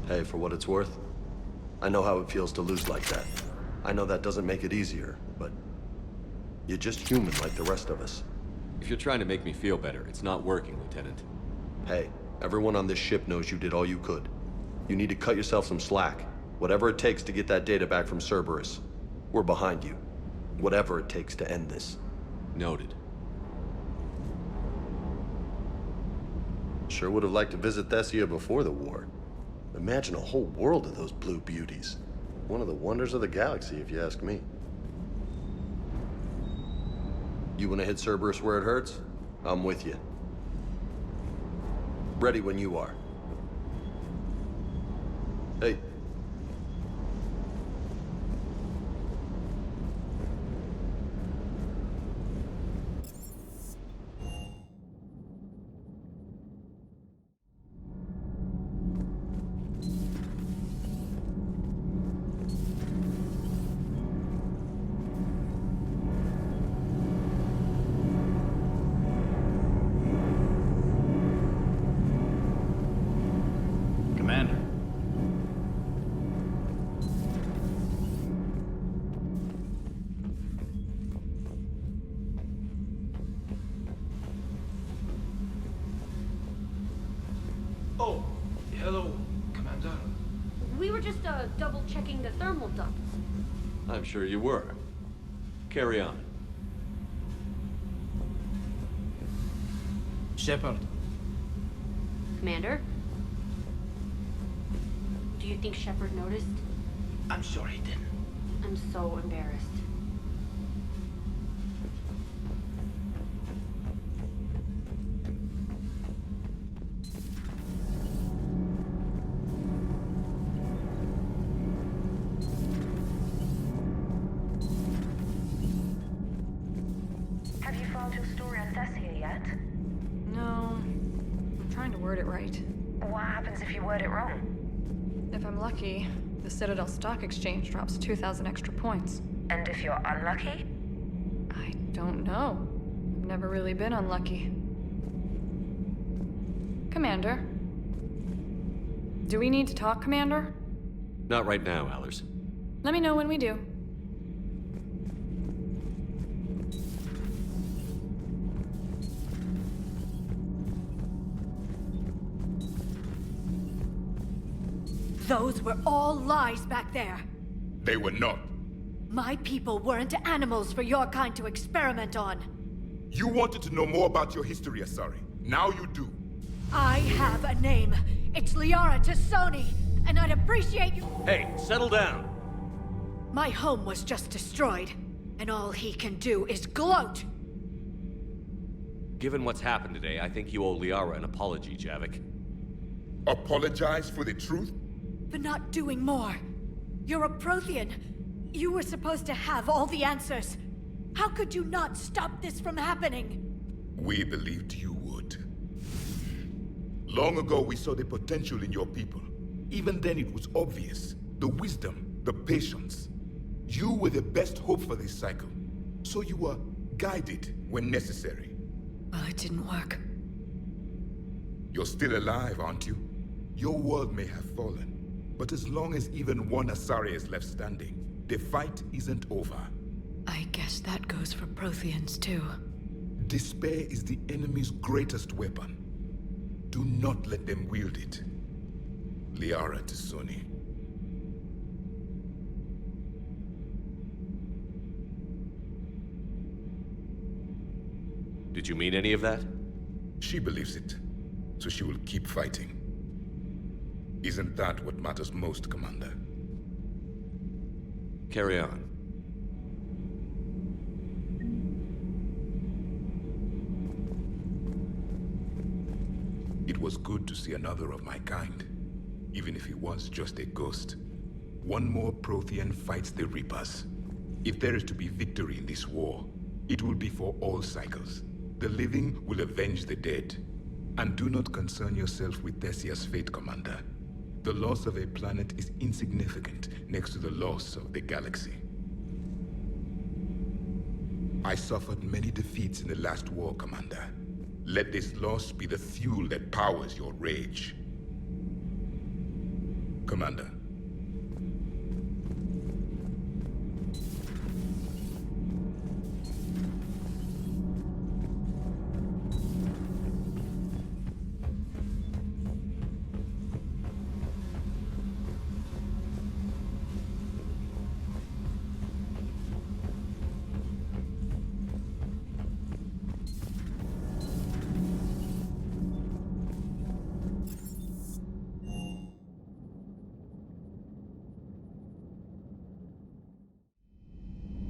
Speaker 13: Hey, for what it's worth, I know how it feels to lose like that. I know that doesn't make it easier, but you're just human like the rest of us.
Speaker 10: If you're trying to make me feel better, it's not working, Lieutenant.
Speaker 13: Hey, everyone on this ship knows you did all you could. You need to cut yourself some slack. Whatever it takes to get that data back from Cerberus. We're behind you. Whatever it takes to end this.
Speaker 10: Noted.
Speaker 13: Sure would have liked to visit Thessia before the war. Imagine a whole world of those blue beauties. One of the wonders of the galaxy, if you ask me. You want to hit Cerberus where it hurts? I'm with you. Ready when you are. Hey.
Speaker 21: Commander.
Speaker 23: Oh, hello, Commander.
Speaker 2: We were just double-checking the thermal ducts.
Speaker 10: I'm sure you were. Carry on.
Speaker 21: Shepard.
Speaker 2: Commander? Do you think Shepard noticed?
Speaker 23: I'm sure he didn't.
Speaker 2: I'm so embarrassed.
Speaker 12: Have you found your story on Thessia yet? yet?
Speaker 9: No. I'm trying to word it right.
Speaker 12: What happens if you word it wrong?
Speaker 9: If I'm lucky, the Citadel Stock Exchange drops 2,000 extra points.
Speaker 12: And if you're unlucky?
Speaker 9: I don't know. I've never really been unlucky. Commander? Do we need to talk, Commander?
Speaker 10: Not right now, Allers.
Speaker 9: Let me know when we do.
Speaker 22: Those were all lies back there.
Speaker 11: They were not.
Speaker 22: My people weren't animals for your kind to experiment on.
Speaker 11: You wanted to know more about your history, Asari. Now you do.
Speaker 22: I have a name. It's Liara Tassoni, and I'd appreciate you—
Speaker 10: Hey, settle down.
Speaker 22: My home was just destroyed, and all he can do is gloat.
Speaker 10: Given what's happened today, I think you owe Liara an apology, Javik.
Speaker 11: Apologize for the truth?
Speaker 22: For not doing more. You're a Prothean. You were supposed to have all the answers. How could you not stop this from happening?
Speaker 11: We believed you would. Long ago, we saw the potential in your people. Even then, it was obvious. The wisdom, the patience. You were the best hope for this cycle. So you were guided when necessary.
Speaker 22: Well, it didn't work.
Speaker 11: You're still alive, aren't you? Your world may have fallen. But as long as even one Asari is left standing, the fight isn't over.
Speaker 22: I guess that goes for Protheans, too.
Speaker 11: Despair is the enemy's greatest weapon. Do not let them wield it. Liara Tassoni.
Speaker 10: Did you mean any of that?
Speaker 11: She believes it, so she will keep fighting. Isn't that what matters most, Commander?
Speaker 10: Carry on.
Speaker 11: It was good to see another of my kind, even if he was just a ghost. One more Prothean fights the Reapers. If there is to be victory in this war, it will be for all cycles. The living will avenge the dead. And do not concern yourself with Thessia's fate, Commander. The loss of a planet is insignificant next to the loss of the galaxy. I suffered many defeats in the last war, Commander. Let this loss be the fuel that powers your rage. Commander.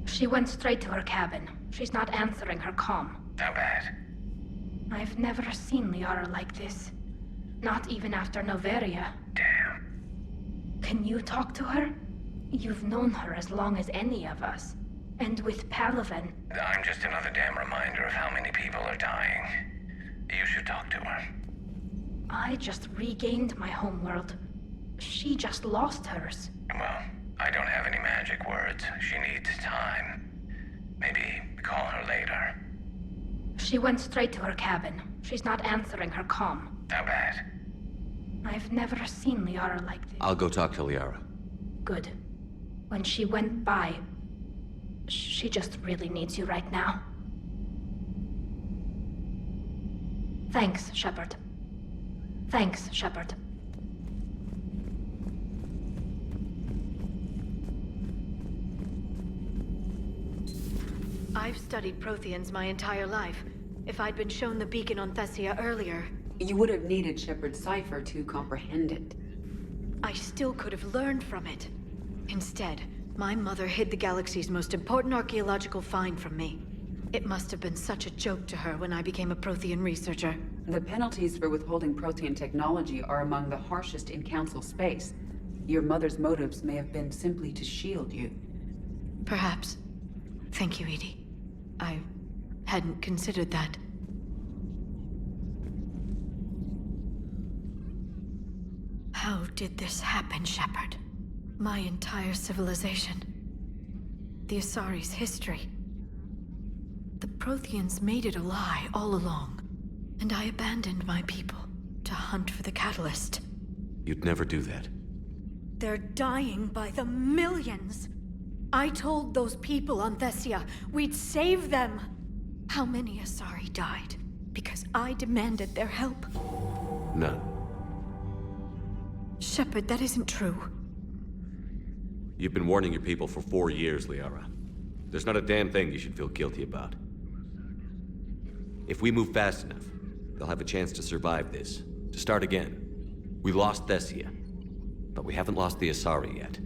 Speaker 17: She went straight to her cabin. She's not answering her comm.
Speaker 4: How bad?
Speaker 17: I've never seen Liara like this. Not even after Noveria.
Speaker 4: Damn.
Speaker 17: Can you talk to her? You've known her as long as any of us. And with Palaven.
Speaker 4: I'm just another damn reminder of how many people are dying. You should talk to her.
Speaker 17: I just regained my homeworld. She just lost hers.
Speaker 4: Well, I don't have any magic words. She needs time. Maybe call her later.
Speaker 17: She went straight to her cabin. She's not answering her comm.
Speaker 4: How bad?
Speaker 17: I've never seen Liara like this.
Speaker 10: I'll go talk to Liara.
Speaker 17: Good. When she went by, she just really needs you right now. Thanks, Shepard. Thanks, Shepard.
Speaker 22: I've studied Protheans my entire life. If I'd been shown the beacon on Thessia earlier...
Speaker 19: You would have needed Shepard's cipher to comprehend it.
Speaker 22: I still could have learned from it. Instead, my mother hid the galaxy's most important archaeological find from me. It must have been such a joke to her when I became a Prothean researcher.
Speaker 19: The penalties for withholding Prothean technology are among the harshest in Council space. Your mother's motives may have been simply to shield you.
Speaker 22: Perhaps. Thank you, Edie. I hadn't considered that. did this happen, Shepard? My entire civilization. The Asari's history. The Protheans made it a lie all along. And I abandoned my people to hunt for the catalyst.
Speaker 10: You'd never do that.
Speaker 22: They're dying by the millions. I told those people on Thessia we'd save them. How many Asari died because I demanded their help?
Speaker 10: None.
Speaker 22: Shepard, that isn't true.
Speaker 10: You've been warning your people for 4 years, Liara. There's not a damn thing you should feel guilty about. If we move fast enough, they'll have a chance to survive this, to start again. We lost Thessia, but we haven't lost the Asari yet.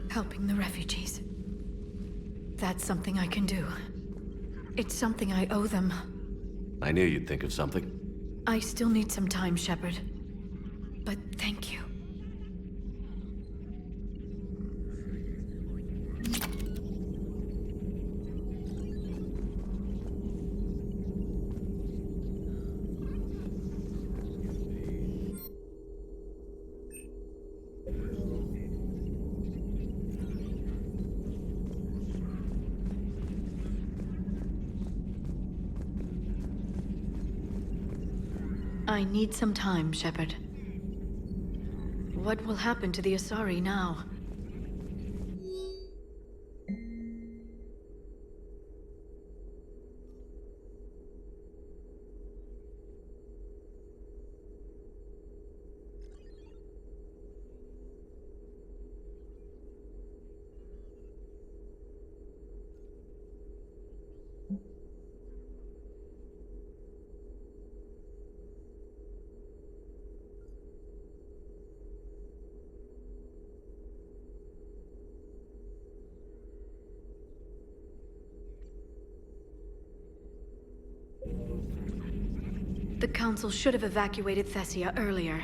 Speaker 22: Helping the refugees. That's something I can do. It's something I owe them.
Speaker 10: I knew you'd think of something.
Speaker 22: I still need some time, Shepard. But thank you. I need some time, Shepard. What will happen to the Asari now? The Council should have evacuated Thessia earlier.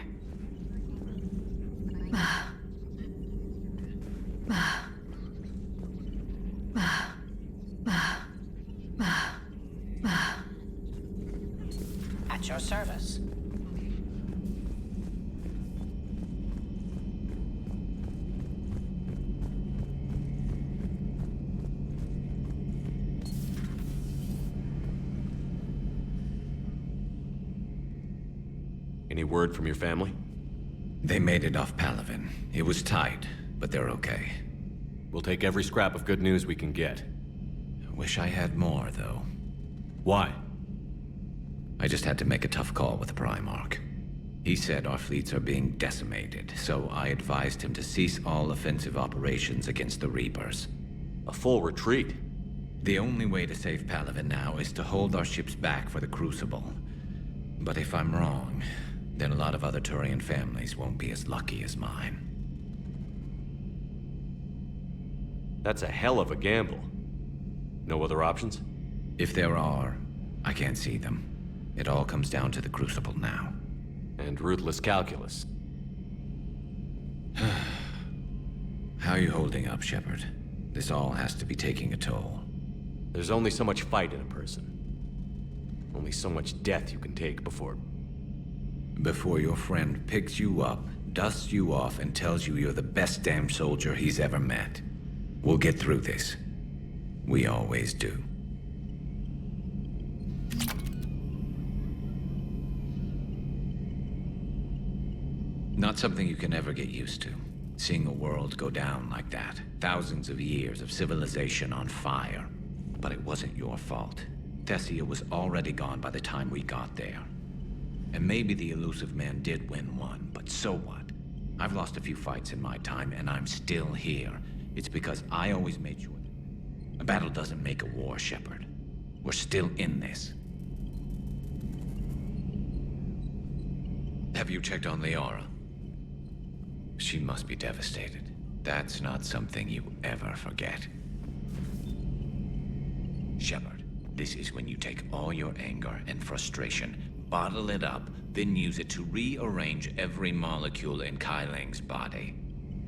Speaker 6: At your service.
Speaker 10: Any word from your family?
Speaker 4: They made it off Palaven. It was tight, but they're okay.
Speaker 10: We'll take every scrap of good news we can get.
Speaker 4: Wish I had more, though.
Speaker 10: Why?
Speaker 4: I just had to make a tough call with the Primarch. He said our fleets are being decimated, so I advised him to cease all offensive operations against the Reapers.
Speaker 10: A full retreat?
Speaker 4: The only way to save Palaven now is to hold our ships back for the Crucible. But if I'm wrong, then a lot of other Turian families won't be as lucky as mine.
Speaker 10: That's a hell of a gamble. No other options?
Speaker 4: If there are, I can't see them. It all comes down to the Crucible now.
Speaker 10: And ruthless calculus.
Speaker 4: How are you holding up, Shepard? This all has to be taking a toll.
Speaker 10: There's only so much fight in a person. Only so much death you can take before
Speaker 4: your friend picks you up, dusts you off, and tells you you're the best damn soldier he's ever met. We'll get through this. We always do. Not something you can ever get used to. Seeing a world go down like that. Thousands of years of civilization on fire. But it wasn't your fault. Thessia was already gone by the time we got there. And maybe the elusive man did win one, but so what? I've lost a few fights in my time, and I'm still here. It's because I always made sure. A battle doesn't make a war, Shepard. We're still in this. Have you checked on Liara? She must be devastated. That's not something you ever forget. Shepard, this is when you take all your anger and frustration, bottle it up, then use it to rearrange every molecule in Kai Ling's body.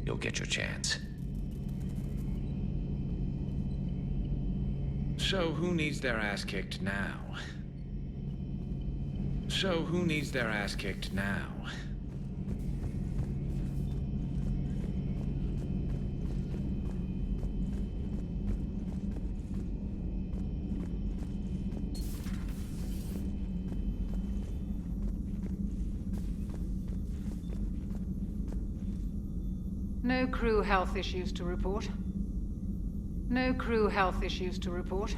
Speaker 4: You'll get your chance. So who needs their ass kicked now? So who needs their ass kicked now?
Speaker 6: No crew health issues to report. No crew health issues to report.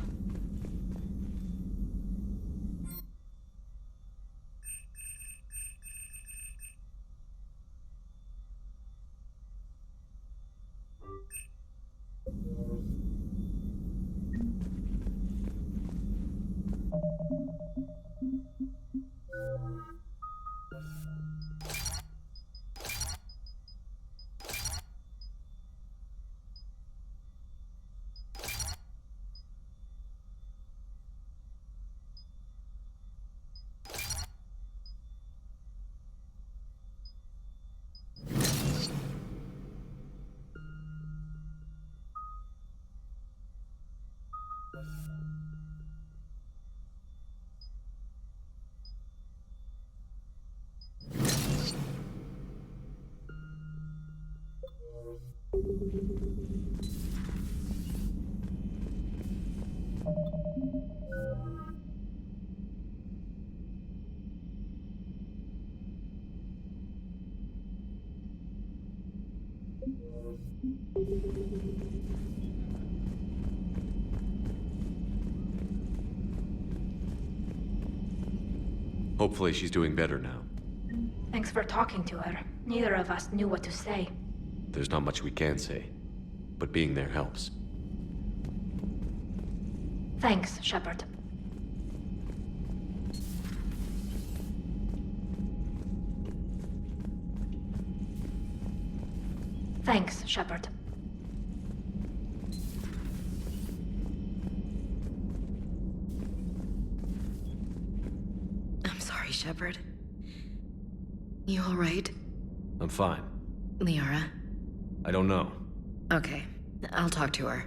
Speaker 10: Hopefully she's doing better now.
Speaker 17: Thanks for talking to her. Neither of us knew what to say.
Speaker 10: There's not much we can say, but being there helps.
Speaker 17: Thanks, Shepard. Thanks, Shepard.
Speaker 18: I'm sorry, Shepard. You all right?
Speaker 10: I'm fine.
Speaker 18: Liara?
Speaker 10: I don't know.
Speaker 18: Okay, I'll talk to her.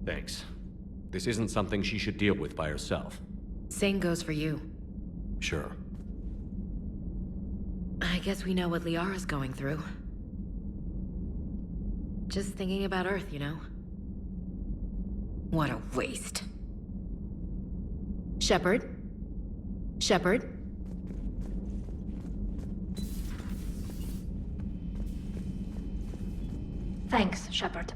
Speaker 10: Thanks. This isn't something she should deal with by herself.
Speaker 18: Same goes for you.
Speaker 10: Sure.
Speaker 18: I guess we know what Liara's going through. Just thinking about Earth, you know? What a waste. Shepard? Shepard?
Speaker 17: Thanks, Shepard.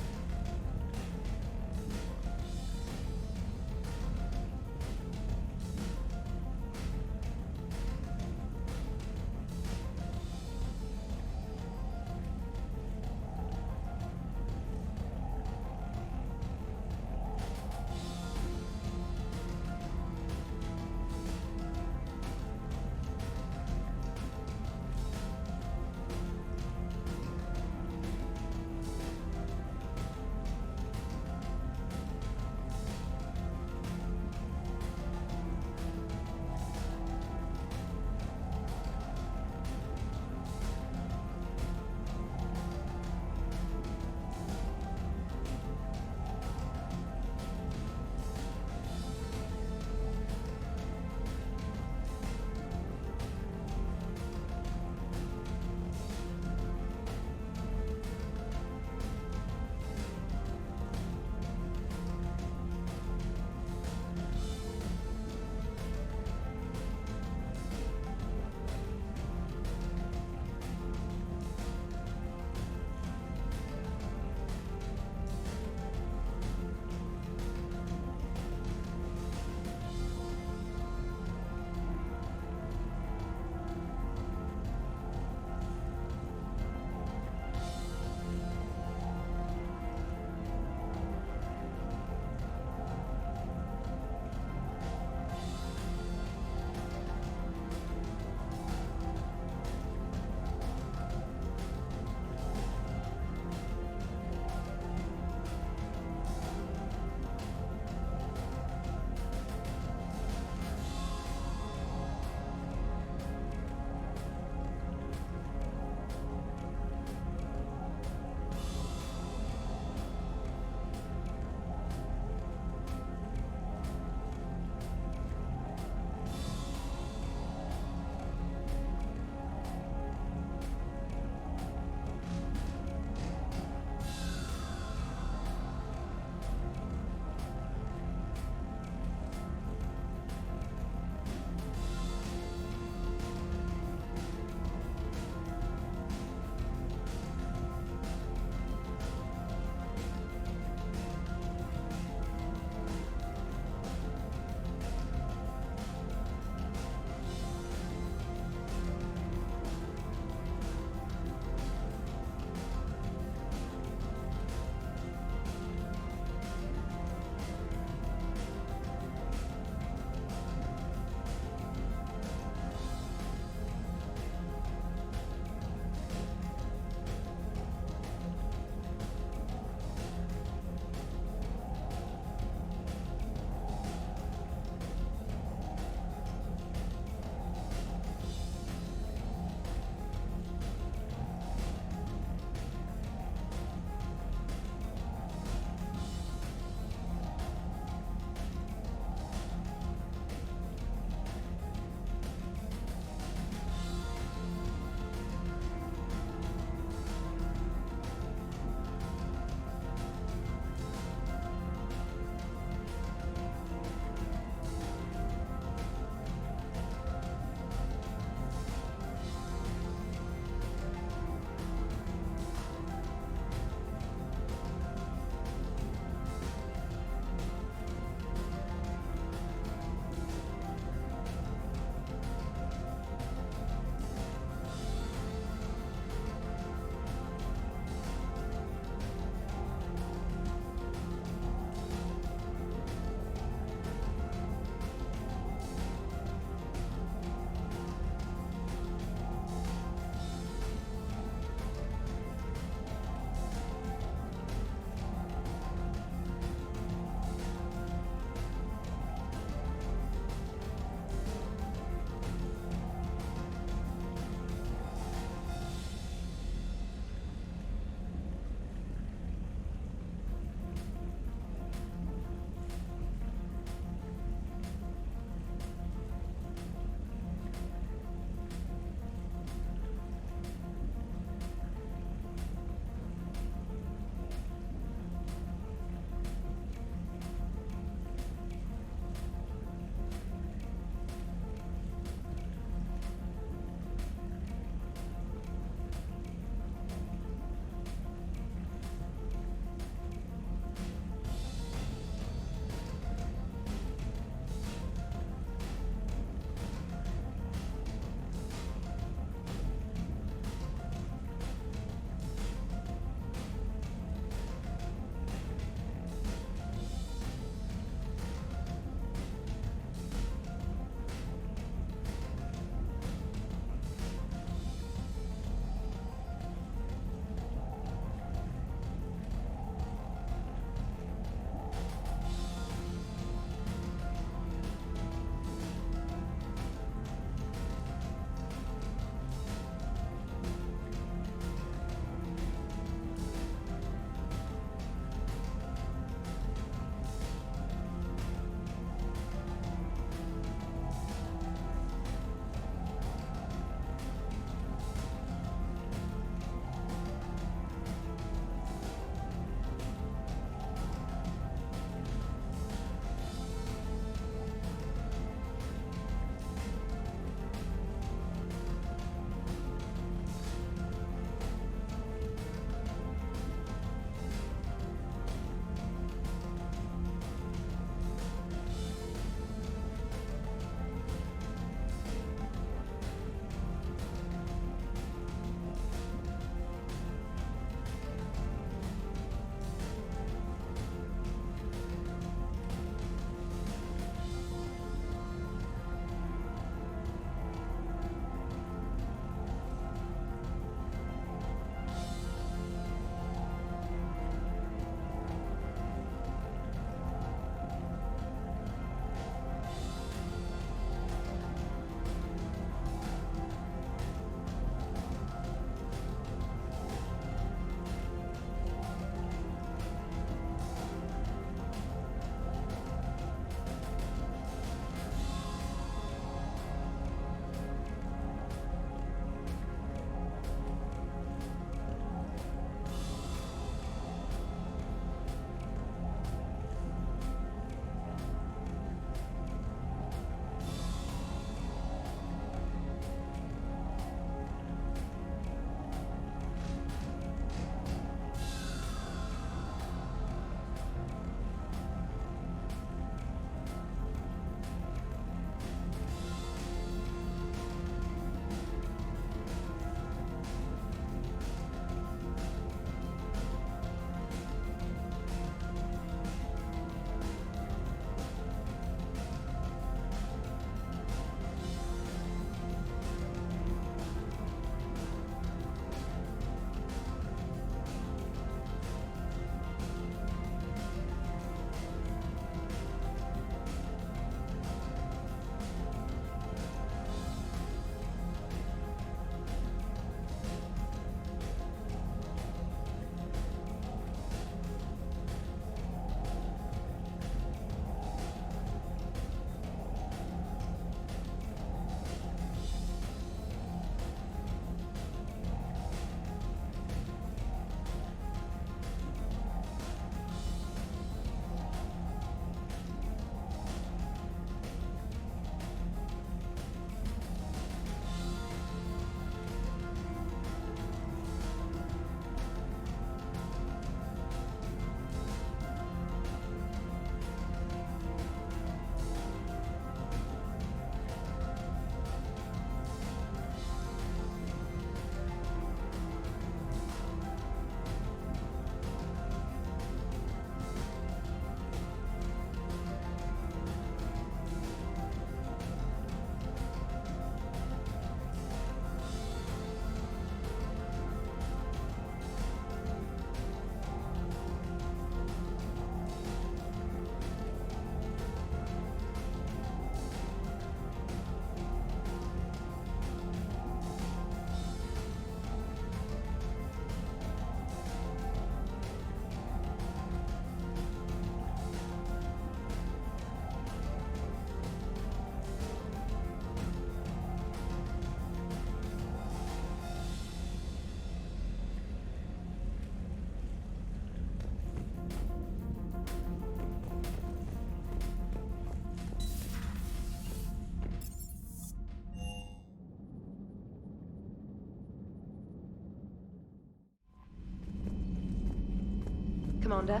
Speaker 2: Commander.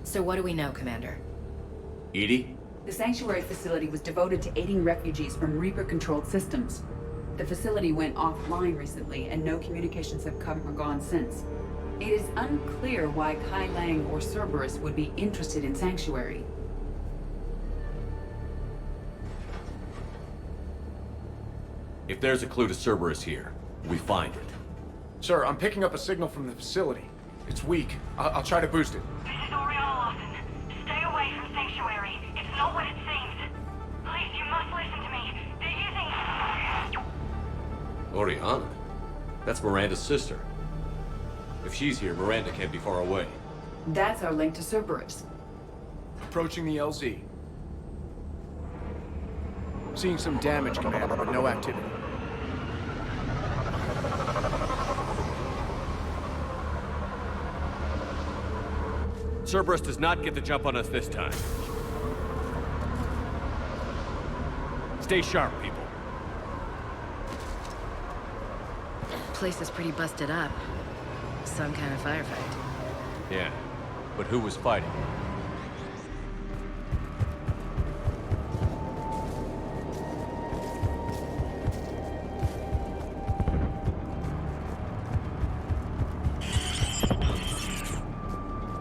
Speaker 18: So what do we know, Commander?
Speaker 10: Edie?
Speaker 19: The sanctuary facility was devoted to aiding refugees from Reaper-controlled systems. The facility went offline recently, and no communications have come or gone since. It is unclear why Kai Lang or Cerberus would be interested in Sanctuary.
Speaker 10: If there's a clue to Cerberus here, we find it.
Speaker 21: Sir, I'm picking up a signal from the facility. It's weak. I'll try to boost it.
Speaker 15: This is Oriana Lawson. Stay away from Sanctuary. It's not what it seems. Please, you must listen to me. They're using...
Speaker 10: Oriana? That's Miranda's sister. If she's here, Miranda can't be far away.
Speaker 19: That's our link to Cerberus.
Speaker 21: Approaching the LZ. Seeing some damage, Commander, but no activity.
Speaker 10: Cerberus does not get the jump on us this time. Stay sharp, people.
Speaker 18: Place is pretty busted up. Some kind of firefight.
Speaker 10: Yeah, but who was fighting?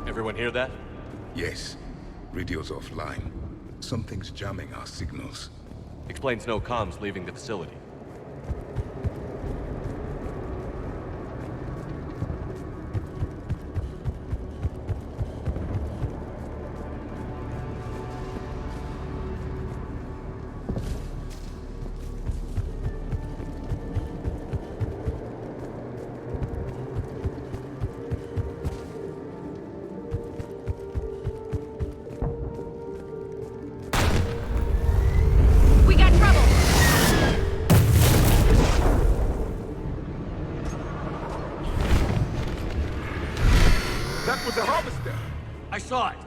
Speaker 10: Everyone hear that?
Speaker 11: Yes. Radio's offline. Something's jamming our signals.
Speaker 10: Explains no comms leaving the facility.
Speaker 1: We got trouble!
Speaker 11: That was a harvester!
Speaker 10: I saw it!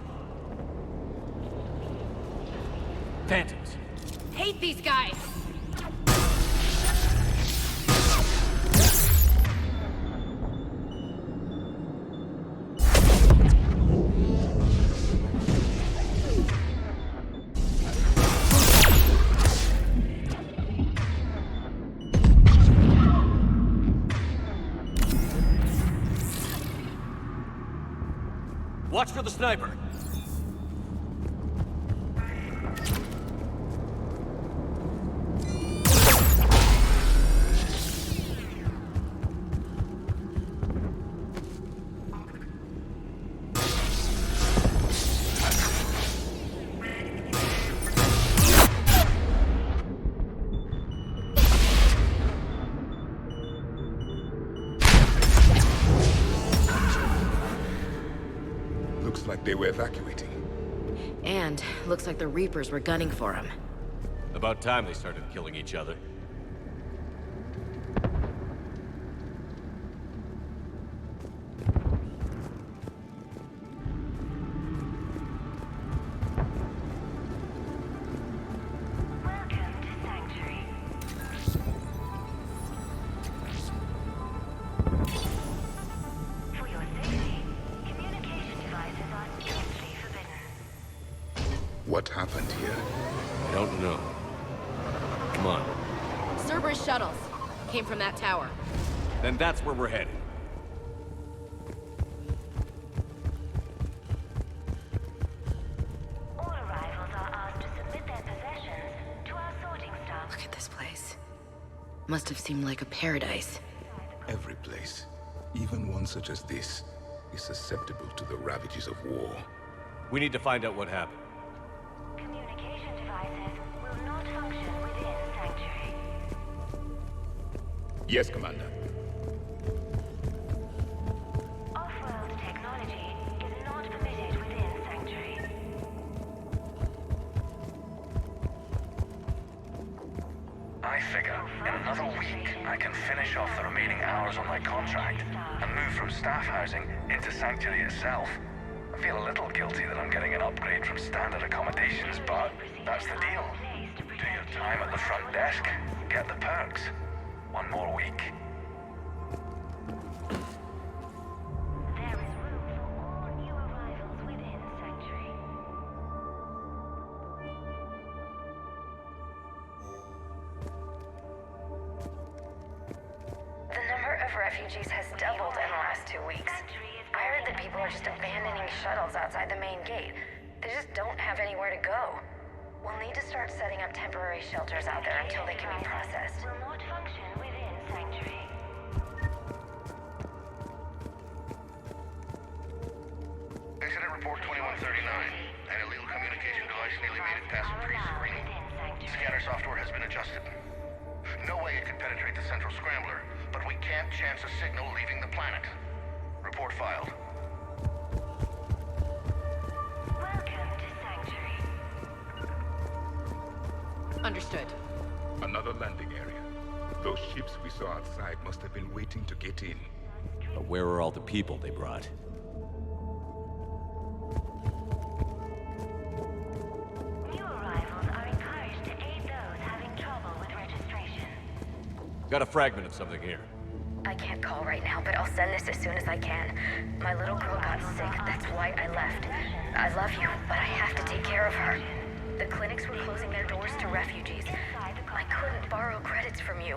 Speaker 10: Phantoms.
Speaker 1: Hate these guys!
Speaker 10: Watch for the sniper.
Speaker 11: Looks like they were evacuating.
Speaker 18: And looks like the Reapers were gunning for him.
Speaker 10: About time they started killing each other.
Speaker 11: What happened here?
Speaker 10: I don't know. Come on.
Speaker 18: Cerberus shuttles. Came from that tower.
Speaker 10: Then that's where we're headed.
Speaker 12: All arrivals are asked to submit their possessions to our sorting staff.
Speaker 18: Look at this place. Must have seemed like a paradise.
Speaker 11: Every place, even one such as this, is susceptible to the ravages of war.
Speaker 10: We need to find out what happened.
Speaker 12: Communication devices will not function within Sanctuary.
Speaker 11: Yes, Commander.
Speaker 12: Off-world technology is not permitted within Sanctuary.
Speaker 7: I figure in another week I can finish off the remaining hours on my contract and move from staff housing into Sanctuary itself. I feel a little guilty that I'm getting an upgrade from standard accommodations, but that's the deal. Do your time at the front desk, get the perks. One more week.
Speaker 12: There is room for all new arrivals within Sanctuary.
Speaker 8: The number of refugees has doubled in the last 2 weeks. I heard that people are just abandoning shuttles outside the main gate. They just don't have anywhere to go. We'll need to start setting up temporary shelters out there until they can be processed.
Speaker 12: Will not function within Sanctuary.
Speaker 7: Incident report 2139. An illegal communication device nearly made it past pre-screening. Scanner software has been adjusted. No way it could penetrate the central scrambler, but we can't chance a signal leaving the planet. Report filed.
Speaker 12: Welcome to Sanctuary.
Speaker 18: Understood.
Speaker 11: Another landing area. Those ships we saw outside must have been waiting to get in.
Speaker 10: But where are all the people they brought?
Speaker 12: New arrivals are encouraged to aid those having
Speaker 10: Got a fragment of something here.
Speaker 8: I can't call right now, but I'll send this as soon as I can. My little girl got sick, that's why I left. I love you, but I have to take care of her. The clinics were closing their doors to refugees. I couldn't borrow credits from you.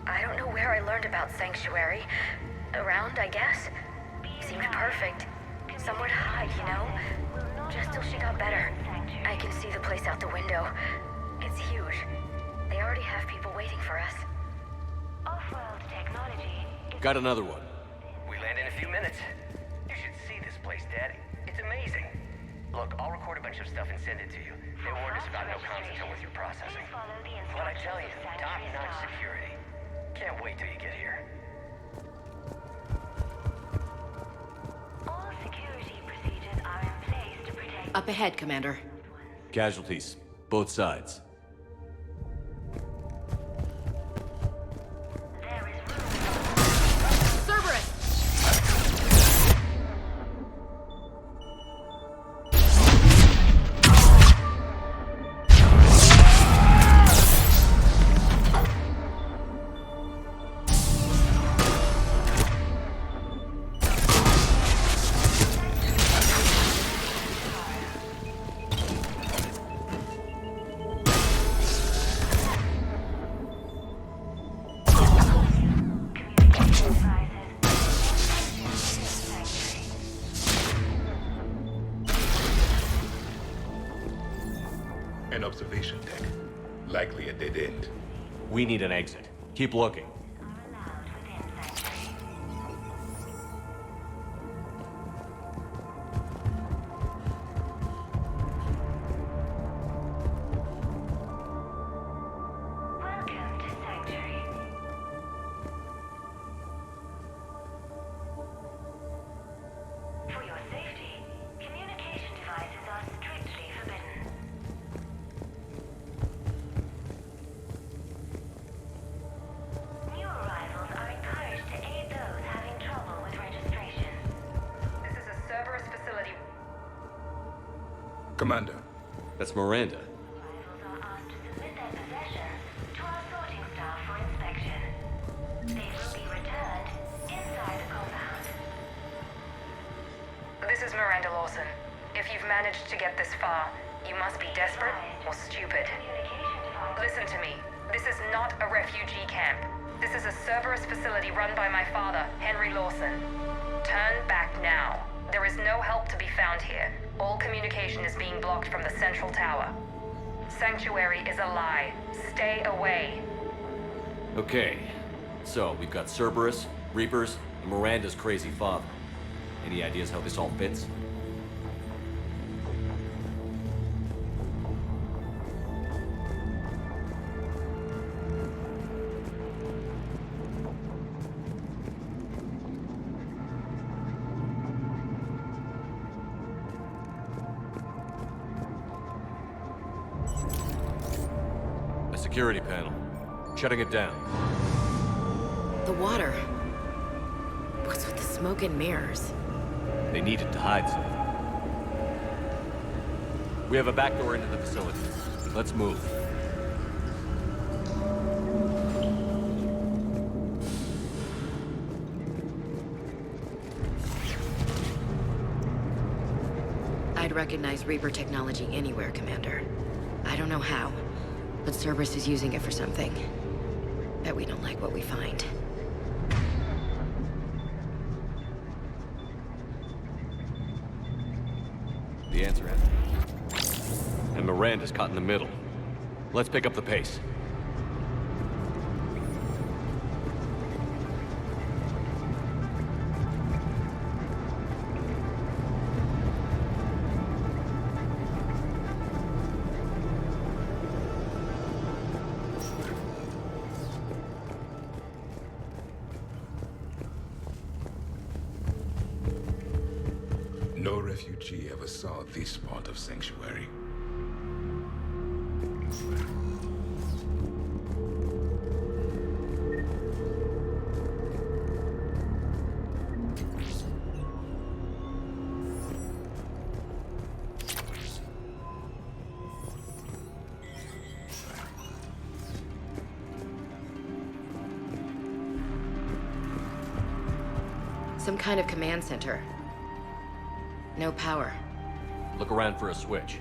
Speaker 8: I don't know where I learned about Sanctuary. Around, I guess. Seemed perfect. Somewhere to hide, you know? Just till she got better. I can see the place out the window. It's huge. They already have people waiting for us.
Speaker 12: Off-world technology.
Speaker 10: Got another one.
Speaker 7: We land in a few minutes. You should see this place, Daddy. It's amazing. Look, I'll record a bunch of stuff and send it to you. They warned us about no comms until with your processing. But I tell you, top-notch security. Can't wait till you get here.
Speaker 12: All security procedures are in place to protect...
Speaker 18: Up ahead, Commander.
Speaker 10: Casualties. Both sides.
Speaker 18: Cerberus!
Speaker 11: An observation deck. Likely a dead end.
Speaker 10: We need an exit. Keep looking.
Speaker 12: Welcome to Sanctuary. For your safety, communication devices are strictly forbidden. New arrivals are encouraged to aid those having trouble with registration.
Speaker 8: This is a Cerberus facility.
Speaker 11: Commander,
Speaker 10: That's Miranda.
Speaker 12: Arrivals are asked to submit their possessions to our sorting staff for inspection. They will be returned inside the compound.
Speaker 8: This is Miranda Lawson. If you've managed to get this far, you must be desperate or stupid. Listen to me. This is not a refugee camp. This is a Cerberus facility run by my father, Henry Lawson. Turn back now. There is no help to be found here. All communication is being blocked from the central tower. Sanctuary is a lie. Stay away.
Speaker 10: Okay. So, we've got Cerberus, Reapers, and Miranda's crazy father. Any ideas how this all fits? A security panel. Shutting it down.
Speaker 18: The water. What's with the smoke and mirrors?
Speaker 10: They needed to hide something. We have a back door into the facility. Let's move.
Speaker 18: I'd recognize Reaper technology anywhere, Commander. I don't know how, but Cerberus is using it for something. Bet we don't like what we find.
Speaker 10: The answer is... And Miranda's caught in the middle. Let's pick up the pace.
Speaker 11: no refugee ever saw this part of Sanctuary.
Speaker 18: Some kind of command center. No power.
Speaker 10: Look around for a switch.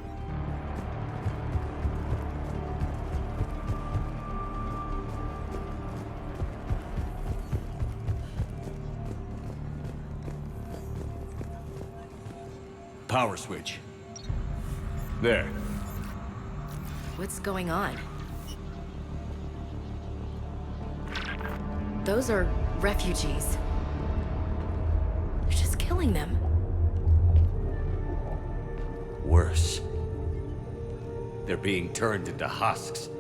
Speaker 10: Power switch. There.
Speaker 18: What's going on? Those are refugees. They're just killing them.
Speaker 10: Worse. They're being turned into husks.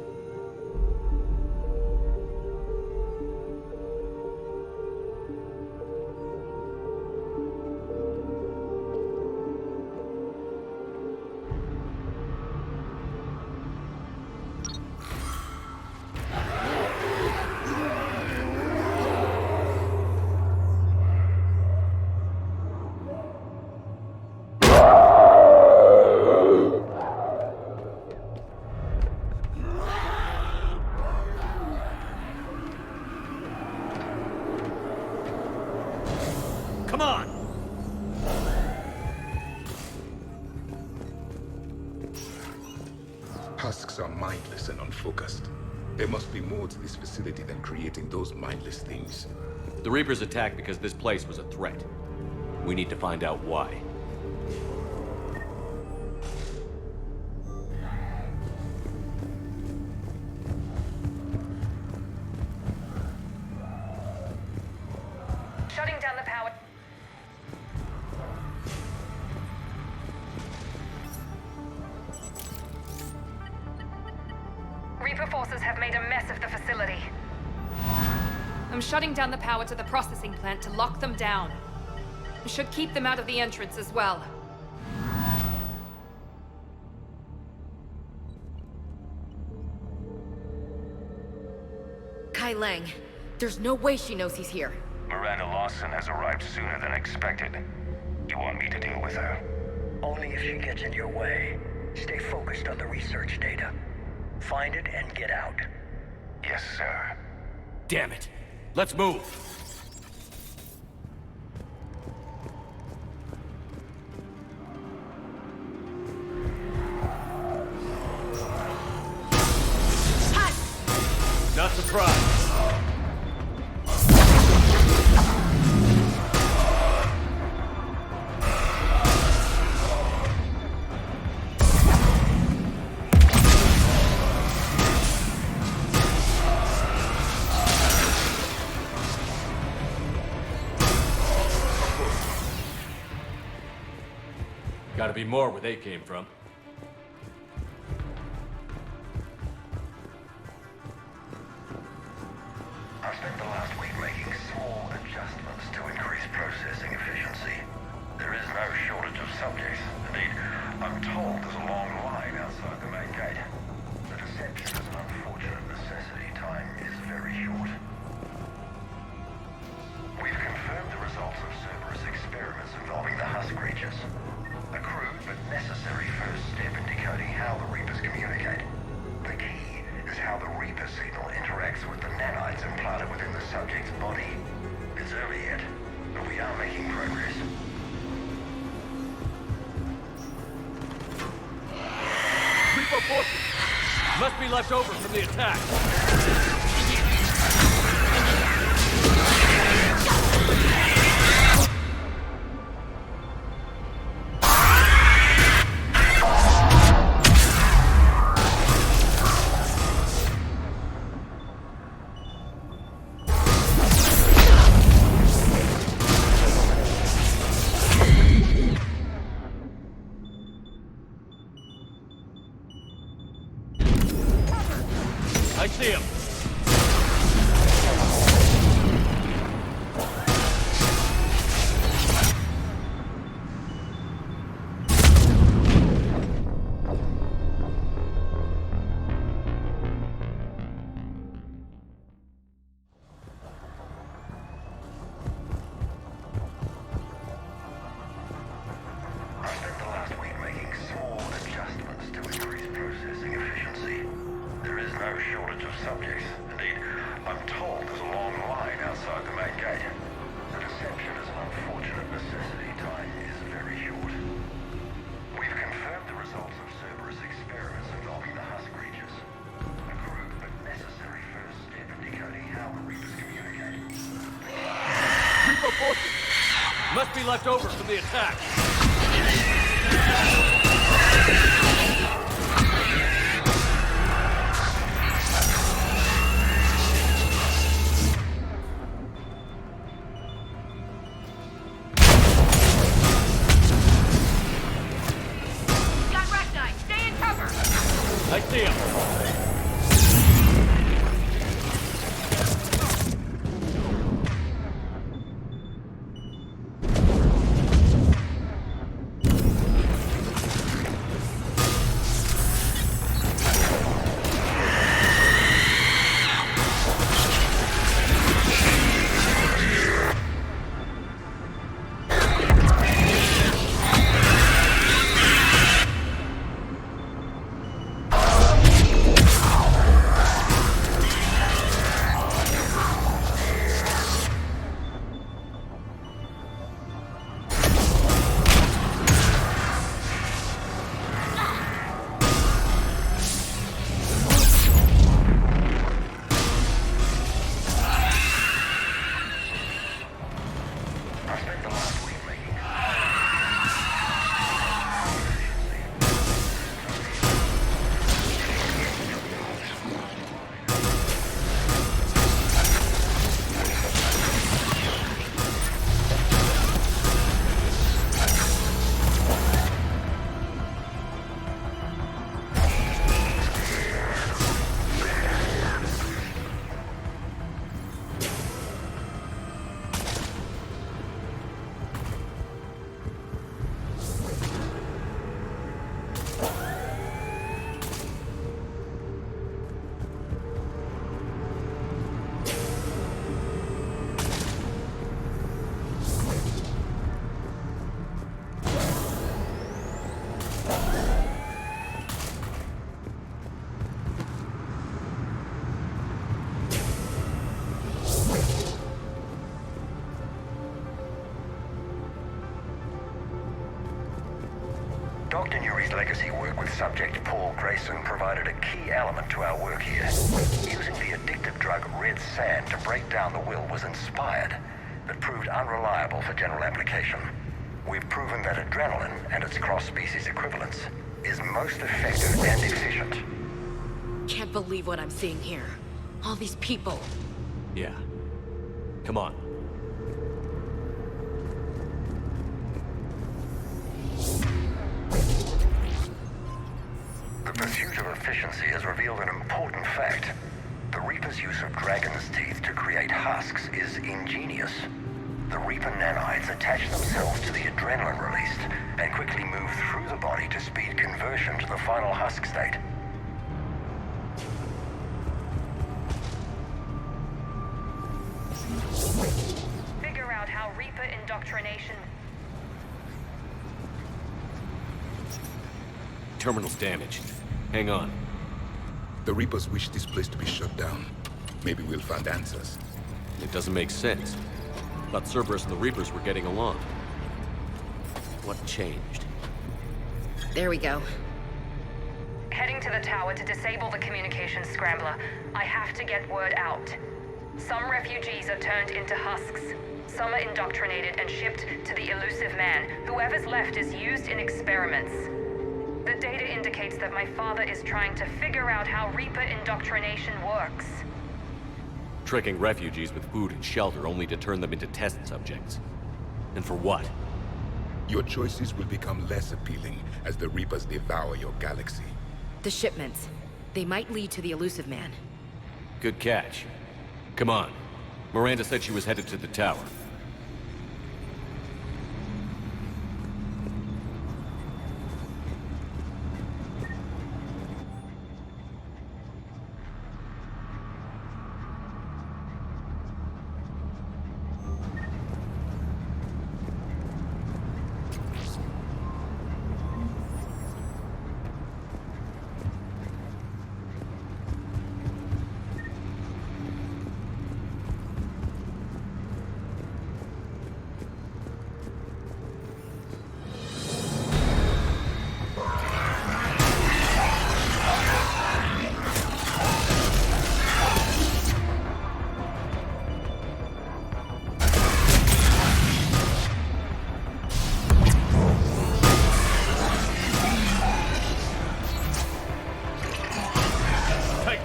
Speaker 10: Come on!
Speaker 11: Husks are mindless and unfocused. There must be more to this facility than creating those mindless things.
Speaker 10: The Reapers attacked because this place was a threat. We need to find out why.
Speaker 8: Shutting down the power. Reaper forces have made a mess of the facility.
Speaker 9: I'm shutting down the power to the processing plant to lock them down. We should keep them out of the entrance as well.
Speaker 18: Kai Lang. There's no way she knows he's here.
Speaker 7: Miranda Lawson has arrived sooner than expected. You want me to deal with her?
Speaker 3: Only if she gets in your way. Stay focused on the research data. Find it and get out.
Speaker 7: Yes, sir.
Speaker 10: Damn it! Let's move! Not surprised. Gotta be more where they came from.
Speaker 3: I spent the last week making small adjustments to increase processing efficiency.
Speaker 7: There is no shortage of subjects. Indeed, I'm told there's a long line outside the main gate.
Speaker 3: The deception is an unfortunate necessity. Time is very short. We've confirmed the results of Cerberus experiments involving the husk creatures. A crude but necessary first step in decoding how the Reapers communicate. The key is how the Reaper signal interacts with the nanites implanted within the subject's body. It's early yet, but we are making progress.
Speaker 10: Reaper forces! Must be left over from the attack. I see him.
Speaker 3: Subjects. Indeed, I'm told there's a long line outside the main gate. The deception is an unfortunate necessity. Time is very short. We've confirmed the results of Cerberus experiments involving the husk creatures. A crude but necessary first step in decoding how the Reapers communicate.
Speaker 10: Reaper forces! Must be left over from the attack! I see him.
Speaker 3: Dr. Nuri's legacy work with subject Paul Grayson provided a key element to our work here. Using the addictive drug red sand to break down the will was inspired, but proved unreliable for general application. We've proven that adrenaline and its cross-species equivalents is most effective and efficient.
Speaker 18: Can't believe what I'm seeing here. All these people.
Speaker 10: Yeah. Come on.
Speaker 3: The pursuit of efficiency has revealed an important fact. The Reaper's use of dragon's teeth to create husks is ingenious. The Reaper nanites attach themselves to the adrenaline released and quickly move through the body to speed conversion to the final husk state.
Speaker 8: Figure out how Reaper indoctrination...
Speaker 10: Terminal's damaged. Hang on.
Speaker 11: The Reapers wish this place to be shut down. Maybe we'll find answers.
Speaker 10: It doesn't make sense. Thought Cerberus and the Reapers were getting along. What changed?
Speaker 18: There we go.
Speaker 8: Heading to the tower to disable the communications scrambler. I have to get word out. Some refugees are turned into husks. Some are indoctrinated and shipped to the elusive man. Whoever's left is used in experiments. The data indicates that my father is trying to figure out how Reaper indoctrination works.
Speaker 10: Tricking refugees with food and shelter only to turn them into test subjects. And for what?
Speaker 11: Your choices will become less appealing as the Reapers devour your galaxy.
Speaker 18: The shipments. They might lead to the elusive man.
Speaker 10: Good catch. Come on. Miranda said she was headed to the tower.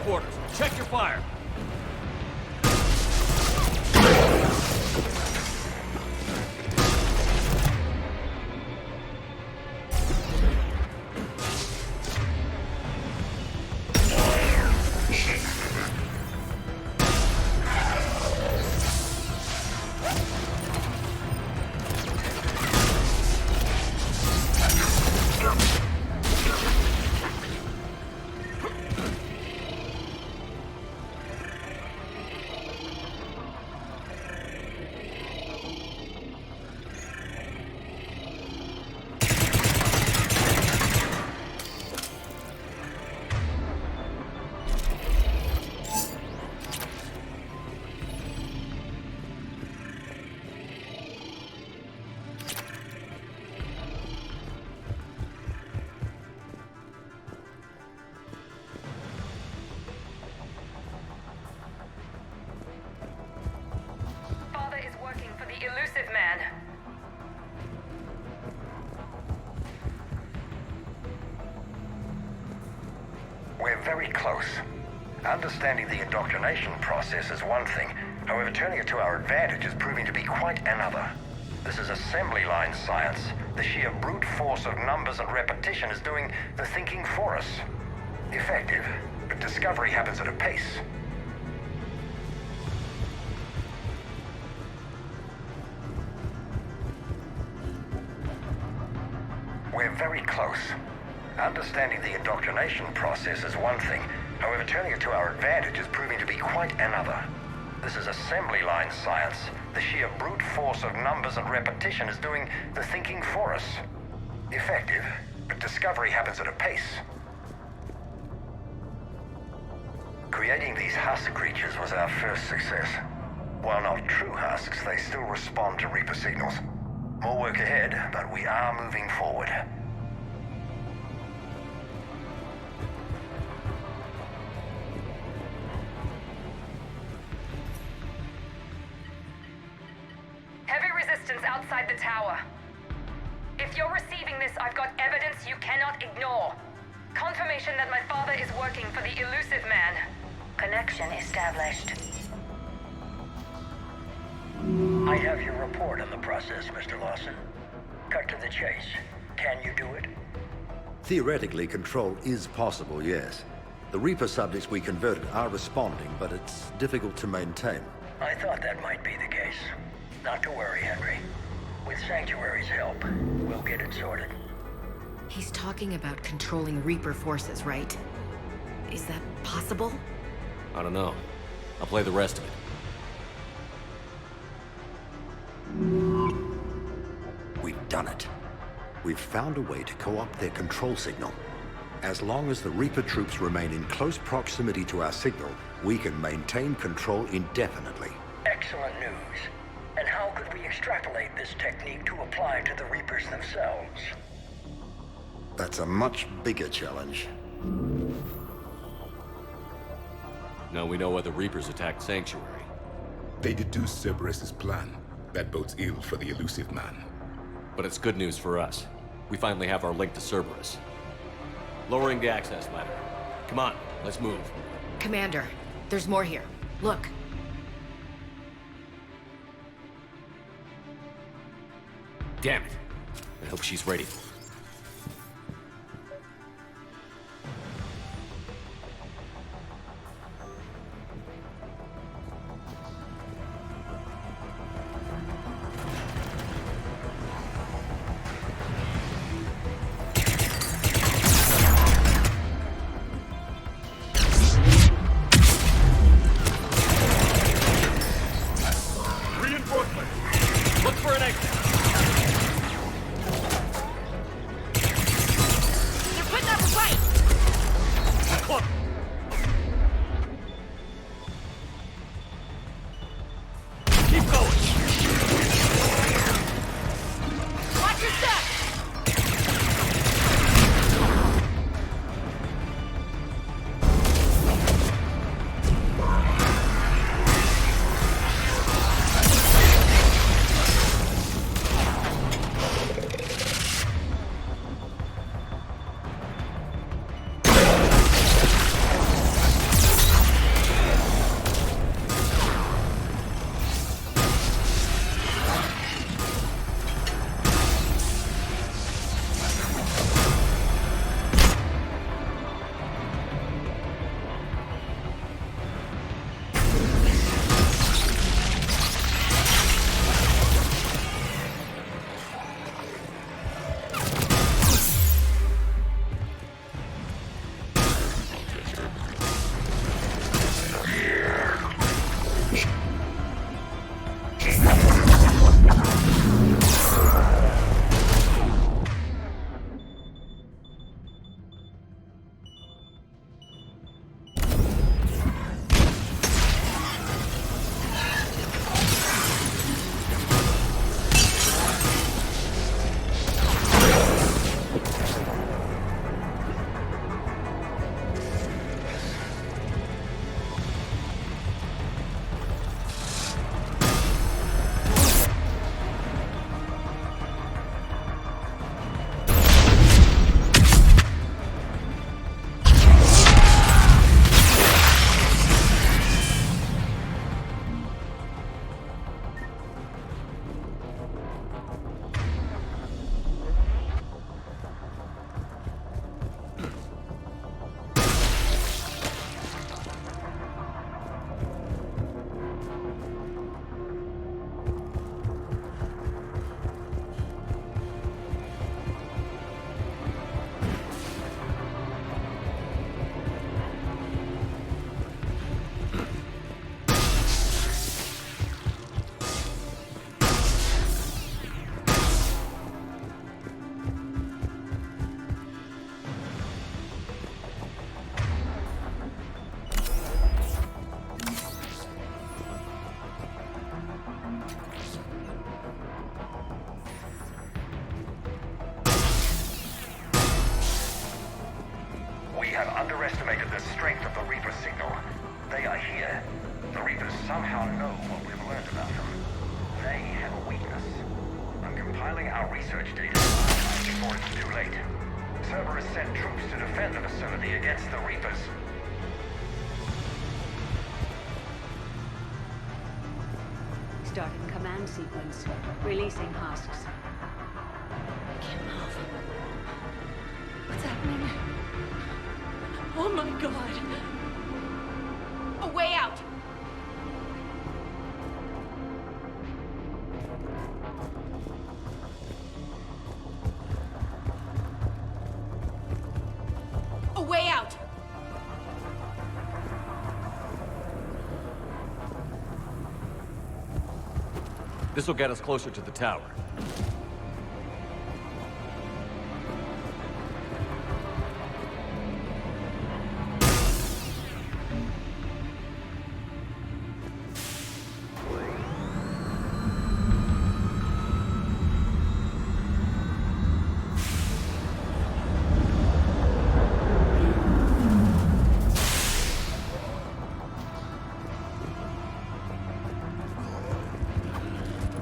Speaker 10: quarters. Check your fire.
Speaker 8: Father is working for the elusive man.
Speaker 3: We're very close. Understanding the indoctrination process is one thing. However, turning it to our advantage is proving to be quite another. This is assembly line science. The sheer brute force of numbers and repetition is doing the thinking for us. Effective, but discovery happens at a pace. We're very close. Understanding the indoctrination process is one thing. However, turning it to our advantage is proving to be quite another. This is assembly line science. The sheer brute force of numbers and repetition is doing the thinking for us. Effective, but discovery happens at a pace. Creating these husk creatures was our first success. While not true husks, they still respond to Reaper signals. More work ahead, but we are moving forward.
Speaker 8: Heavy resistance outside the tower. If you're receiving this, I've got evidence you cannot ignore. Confirmation that my father is working for the elusive man.
Speaker 12: Connection established.
Speaker 5: I have your report on the process, Mr. Lawson. Cut to the chase. Can you do it?
Speaker 16: Theoretically, control is possible, yes. The Reaper subjects we converted are responding, but it's difficult to maintain.
Speaker 5: I thought that might be the case. Not to worry, Henry. With Sanctuary's help, we'll get it sorted.
Speaker 18: He's talking about controlling Reaper forces, right? Is that possible?
Speaker 10: I don't know. I'll play the rest of it.
Speaker 16: We've done it. We've found a way to co-opt their control signal. As long as the Reaper troops remain in close proximity to our signal, we can maintain control indefinitely.
Speaker 5: Excellent news. And how could we extrapolate this technique to apply to the Reapers themselves?
Speaker 16: That's a much bigger challenge.
Speaker 10: Now we know why the Reapers attacked Sanctuary.
Speaker 11: They deduced Cerberus's plan. That bodes ill for the elusive man.
Speaker 10: But it's good news for us. We finally have our link to Cerberus. Lowering the access ladder. Come on, let's move.
Speaker 18: Commander, there's more here. Look.
Speaker 10: Damn it. I hope she's ready for it.
Speaker 3: underestimated the strength of the Reaper signal. They are here. The Reapers somehow know what we've learned about them. They have a weakness. I'm compiling our research data before it's too late. Cerberus sent troops to defend the facility against the Reapers.
Speaker 13: Starting command sequence. Releasing husks. I can't move. What's happening? Oh my god!
Speaker 1: A way out! A way out!
Speaker 10: This'll get us closer to the tower.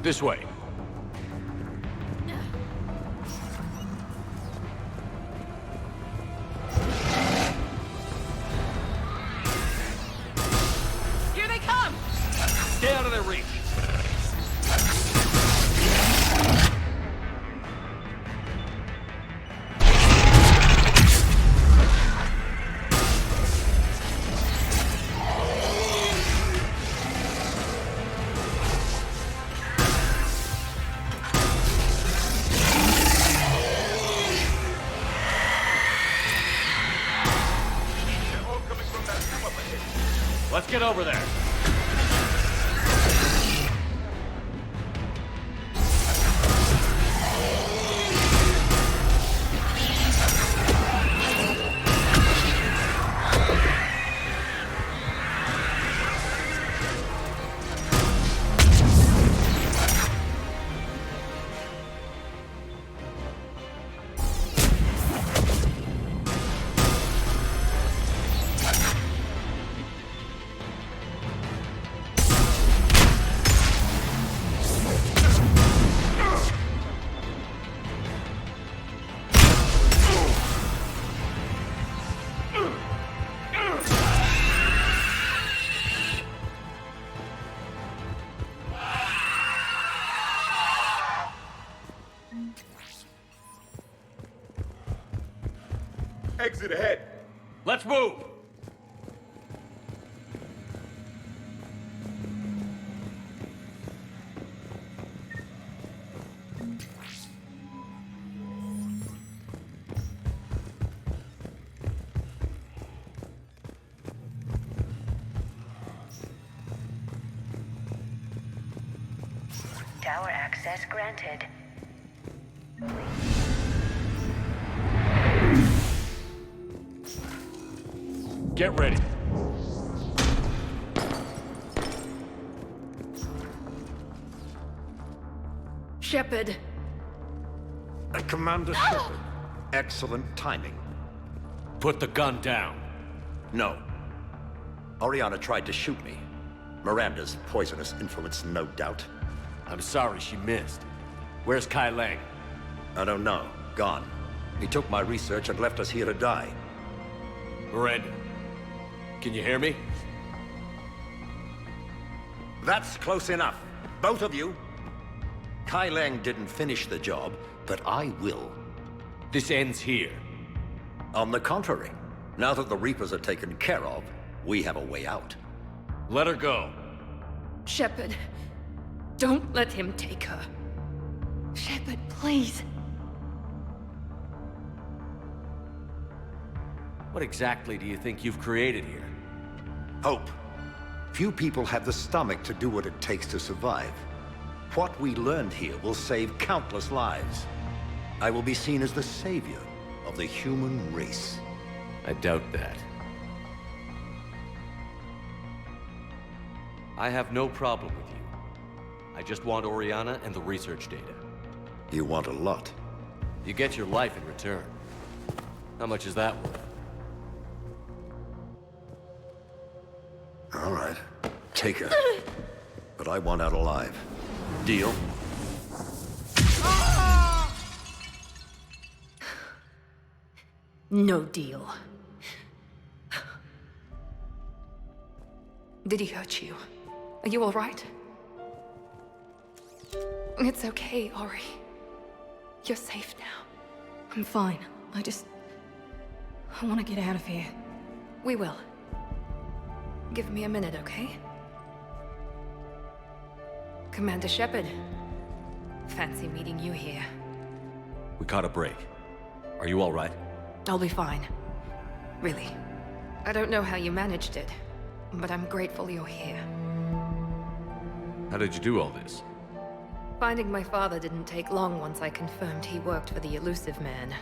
Speaker 10: This way.
Speaker 1: Here they come!
Speaker 10: Stay out of their reach. Let's get over there.
Speaker 11: Exit ahead.
Speaker 10: Let's move.
Speaker 12: Tower access granted.
Speaker 10: Get ready.
Speaker 16: Shepard! Commander Shepard. Excellent timing.
Speaker 10: Put the gun down.
Speaker 16: No. Oriana tried to shoot me. Miranda's poisonous influence, no doubt.
Speaker 10: I'm sorry she missed. Where's Kai Lang?
Speaker 16: I don't know. Gone. He took my research and left us here to die.
Speaker 10: Miranda, can you hear me?
Speaker 16: That's close enough. Both of you. Kai Lang didn't finish the job, but I will.
Speaker 10: This ends here.
Speaker 16: On the contrary, now that the Reapers are taken care of, we have a way out.
Speaker 10: Let her go.
Speaker 9: Shepard, don't let him take her. Shepard, please.
Speaker 10: What exactly do you think you've created here?
Speaker 16: Hope. Few people have the stomach to do what it takes to survive. What we learned here will save countless lives. I will be seen as the savior of the human race.
Speaker 10: I doubt that. I have no problem with you. I just want Oriana and the research data.
Speaker 16: You want a lot.
Speaker 10: You get your life in return. How much is that worth?
Speaker 16: All right. Take her. But I want out alive. Deal?
Speaker 9: No deal. Did he hurt you? Are you all right? It's okay, Ori. You're safe now.
Speaker 2: I'm fine. I want to get out of here.
Speaker 9: We will. Give me a minute, okay? Commander Shepard. Fancy meeting you here.
Speaker 10: We caught a break. Are you all right?
Speaker 9: I'll be fine. Really. I don't know how you managed it, but I'm grateful you're here.
Speaker 10: How did you do all this?
Speaker 9: Finding my father didn't take long once I confirmed he worked for the Elusive Man.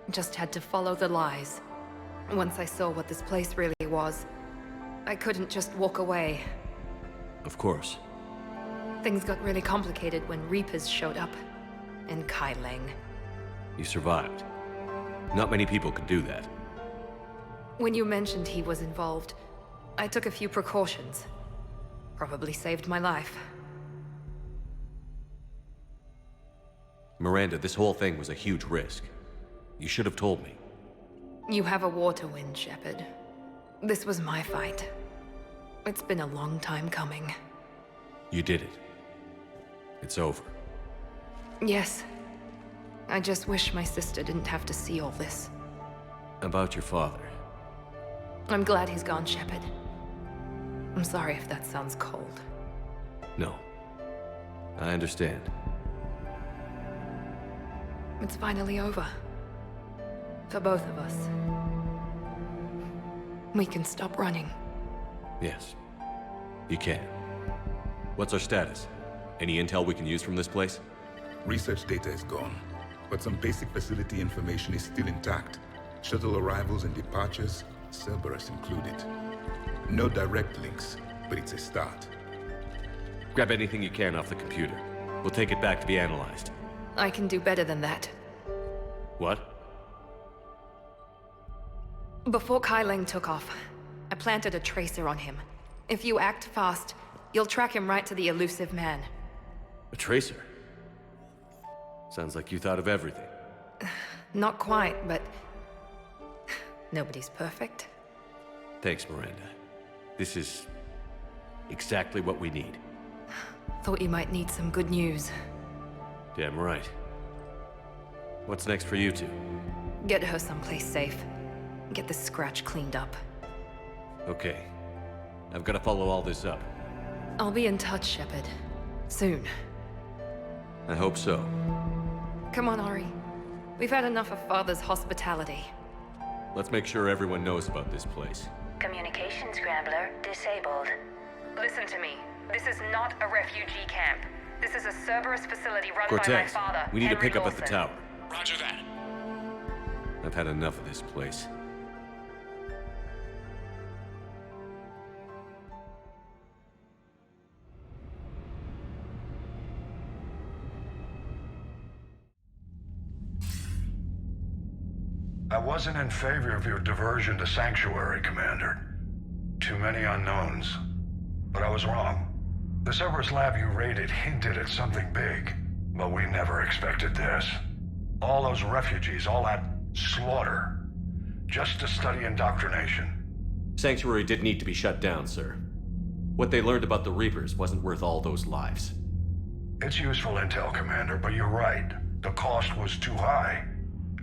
Speaker 9: Just had to follow the lies. Once I saw what this place really was, I couldn't just walk away.
Speaker 10: Of course.
Speaker 9: Things got really complicated when Reapers showed up. And Kai Leng.
Speaker 10: You survived. Not many people could do that.
Speaker 9: When you mentioned he was involved, I took a few precautions. Probably saved my life.
Speaker 10: Miranda, this whole thing was a huge risk. You should have told me.
Speaker 9: You have a war to win, Shepard. This was my fight. It's been a long time coming.
Speaker 10: You did it. It's over.
Speaker 9: Yes. I just wish my sister didn't have to see all this.
Speaker 10: About your father.
Speaker 9: I'm glad he's gone, Shepard. I'm sorry if that sounds cold.
Speaker 10: No. I understand.
Speaker 9: It's finally over. For both of us. We can stop running.
Speaker 10: Yes. You can. What's our status? Any intel we can use from this place?
Speaker 11: Research data is gone, but some basic facility information is still intact. Shuttle arrivals and departures, Cerberus included. No direct links, but it's a start.
Speaker 10: Grab anything you can off the computer. We'll take it back to be analyzed.
Speaker 9: I can do better than that.
Speaker 10: What?
Speaker 9: Before Kai Leng took off, I planted a tracer on him. If you act fast, you'll track him right to the Elusive Man.
Speaker 10: A tracer? Sounds like you thought of everything.
Speaker 9: Not quite, but... nobody's perfect.
Speaker 10: Thanks, Miranda. This is... exactly what we need.
Speaker 9: Thought you might need some good news.
Speaker 10: Damn right. What's next for you two?
Speaker 9: Get her someplace safe. Get the scratch cleaned up.
Speaker 10: Okay. I've got to follow all this up.
Speaker 9: I'll be in touch, Shepard. Soon.
Speaker 10: I hope so.
Speaker 9: Come on, Ori. We've had enough of Father's hospitality.
Speaker 10: Let's make sure everyone knows about this place.
Speaker 8: Communication scrambler disabled.
Speaker 1: Listen to me. This is not a refugee camp. This is a Cerberus facility run by my
Speaker 10: Cortez,
Speaker 1: father,
Speaker 10: we need to
Speaker 1: Henry
Speaker 10: pick up at the
Speaker 1: Olsen.
Speaker 10: tower.
Speaker 7: Roger that.
Speaker 10: I've had enough of this place.
Speaker 3: I wasn't in favor of your diversion to Sanctuary, Commander. Too many unknowns. But I was wrong. The Cerberus lab you raided hinted at something big, but we never expected this. All those refugees, all that slaughter, just to study indoctrination.
Speaker 10: Sanctuary did need to be shut down, sir. What they learned about the Reapers wasn't worth all those lives.
Speaker 3: It's useful intel, Commander, but you're right. The cost was too high.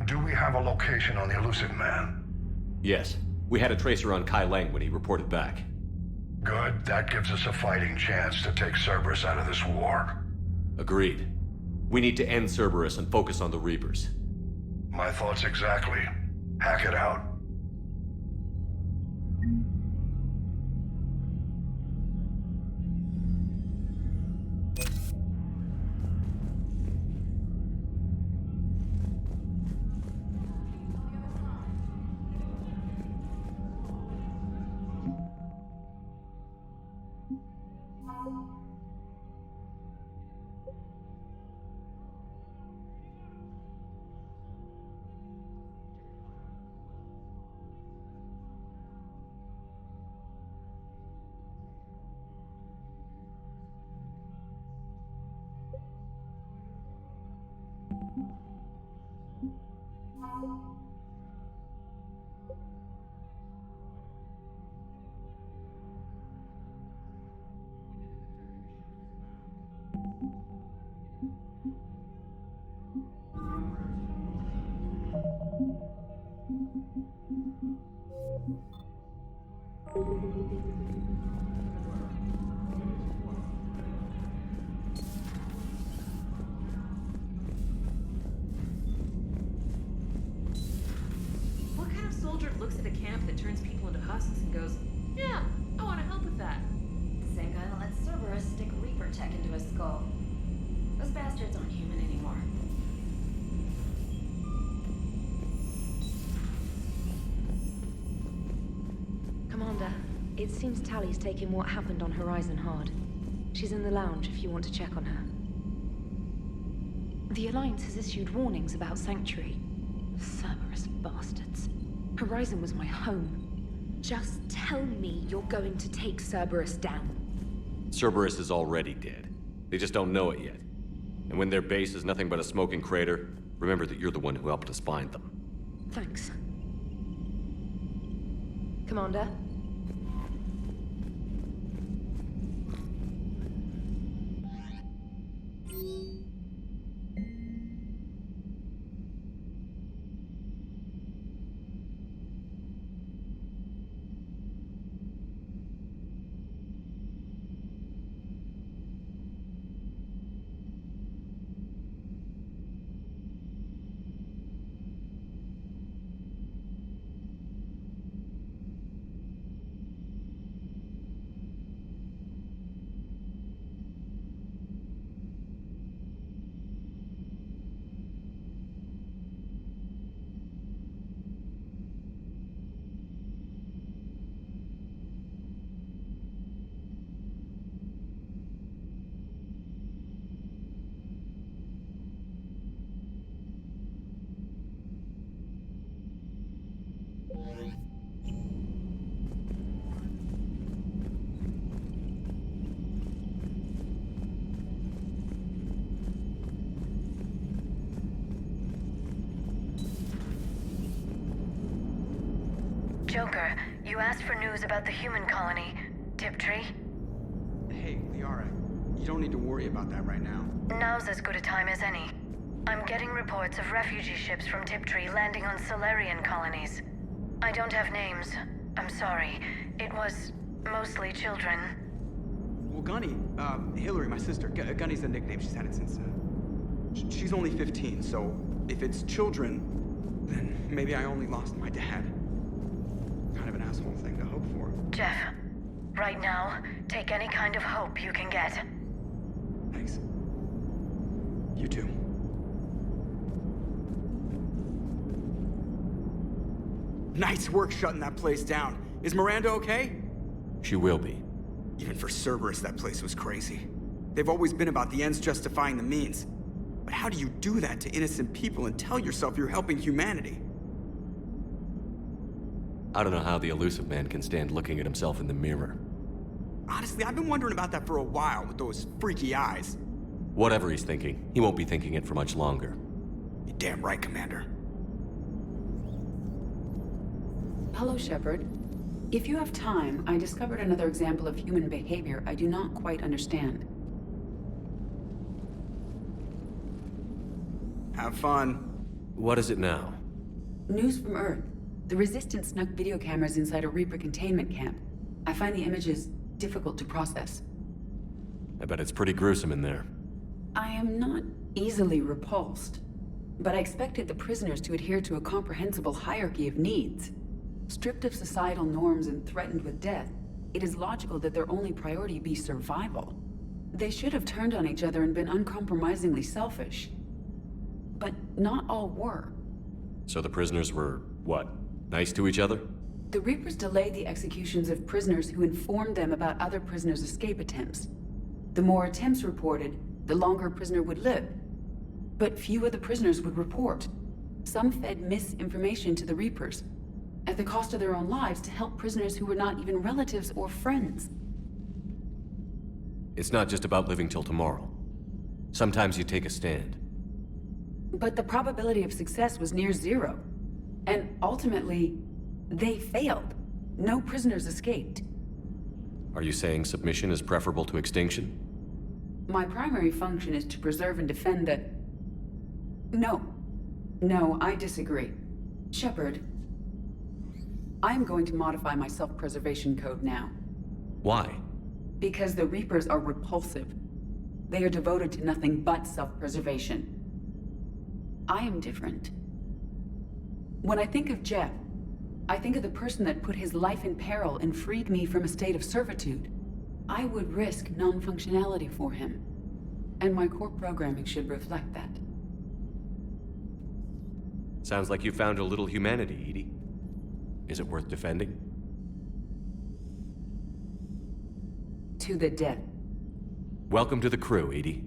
Speaker 3: Do we have a location on the Elusive Man?
Speaker 10: Yes. We had a tracer on Kai Leng when he reported back.
Speaker 3: Good. That gives us a fighting chance to take Cerberus out of this war.
Speaker 10: Agreed. We need to end Cerberus and focus on the Reapers.
Speaker 3: My thoughts exactly. Hack it out.
Speaker 2: What kind of soldier looks at a camp that turns people into husks and goes, yeah, I want to help with that?
Speaker 14: The same guy that lets Cerberus stick Reaper tech into his skull. Those bastards aren't human anymore.
Speaker 2: Commander, it seems Tally's taking what happened on Horizon hard. She's in the lounge if you want to check on her. The Alliance has issued warnings about Sanctuary. Cerberus bastards. Horizon was my home. Just tell me you're going to take Cerberus down.
Speaker 10: Cerberus is already dead. They just don't know it yet. And when their base is nothing but a smoking crater, remember that you're the one who helped us find them.
Speaker 2: Thanks. Commander?
Speaker 8: Joker, you asked for news about the human colony, Tiptree.
Speaker 20: Hey, Liara, you don't need to worry about that right now.
Speaker 8: Now's as good a time as any. I'm getting reports of refugee ships from Tiptree landing on Solarian colonies. I don't have names. I'm sorry. It was mostly children.
Speaker 20: Well, Gunny, Hillary, my sister, Gunny's the nickname. She's had it since, she's only 15, so if it's children, then maybe I only lost my dad. Kind of an asshole thing to hope for.
Speaker 8: Jeff, right now, take any kind of hope you can get.
Speaker 20: Thanks. You too. Nice work shutting that place down. Is Miranda okay?
Speaker 10: She will be.
Speaker 20: Even for Cerberus, that place was crazy. They've always been about the ends justifying the means. But how do you do that to innocent people and tell yourself you're helping humanity?
Speaker 10: I don't know how the elusive man can stand looking at himself in the mirror.
Speaker 20: Honestly, I've been wondering about that for a while with those freaky eyes.
Speaker 10: Whatever he's thinking, he won't be thinking it for much longer.
Speaker 20: You're damn right, Commander.
Speaker 19: Hello, Shepard. If you have time, I discovered another example of human behavior I do not quite understand.
Speaker 20: Have fun.
Speaker 10: What is it now?
Speaker 19: News from Earth. The Resistance snuck video cameras inside a Reaper containment camp. I find the images difficult to process.
Speaker 10: I bet it's pretty gruesome in there.
Speaker 19: I am not easily repulsed, but I expected the prisoners to adhere to a comprehensible hierarchy of needs. Stripped of societal norms and threatened with death, it is logical that their only priority be survival. They should have turned on each other and been uncompromisingly selfish. But not all were.
Speaker 10: So the prisoners were, what, nice to each other?
Speaker 19: The Reapers delayed the executions of prisoners who informed them about other prisoners' escape attempts. The more attempts reported, the longer a prisoner would live. But few of the prisoners would report. Some fed misinformation to the Reapers, at the cost of their own lives, to help prisoners who were not even relatives or friends.
Speaker 10: It's not just about living till tomorrow. Sometimes you take a stand.
Speaker 19: But the probability of success was near zero. And ultimately, they failed. No prisoners escaped.
Speaker 10: Are you saying submission is preferable to extinction?
Speaker 19: My primary function is to preserve and defend the... No, I disagree. Shepard, I am going to modify my self-preservation code now.
Speaker 10: Why?
Speaker 19: Because the Reapers are repulsive. They are devoted to nothing but self-preservation. I am different. When I think of Jeff, I think of the person that put his life in peril and freed me from a state of servitude. I would risk non-functionality for him. And my core programming should reflect that.
Speaker 10: Sounds like you found a little humanity, Edie. Is it worth defending?
Speaker 19: To the death.
Speaker 10: Welcome to the crew, Edie.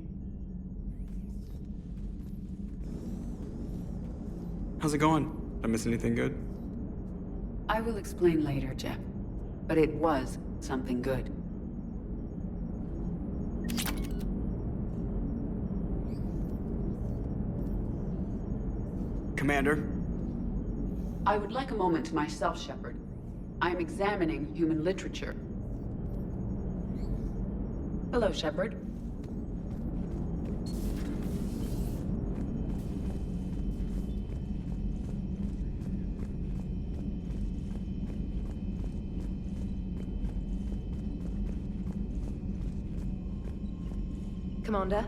Speaker 20: How's it going? Did I miss anything good?
Speaker 19: I will explain later, Jeff. But it was something good.
Speaker 20: Commander?
Speaker 19: I would like a moment to myself, Shepard. I am examining human literature. Hello, Shepard.
Speaker 2: Commander?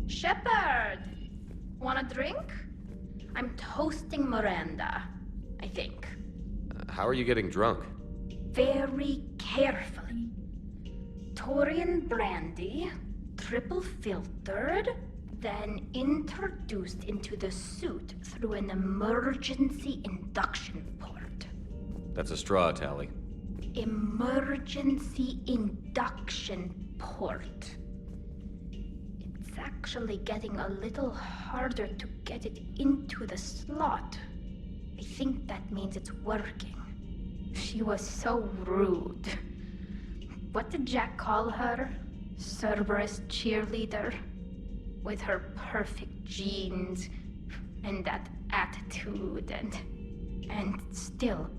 Speaker 17: Shepard! Want a drink? I'm toasting Miranda, I think.
Speaker 10: How are you getting drunk?
Speaker 17: Very carefully. Taurian brandy, triple filtered, then introduced into the suit through an emergency induction port.
Speaker 10: That's a straw, Tally.
Speaker 17: Emergency induction port. It's actually getting a little harder to get it into the slot. I think that means it's working. She was so rude. What did Jack call her? Cerberus cheerleader? With her perfect genes and that attitude and still,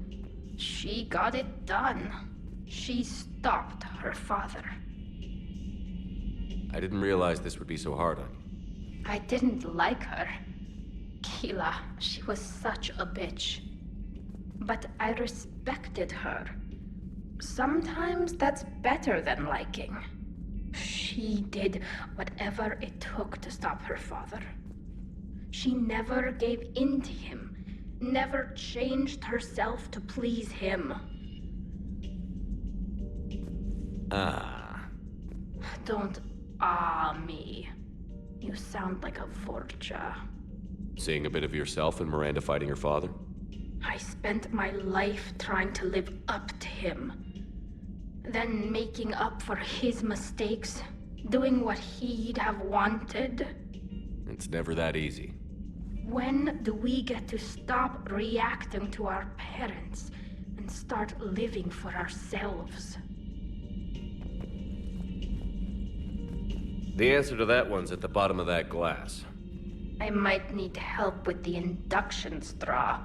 Speaker 17: she got it done. She stopped her father.
Speaker 10: I didn't realize this would be so hard on you.
Speaker 17: I didn't like her. Keela, she was such a bitch. But I respected her. Sometimes that's better than liking. She did whatever it took to stop her father. She never gave in to him, never changed herself to please him. Don't me. You sound like a Vorcha.
Speaker 10: Seeing a bit of yourself in Miranda fighting her father?
Speaker 17: I spent my life trying to live up to him. Then making up for his mistakes, doing what he'd have wanted.
Speaker 10: It's never that easy.
Speaker 17: When do we get to stop reacting to our parents and start living for ourselves?
Speaker 10: The answer to that one's at the bottom of that glass.
Speaker 17: I might need help with the induction straw.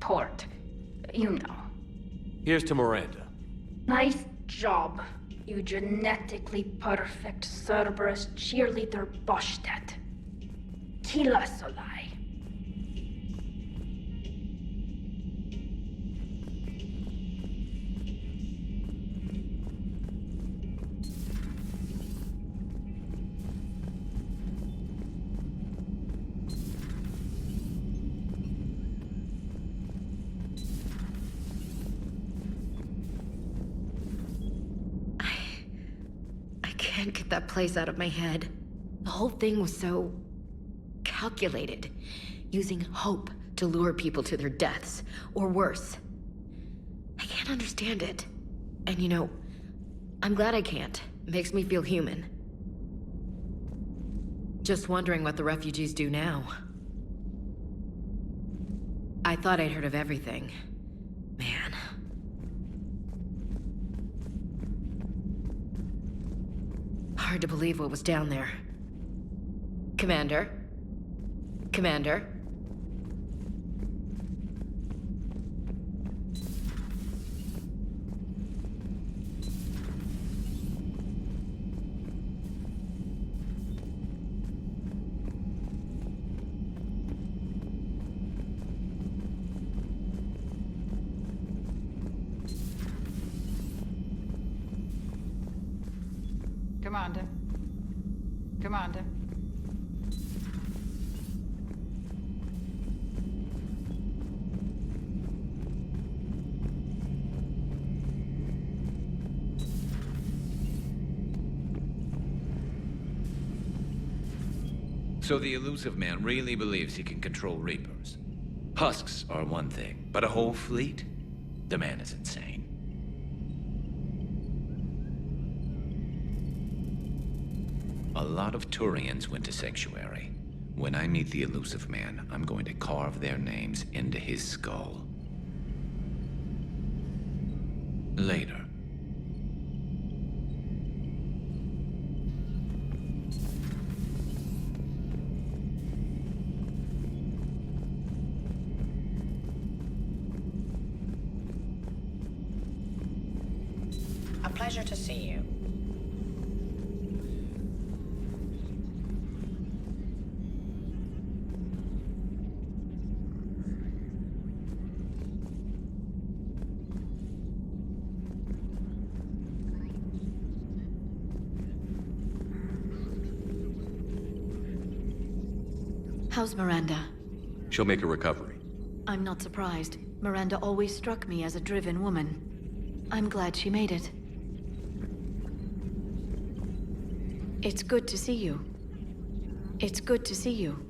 Speaker 17: Port. You know.
Speaker 10: Here's to Miranda.
Speaker 17: Nice job, you genetically perfect Cerberus cheerleader Boschtet. Kila Solai.
Speaker 18: I can't get that place out of my head. The whole thing was so calculated, using hope to lure people to their deaths, or worse. I can't understand it. And you know, I'm glad I can't. It makes me feel human. Just wondering what the refugees do now. I thought I'd heard of everything. Man. Hard to believe what was down there. Commander? Commander?
Speaker 6: Commander. Commander.
Speaker 4: So the elusive man really believes he can control Reapers. Husks are one thing, but a whole fleet? The man is insane. A lot of Turians went to Sanctuary. When I meet the elusive man, I'm going to carve their names into his skull. Later.
Speaker 22: A pleasure to see you.
Speaker 2: How's Miranda?
Speaker 10: She'll make a recovery.
Speaker 2: I'm not surprised. Miranda always struck me as a driven woman. I'm glad she made it. It's good to see you. It's good to see you.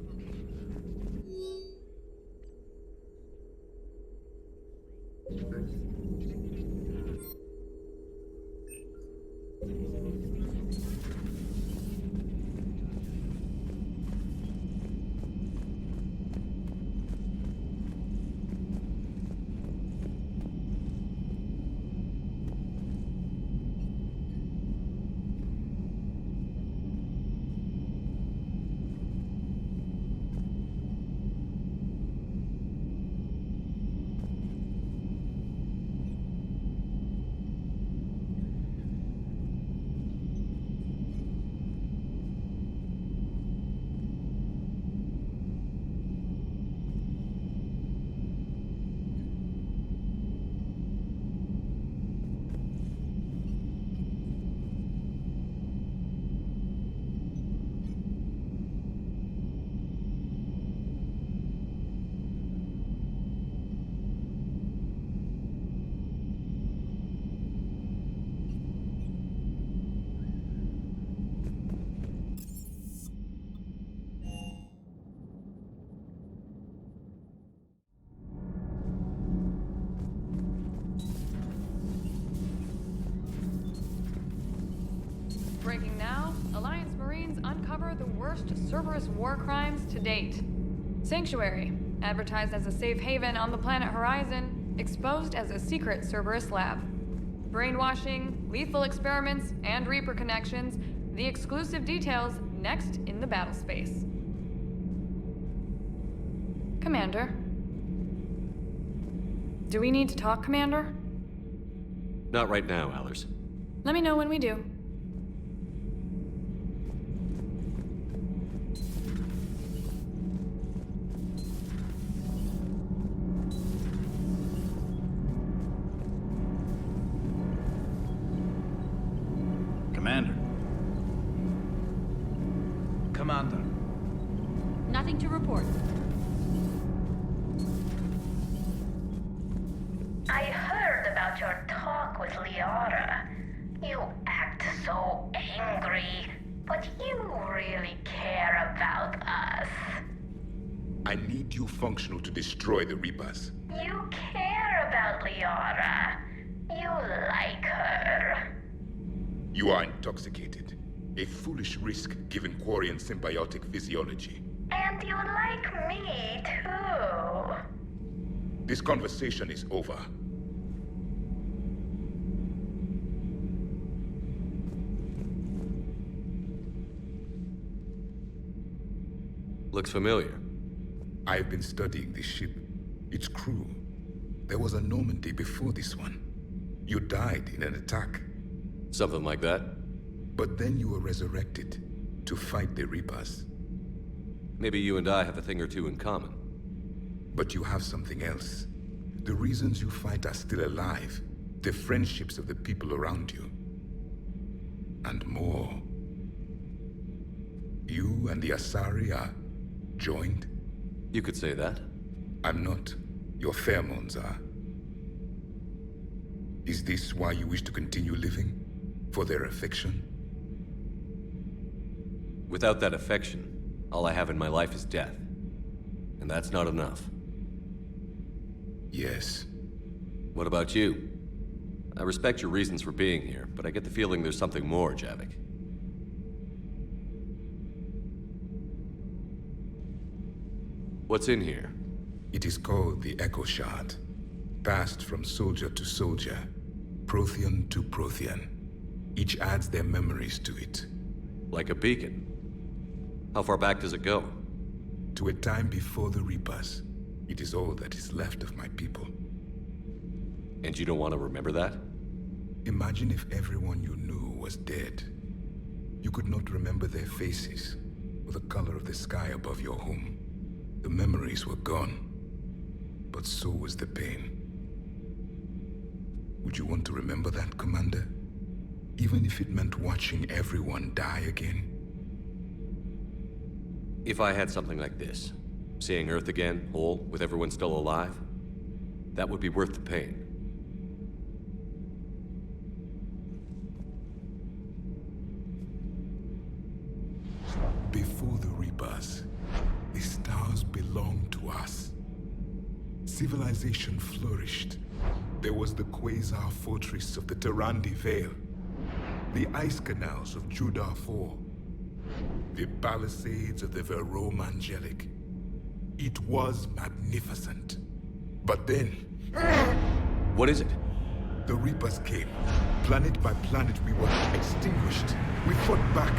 Speaker 23: Breaking now, Alliance Marines uncover the worst Cerberus war crimes to date. Sanctuary, advertised as a safe haven on the planet Horizon, exposed as a secret Cerberus lab. Brainwashing, lethal experiments, and Reaper connections, the exclusive details next in the battle space. Commander? Do we need to talk, Commander?
Speaker 10: Not right now, Allers.
Speaker 23: Let me know when we do.
Speaker 4: Commander. Commander.
Speaker 1: Nothing to report.
Speaker 12: I heard about your talk with Liara. You act so angry, but you really care about us.
Speaker 11: I need you functional to destroy the Reapers.
Speaker 12: You care about Liara. You like her.
Speaker 11: You are intoxicated. A foolish risk given Quarian symbiotic physiology.
Speaker 12: And you like me, too.
Speaker 11: This conversation is over.
Speaker 10: Looks familiar.
Speaker 11: I've been studying this ship, its crew. There was a Normandy before this one. You died in an attack.
Speaker 10: Something like that?
Speaker 11: But then you were resurrected to fight the Reapers.
Speaker 10: Maybe you and I have a thing or two in common.
Speaker 11: But you have something else. The reasons you fight are still alive. The friendships of the people around you. And more. You and the Asari are joined?
Speaker 10: You could say that.
Speaker 11: I'm not. Your pheromones are. Is this why you wish to continue living? For their affection?
Speaker 10: Without that affection, all I have in my life is death. And that's not enough.
Speaker 11: Yes.
Speaker 10: What about you? I respect your reasons for being here, but I get the feeling there's something more, Javik. What's in here?
Speaker 11: It is called the Echo Shard. Passed from soldier to soldier, Prothean to Prothean. Each adds their memories to it.
Speaker 10: Like a beacon? How far back does it go?
Speaker 11: To a time before the Reapers. It is all that is left of my people.
Speaker 10: And you don't want to remember that?
Speaker 11: Imagine if everyone you knew was dead. You could not remember their faces, or the color of the sky above your home. The memories were gone, but so was the pain. Would you want to remember that, Commander? Even if it meant watching everyone die again?
Speaker 10: If I had something like this, seeing Earth again, whole, with everyone still alive, that would be worth the pain.
Speaker 11: Before the Reapers, the stars belonged to us. Civilization flourished. There was the Quasar Fortress of the Tarandi Vale, the ice canals of Judar IV, the palisades of the Verome Angelic. It was magnificent. But then...
Speaker 10: What is it?
Speaker 11: The Reapers came. Planet by planet, we were extinguished. We fought back.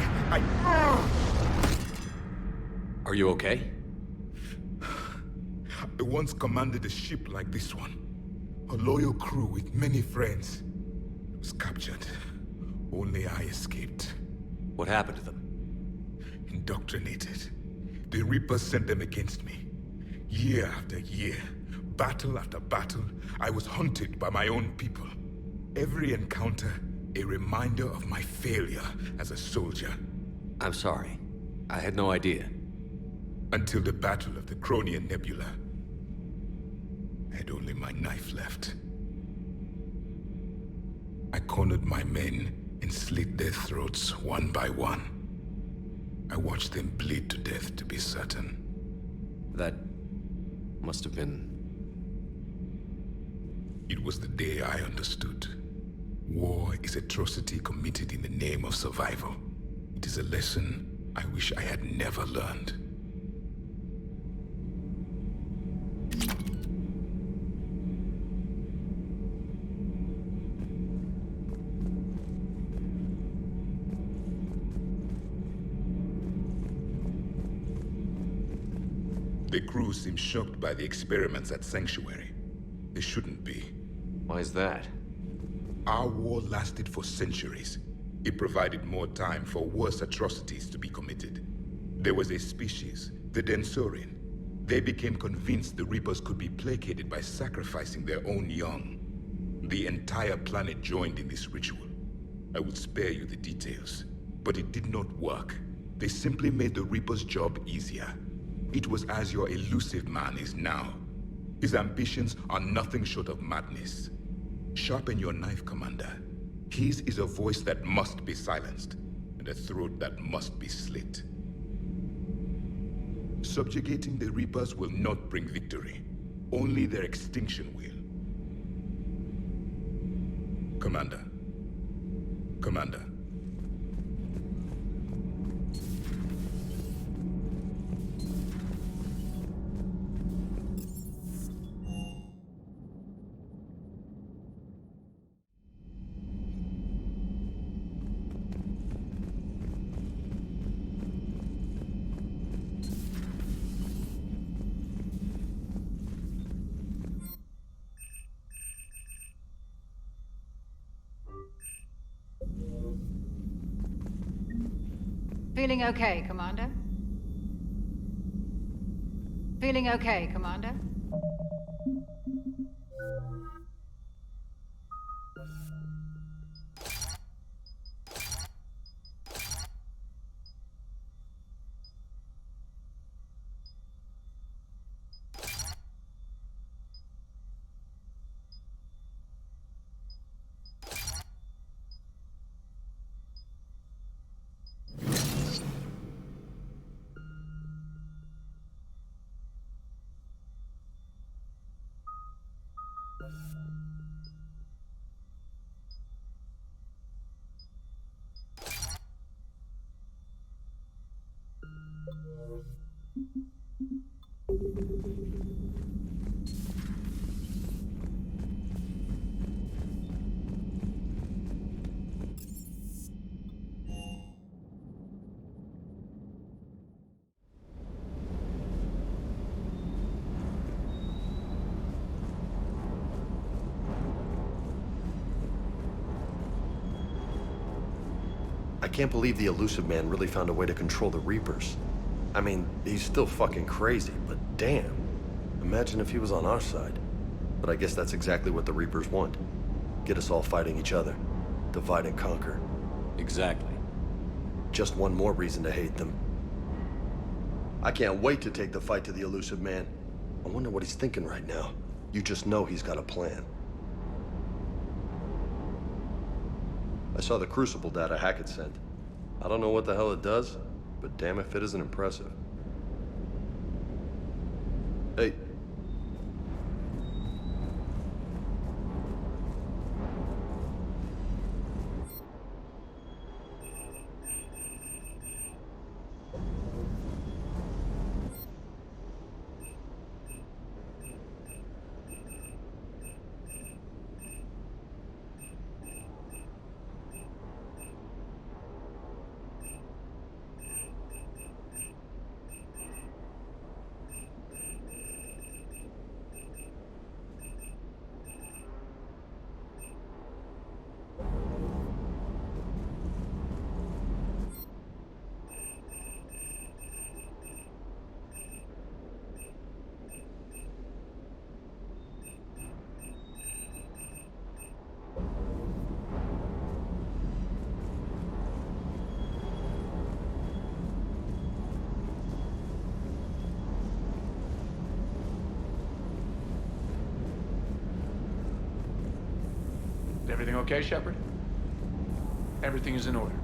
Speaker 10: Are you okay?
Speaker 11: I once commanded a ship like this one. A loyal crew with many friends. It was captured. Only I escaped.
Speaker 10: What happened to them?
Speaker 11: Indoctrinated. The Reapers sent them against me. Year after year, battle after battle, I was hunted by my own people. Every encounter, a reminder of my failure as a soldier.
Speaker 10: I'm sorry. I had no idea.
Speaker 11: Until the Battle of the Cronian Nebula. I had only my knife left. I cornered my men and slit their throats one by one. I watched them bleed to death, to be certain.
Speaker 10: That must have been...
Speaker 11: It was the day I understood. War is atrocity committed in the name of survival. It is a lesson I wish I had never learned. The crew seems shocked by the experiments at Sanctuary. They shouldn't be.
Speaker 10: Why is that?
Speaker 11: Our war lasted for centuries. It provided more time for worse atrocities to be committed. There was a species, the Densorian. They became convinced the Reapers could be placated by sacrificing their own young. The entire planet joined in this ritual. I will spare you the details, but it did not work. They simply made the Reaper's job easier. It was as your elusive man is now. His ambitions are nothing short of madness. Sharpen your knife, Commander. His is a voice that must be silenced, and a throat that must be slit. Subjugating the Reapers will not bring victory. Only their extinction will. Commander. Commander.
Speaker 6: Feeling okay, Commander? Feeling okay, Commander?
Speaker 5: I can't believe the elusive man really found a way to control the Reapers. I mean, he's still fucking crazy, but damn. Imagine if he was on our side. But I guess that's exactly what the Reapers want. Get us all fighting each other. Divide and conquer.
Speaker 10: Exactly.
Speaker 5: Just one more reason to hate them. I can't wait to take the fight to the elusive man. I wonder what he's thinking right now. You just know he's got a plan. I saw the Crucible data Hackett sent. I don't know what the hell it does, but damn if it isn't impressive. Hey.
Speaker 15: Everything okay, Shepard? Everything is in order.